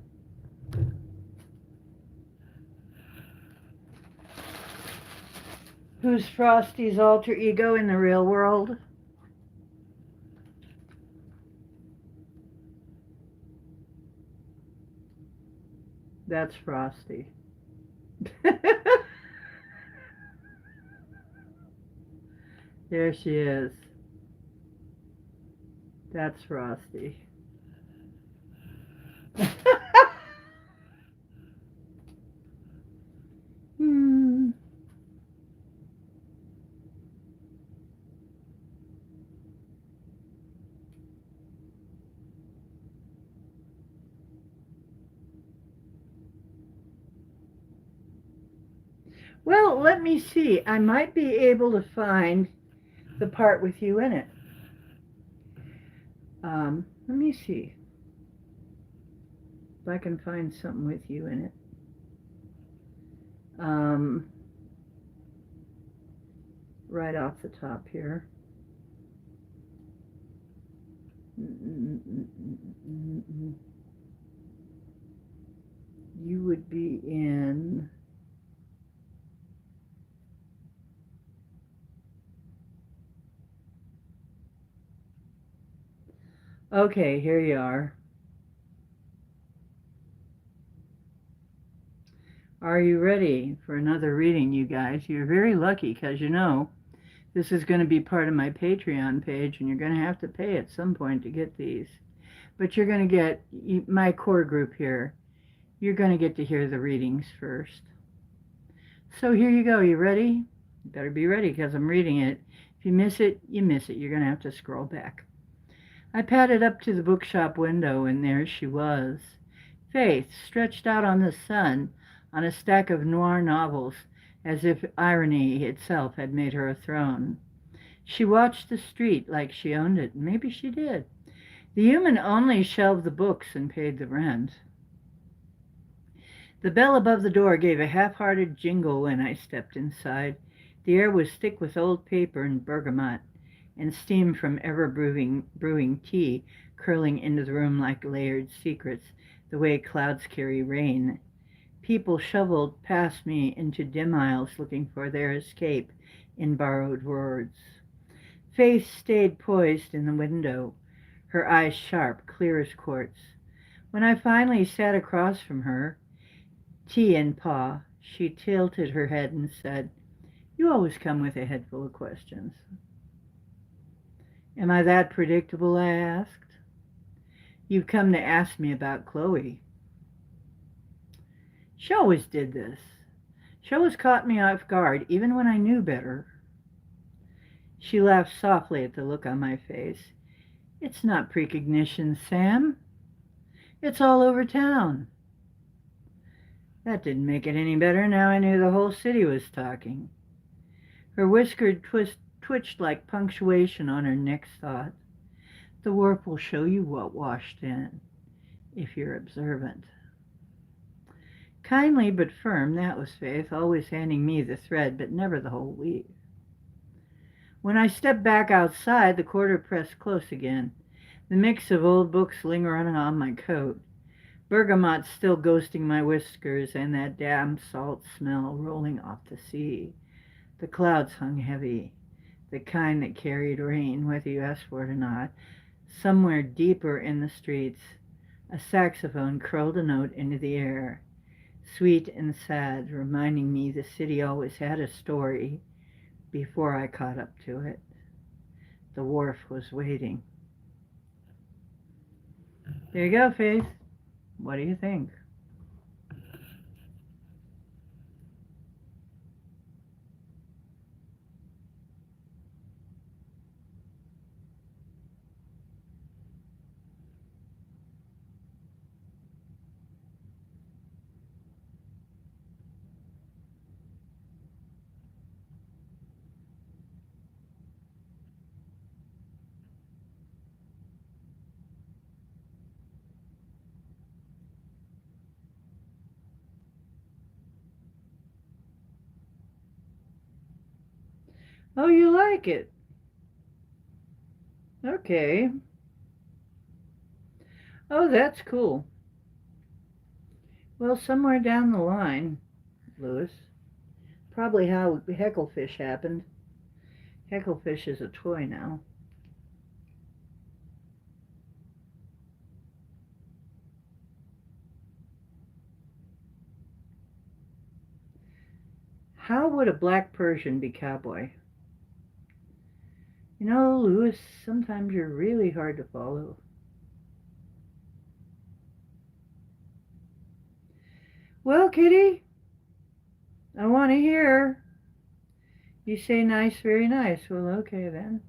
Who's Frosty's alter ego in the real world? That's Frosty. There she is. That's Frosty. Hmm. Well, let me see. I might be able to find the part with you in it. Let me see if I can find something with you in it. Um, right off the top here. You would be in. Okay, here you are. Are you ready for another reading, you guys? You're very lucky because this is going to be part of my Patreon page, and you're going to have to pay at some point to get these. But you're going to get my core group here. You're going to get to hear the readings first. So here you go. You ready? You better be ready because I'm reading it. If you miss it, you miss it. You're going to have to scroll back. I padded up to the bookshop window, and there she was. Faith, stretched out on the sun, on a stack of noir novels, as if irony itself had made her a throne. She watched the street like she owned it. Maybe she did. The human only shelved the books and paid the rent. The bell above the door gave a half-hearted jingle when I stepped inside. The air was thick with old paper and bergamot, and steam from ever-brewing tea curling into the room like layered secrets, the way clouds carry rain. People shoveled past me into dim aisles looking for their escape in borrowed words. Faith stayed poised in the window, her eyes sharp, clear as quartz. When I finally sat across from her, tea in paw, she tilted her head and said, "You always come with a head full of questions." "Am I that predictable?" I asked. "You've come to ask me about Chloe." She always did this. She always caught me off guard, even when I knew better. She laughed softly at the look on my face. "It's not precognition, Sam. It's all over town." That didn't make it any better. Now I knew the whole city was talking. Her whisker twitched like punctuation on her next thought. "The warp will show you what washed in, if you're observant." Kindly but firm, that was Faith, always handing me the thread, but never the whole weave. When I stepped back outside, the quarter pressed close again, the mix of old books lingering on my coat, bergamot still ghosting my whiskers, and that damp salt smell rolling off the sea. The clouds hung heavy, the kind that carried rain, whether you asked for it or not. Somewhere deeper in the streets, a saxophone curled a note into the air, sweet and sad, reminding me the city always had a story before I caught up to it. The wharf was waiting. There you go, Faith. What do you think? Oh, you like it? Okay. Oh, that's cool. Well, somewhere down the line, Lewis, probably how Hecklefish happened. Hecklefish is a toy now. How would a black Persian be cowboy? You know, Lewis, sometimes you're really hard to follow. Well, Kitty, I want to hear. You say nice, very nice. Well, okay then.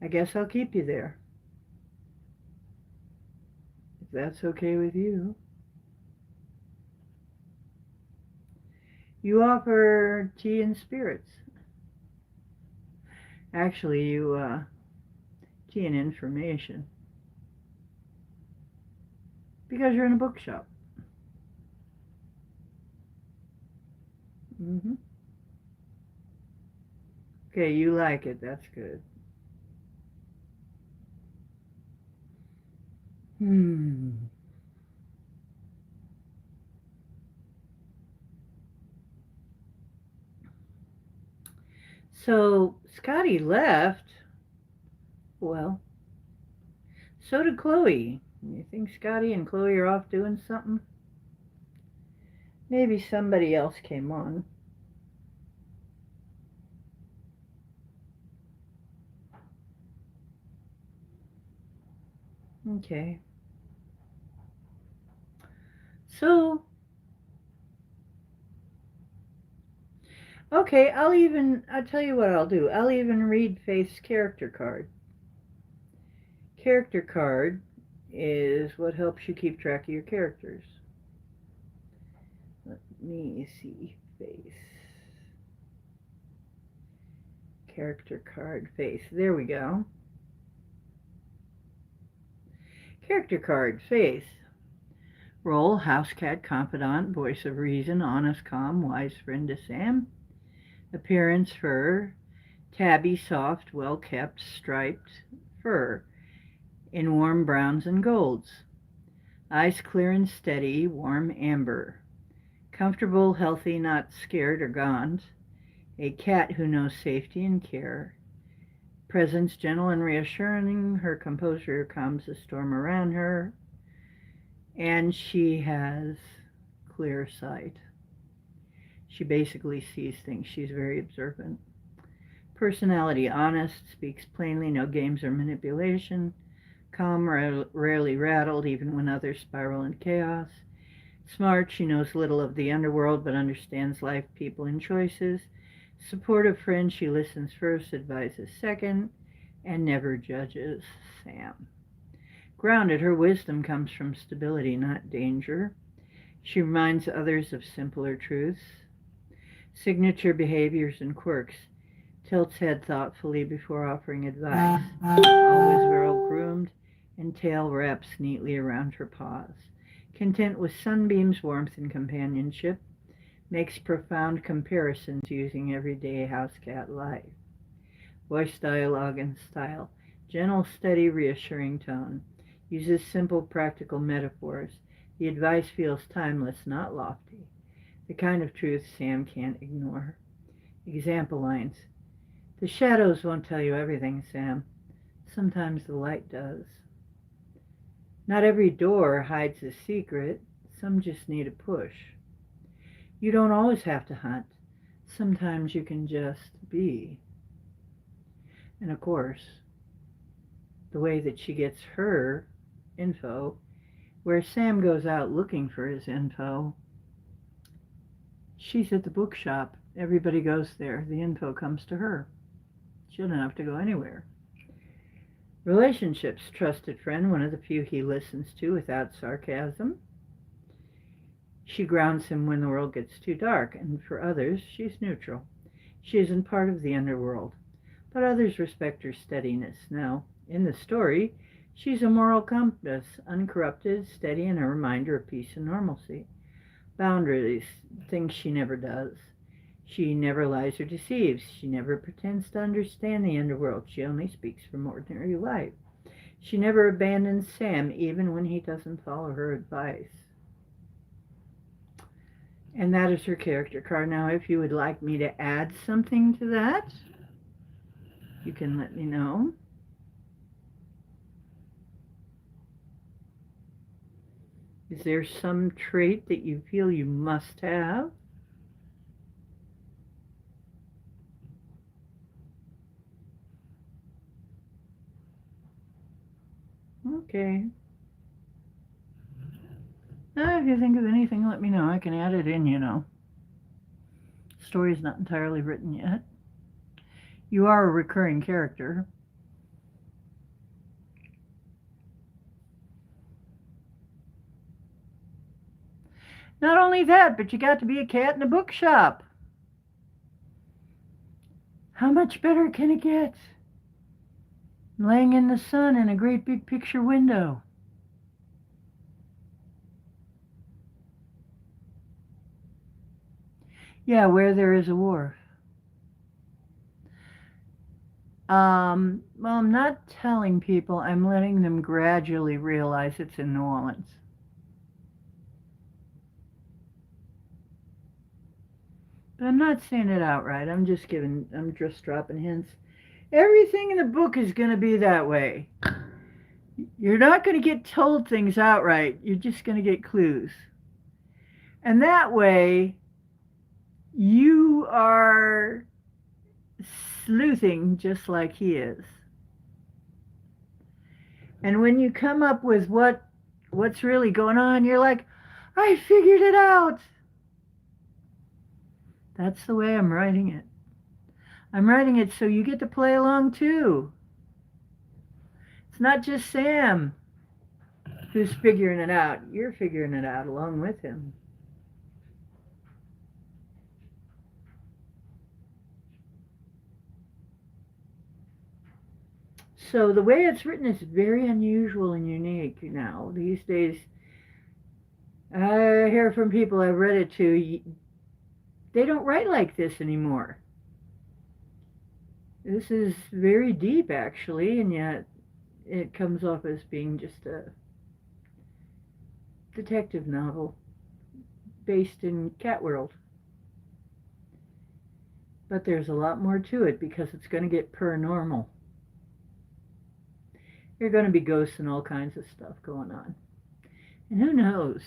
I guess I'll keep you there. If that's okay with you. You offer tea and spirits. Actually, tea and information. Because you're in a bookshop. Mm-hmm. Okay, you like it. That's good. Hmm. So Scotty left. Well, so did Chloe. You think Scotty and Chloe are off doing something? Maybe somebody else came on. Okay. So, okay, I'll tell you what I'll do. I'll even read Faith's character card. Character card is what helps you keep track of your characters. Let me see Faith. Character card, Faith. There we go. Character card, Faith. Role, house cat, confidant, voice of reason, honest, calm, wise friend to Sam. Appearance, fur. Tabby, soft, well kept, striped fur in warm browns and golds. Eyes clear and steady, warm amber. Comfortable, healthy, not scared or gaunt. A cat who knows safety and care. Presence gentle and reassuring. Her composure calms the storm around her. And she has clear sight. She basically sees things. She's very observant. Personality, honest, speaks plainly, no games or manipulation. Calm, rarely rattled, even when others spiral in chaos. Smart, she knows little of the underworld but understands life, people, and choices. Supportive friend, she listens first, advises second, and never judges. Sam. Grounded, her wisdom comes from stability, not danger. She reminds others of simpler truths. Signature behaviors and quirks. Tilts head thoughtfully before offering advice. Always well groomed, and tail wraps neatly around her paws. Content with sunbeams, warmth, and companionship. Makes profound comparisons using everyday house cat life. Voice, dialogue, and style. Gentle, steady, reassuring tone. Uses simple, practical metaphors. The advice feels timeless, not lofty. The kind of truth Sam can't ignore. Example lines. The shadows won't tell you everything, Sam. Sometimes the light does. Not every door hides a secret. Some just need a push. You don't always have to hunt. Sometimes you can just be. And of course, the way that she gets her info, where Sam goes out looking for his info, she's at the bookshop. Everybody goes there. The info comes to her. She doesn't have to go anywhere. Relationships, trusted friend, one of the few he listens to without sarcasm. She grounds him when the world gets too dark, and for others, she's neutral. She isn't part of the underworld, but others respect her steadiness. Now, in the story, she's a moral compass, uncorrupted, steady, and a reminder of peace and normalcy. Boundaries, things she never does. She never lies or deceives. She never pretends to understand the underworld. She only speaks from ordinary life. She never abandons Sam, even when he doesn't follow her advice. And that is her character card. Now, if you would like me to add something to that, you can let me know. Is there some trait that you feel you must have? Okay. If you think of anything, let me know. I can add it in, you know. Story's not entirely written yet. You are a recurring character. Not only that, but you got to be a cat in a bookshop. How much better can it get? Laying in the sun in a great big picture window. Yeah, where there is a wharf. Well, I'm not telling people. I'm letting them gradually realize it's in New Orleans. But I'm not saying it outright. I'm just dropping hints. Everything in the book is going to be that way. You're not going to get told things outright. You're just going to get clues. And that way, you are sleuthing just like he is. And when you come up with what's really going on, you're like, I figured it out. That's the way I'm writing it. I'm writing it so you get to play along too. It's not just Sam who's figuring it out. You're figuring it out along with him. So the way it's written is very unusual and unique now. These days, I hear from people I've read it to, they don't write like this anymore. This is very deep, actually, and yet it comes off as being just a detective novel based in Cat World. But there's a lot more to it because it's going to get paranormal. There are going to be ghosts and all kinds of stuff going on. And who knows?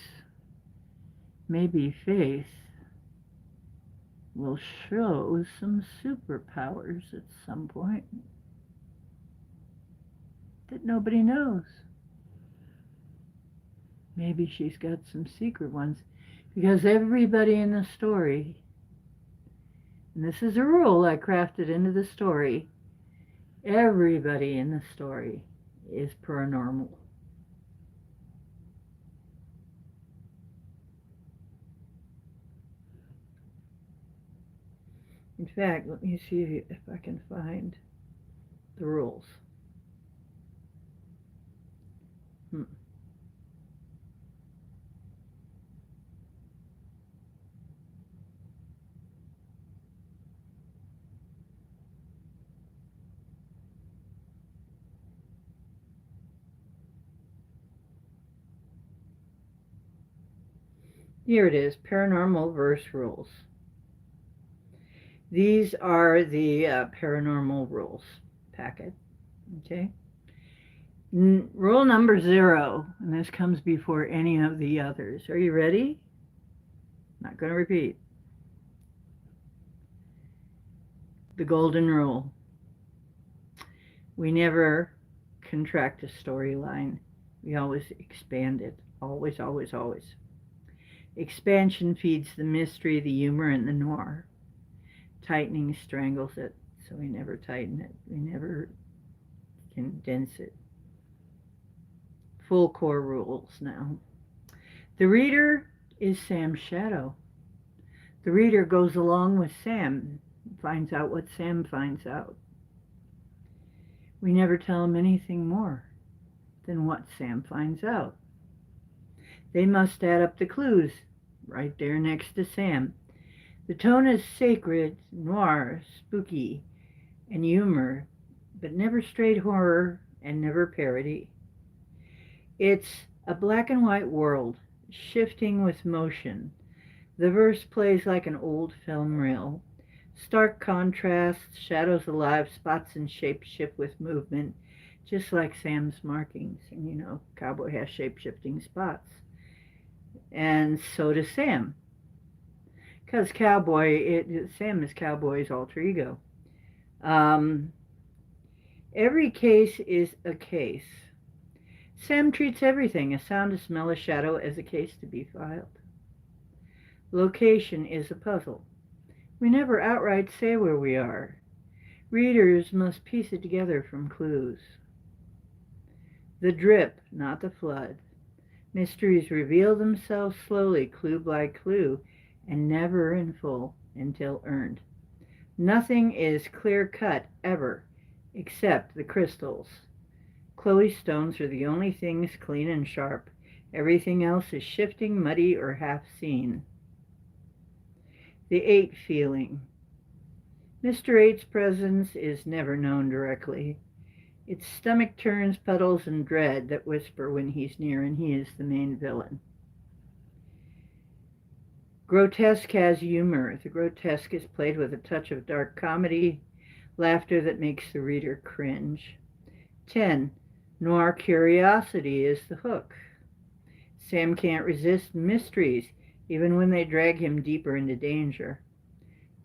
Maybe Faith will show some superpowers at some point that nobody knows. Maybe she's got some secret ones, because everybody in the story, and this is a rule I crafted into the story, everybody in the story is paranormal. In fact, let me see if I can find the rules. Here it is, paranormal verse rules. These are the paranormal rules packet. Okay. Rule number 0, and this comes before any of the others. Are you ready? Not going to repeat. The golden rule. We never contract a storyline. We always expand it. Always, always, always. Expansion feeds the mystery, the humor, and the noir. Tightening strangles it, so we never tighten it. We never condense it. Full core rules now. The reader is Sam's shadow. The reader goes along with Sam, finds out what Sam finds out. We never tell him anything more than what Sam finds out. They must add up the clues right there next to Sam. The tone is sacred, noir, spooky, and humor, but never straight horror and never parody. It's a black and white world, shifting with motion. The verse plays like an old film reel. Stark contrasts, shadows alive, spots and shapes shift with movement, just like Sam's markings. And you know, Cowboy has shape-shifting spots. And so does Sam. Because Sam is Cowboy's alter ego. Every case is a case. Sam treats everything, a sound, a smell, a shadow, as a case to be filed. Location is a puzzle. We never outright say where we are. Readers must piece it together from clues. The drip, not the flood. Mysteries reveal themselves slowly, clue by clue, and never in full until earned. Nothing is clear-cut ever, except the crystals. Chloe's stones are the only things clean and sharp. Everything else is shifting, muddy, or half-seen. The 8 feeling. Mr. 8's presence is never known directly. Its stomach turns, puddles, and dread that whisper when he's near, and he is the main villain. Grotesque has humor. The grotesque is played with a touch of dark comedy, laughter that makes the reader cringe. 10. Noir curiosity is the hook. Sam can't resist mysteries, even when they drag him deeper into danger.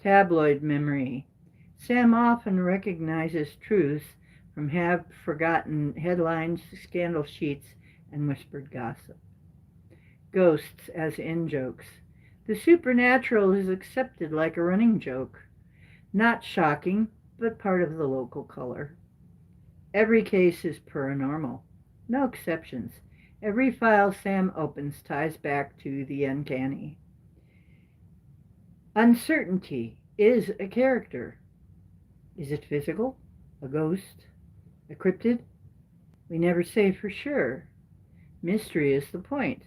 Tabloid memory. Sam often recognizes truths from half-forgotten headlines, scandal sheets, and whispered gossip. Ghosts as in-jokes. The supernatural is accepted like a running joke. Not shocking, but part of the local color. Every case is paranormal. No exceptions. Every file Sam opens ties back to the uncanny. Uncertainty is a character. Is it physical? A ghost? A cryptid? We never say for sure. Mystery is the point.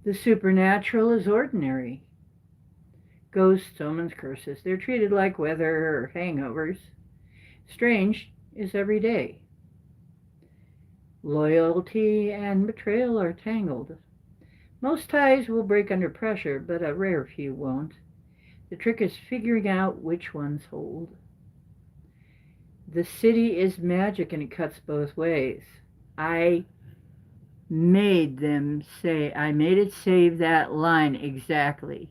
The supernatural is ordinary. Ghosts, omens, curses, they're treated like weather or hangovers. Strange is every day. Loyalty and betrayal are tangled. Most ties will break under pressure, but a rare few won't. The trick is figuring out which ones hold. The city is magic and it cuts both ways. I made it save that line exactly.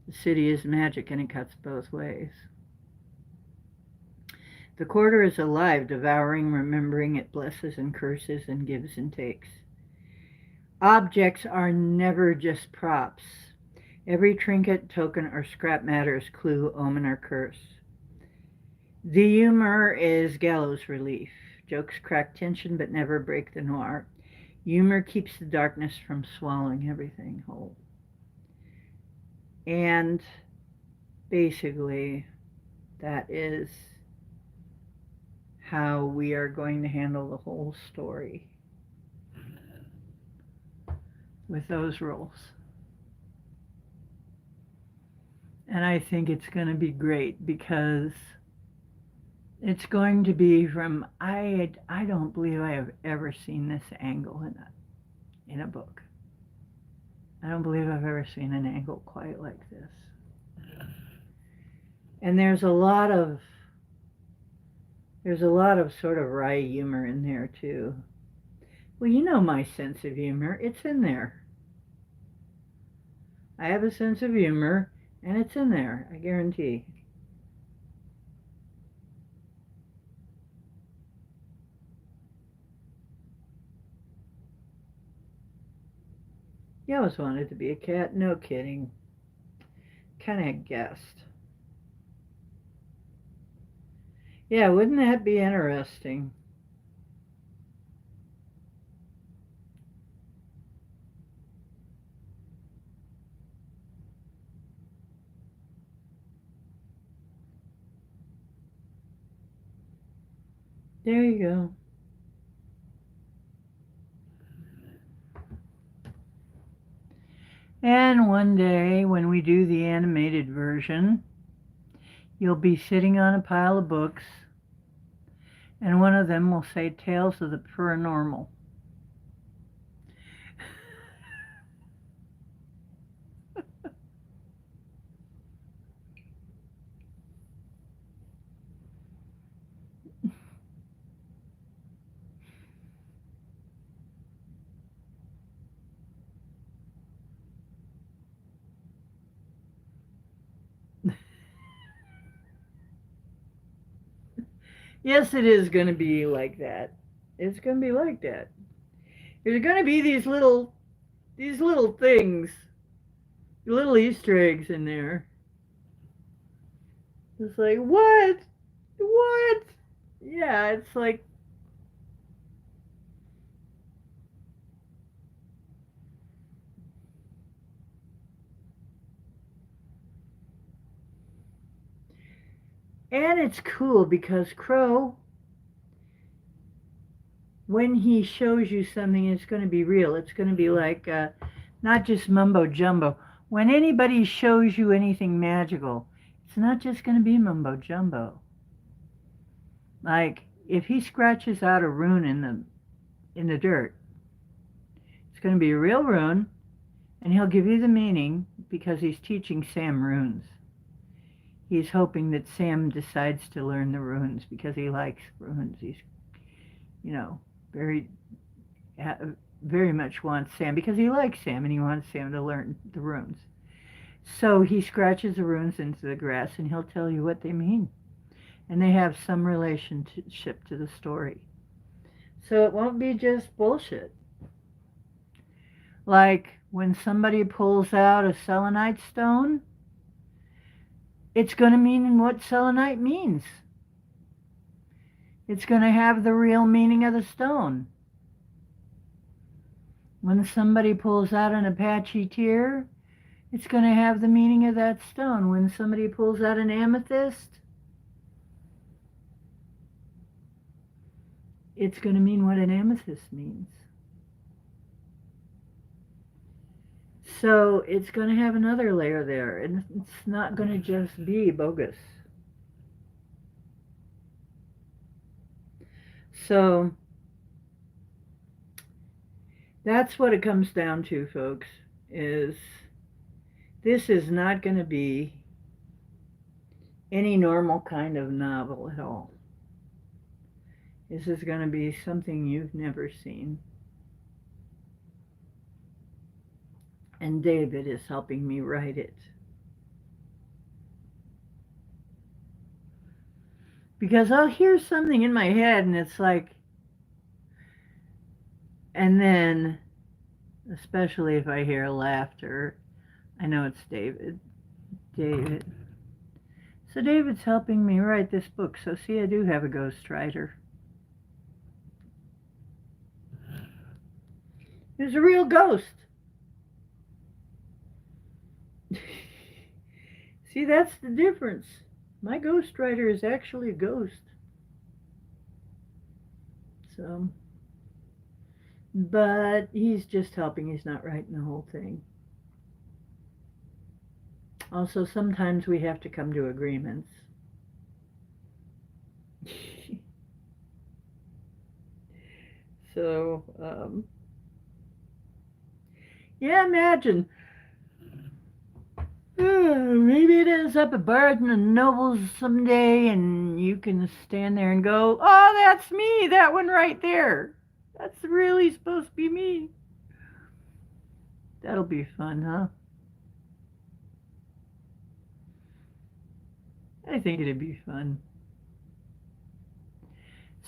The city is magic and it cuts both ways. The quarter is alive, devouring, remembering. It blesses and curses and gives and takes. Objects are never just props. Every trinket, token, or scrap matters clue, omen, or curse. The humor is gallows relief. Jokes crack tension but never break the noir. Humor keeps the darkness from swallowing everything whole. And basically, that is how we are going to handle the whole story with those rules. And I think it's going to be great because it's going to be from, I don't believe I have ever seen this angle in a book. I don't believe I've ever seen an angle quite like this. And there's a lot of sort of wry humor in there too. Well, you know my sense of humor. It's in there. I have a sense of humor, and it's in there, I guarantee. You always wanted to be a cat? No kidding. Kind of guessed. Yeah, wouldn't that be interesting? There you go. And one day when we do the animated version, you'll be sitting on a pile of books, and one of them will say Tales of the Paranormal. Yes, it is going to be like that. It's going to be like that. There's going to be these little things, little Easter eggs in there. It's like, what? What? Yeah, it's like, and it's cool because Crow, when he shows you something, it's going to be real. It's going to be like not just mumbo jumbo. When anybody shows you anything magical, it's not just going to be mumbo jumbo. Like if he scratches out a rune in the dirt, it's going to be a real rune, and he'll give you the meaning because he's teaching Sam runes. He's hoping that Sam decides to learn the runes because he likes runes. He's, you know, very, very much wants Sam because he likes Sam and he wants Sam to learn the runes. So he scratches the runes into the grass and he'll tell you what they mean. And they have some relationship to the story. So it won't be just bullshit. Like when somebody pulls out a selenite stone, it's going to mean what selenite means. It's going to have the real meaning of the stone. When somebody pulls out an Apache tear, it's going to have the meaning of that stone. When somebody pulls out an amethyst, it's going to mean what an amethyst means. So it's going to have another layer there, and it's not going to just be bogus. So that's what it comes down to, folks, is this is not going to be any normal kind of novel at all. This is going to be something you've never seen. And David is helping me write it. Because I'll hear something in my head and it's like, and then, especially if I hear laughter, I know it's David. David. So David's helping me write this book. So see, I do have a ghostwriter. There's a real ghost. See, that's the difference. My ghostwriter is actually a ghost. So, but he's just helping. He's not writing the whole thing. Also, sometimes we have to come to agreements. So, yeah, imagine. Maybe it ends up at Barnes and Nobles someday, and you can stand there and go, "Oh, that's me! That one right there. That's really supposed to be me." That'll be fun, huh? I think it'd be fun.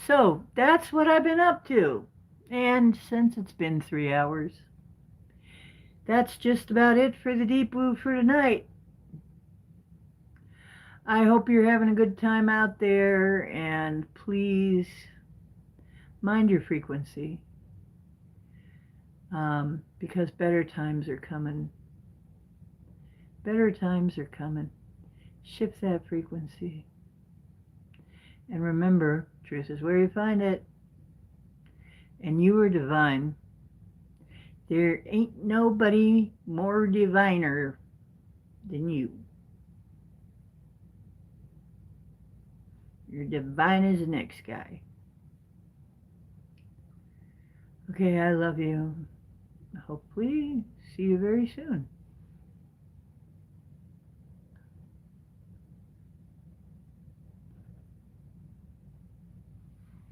So that's what I've been up to, and since it's been 3 hours, that's just about it for the Deep Woo for tonight. I hope you're having a good time out there, and please mind your frequency, because better times are coming. Better times are coming. Shift that frequency. And remember, truth is where you find it. And you are divine. There ain't nobody more diviner than you. You're divine as the next guy. Okay, I love you. Hopefully, see you very soon.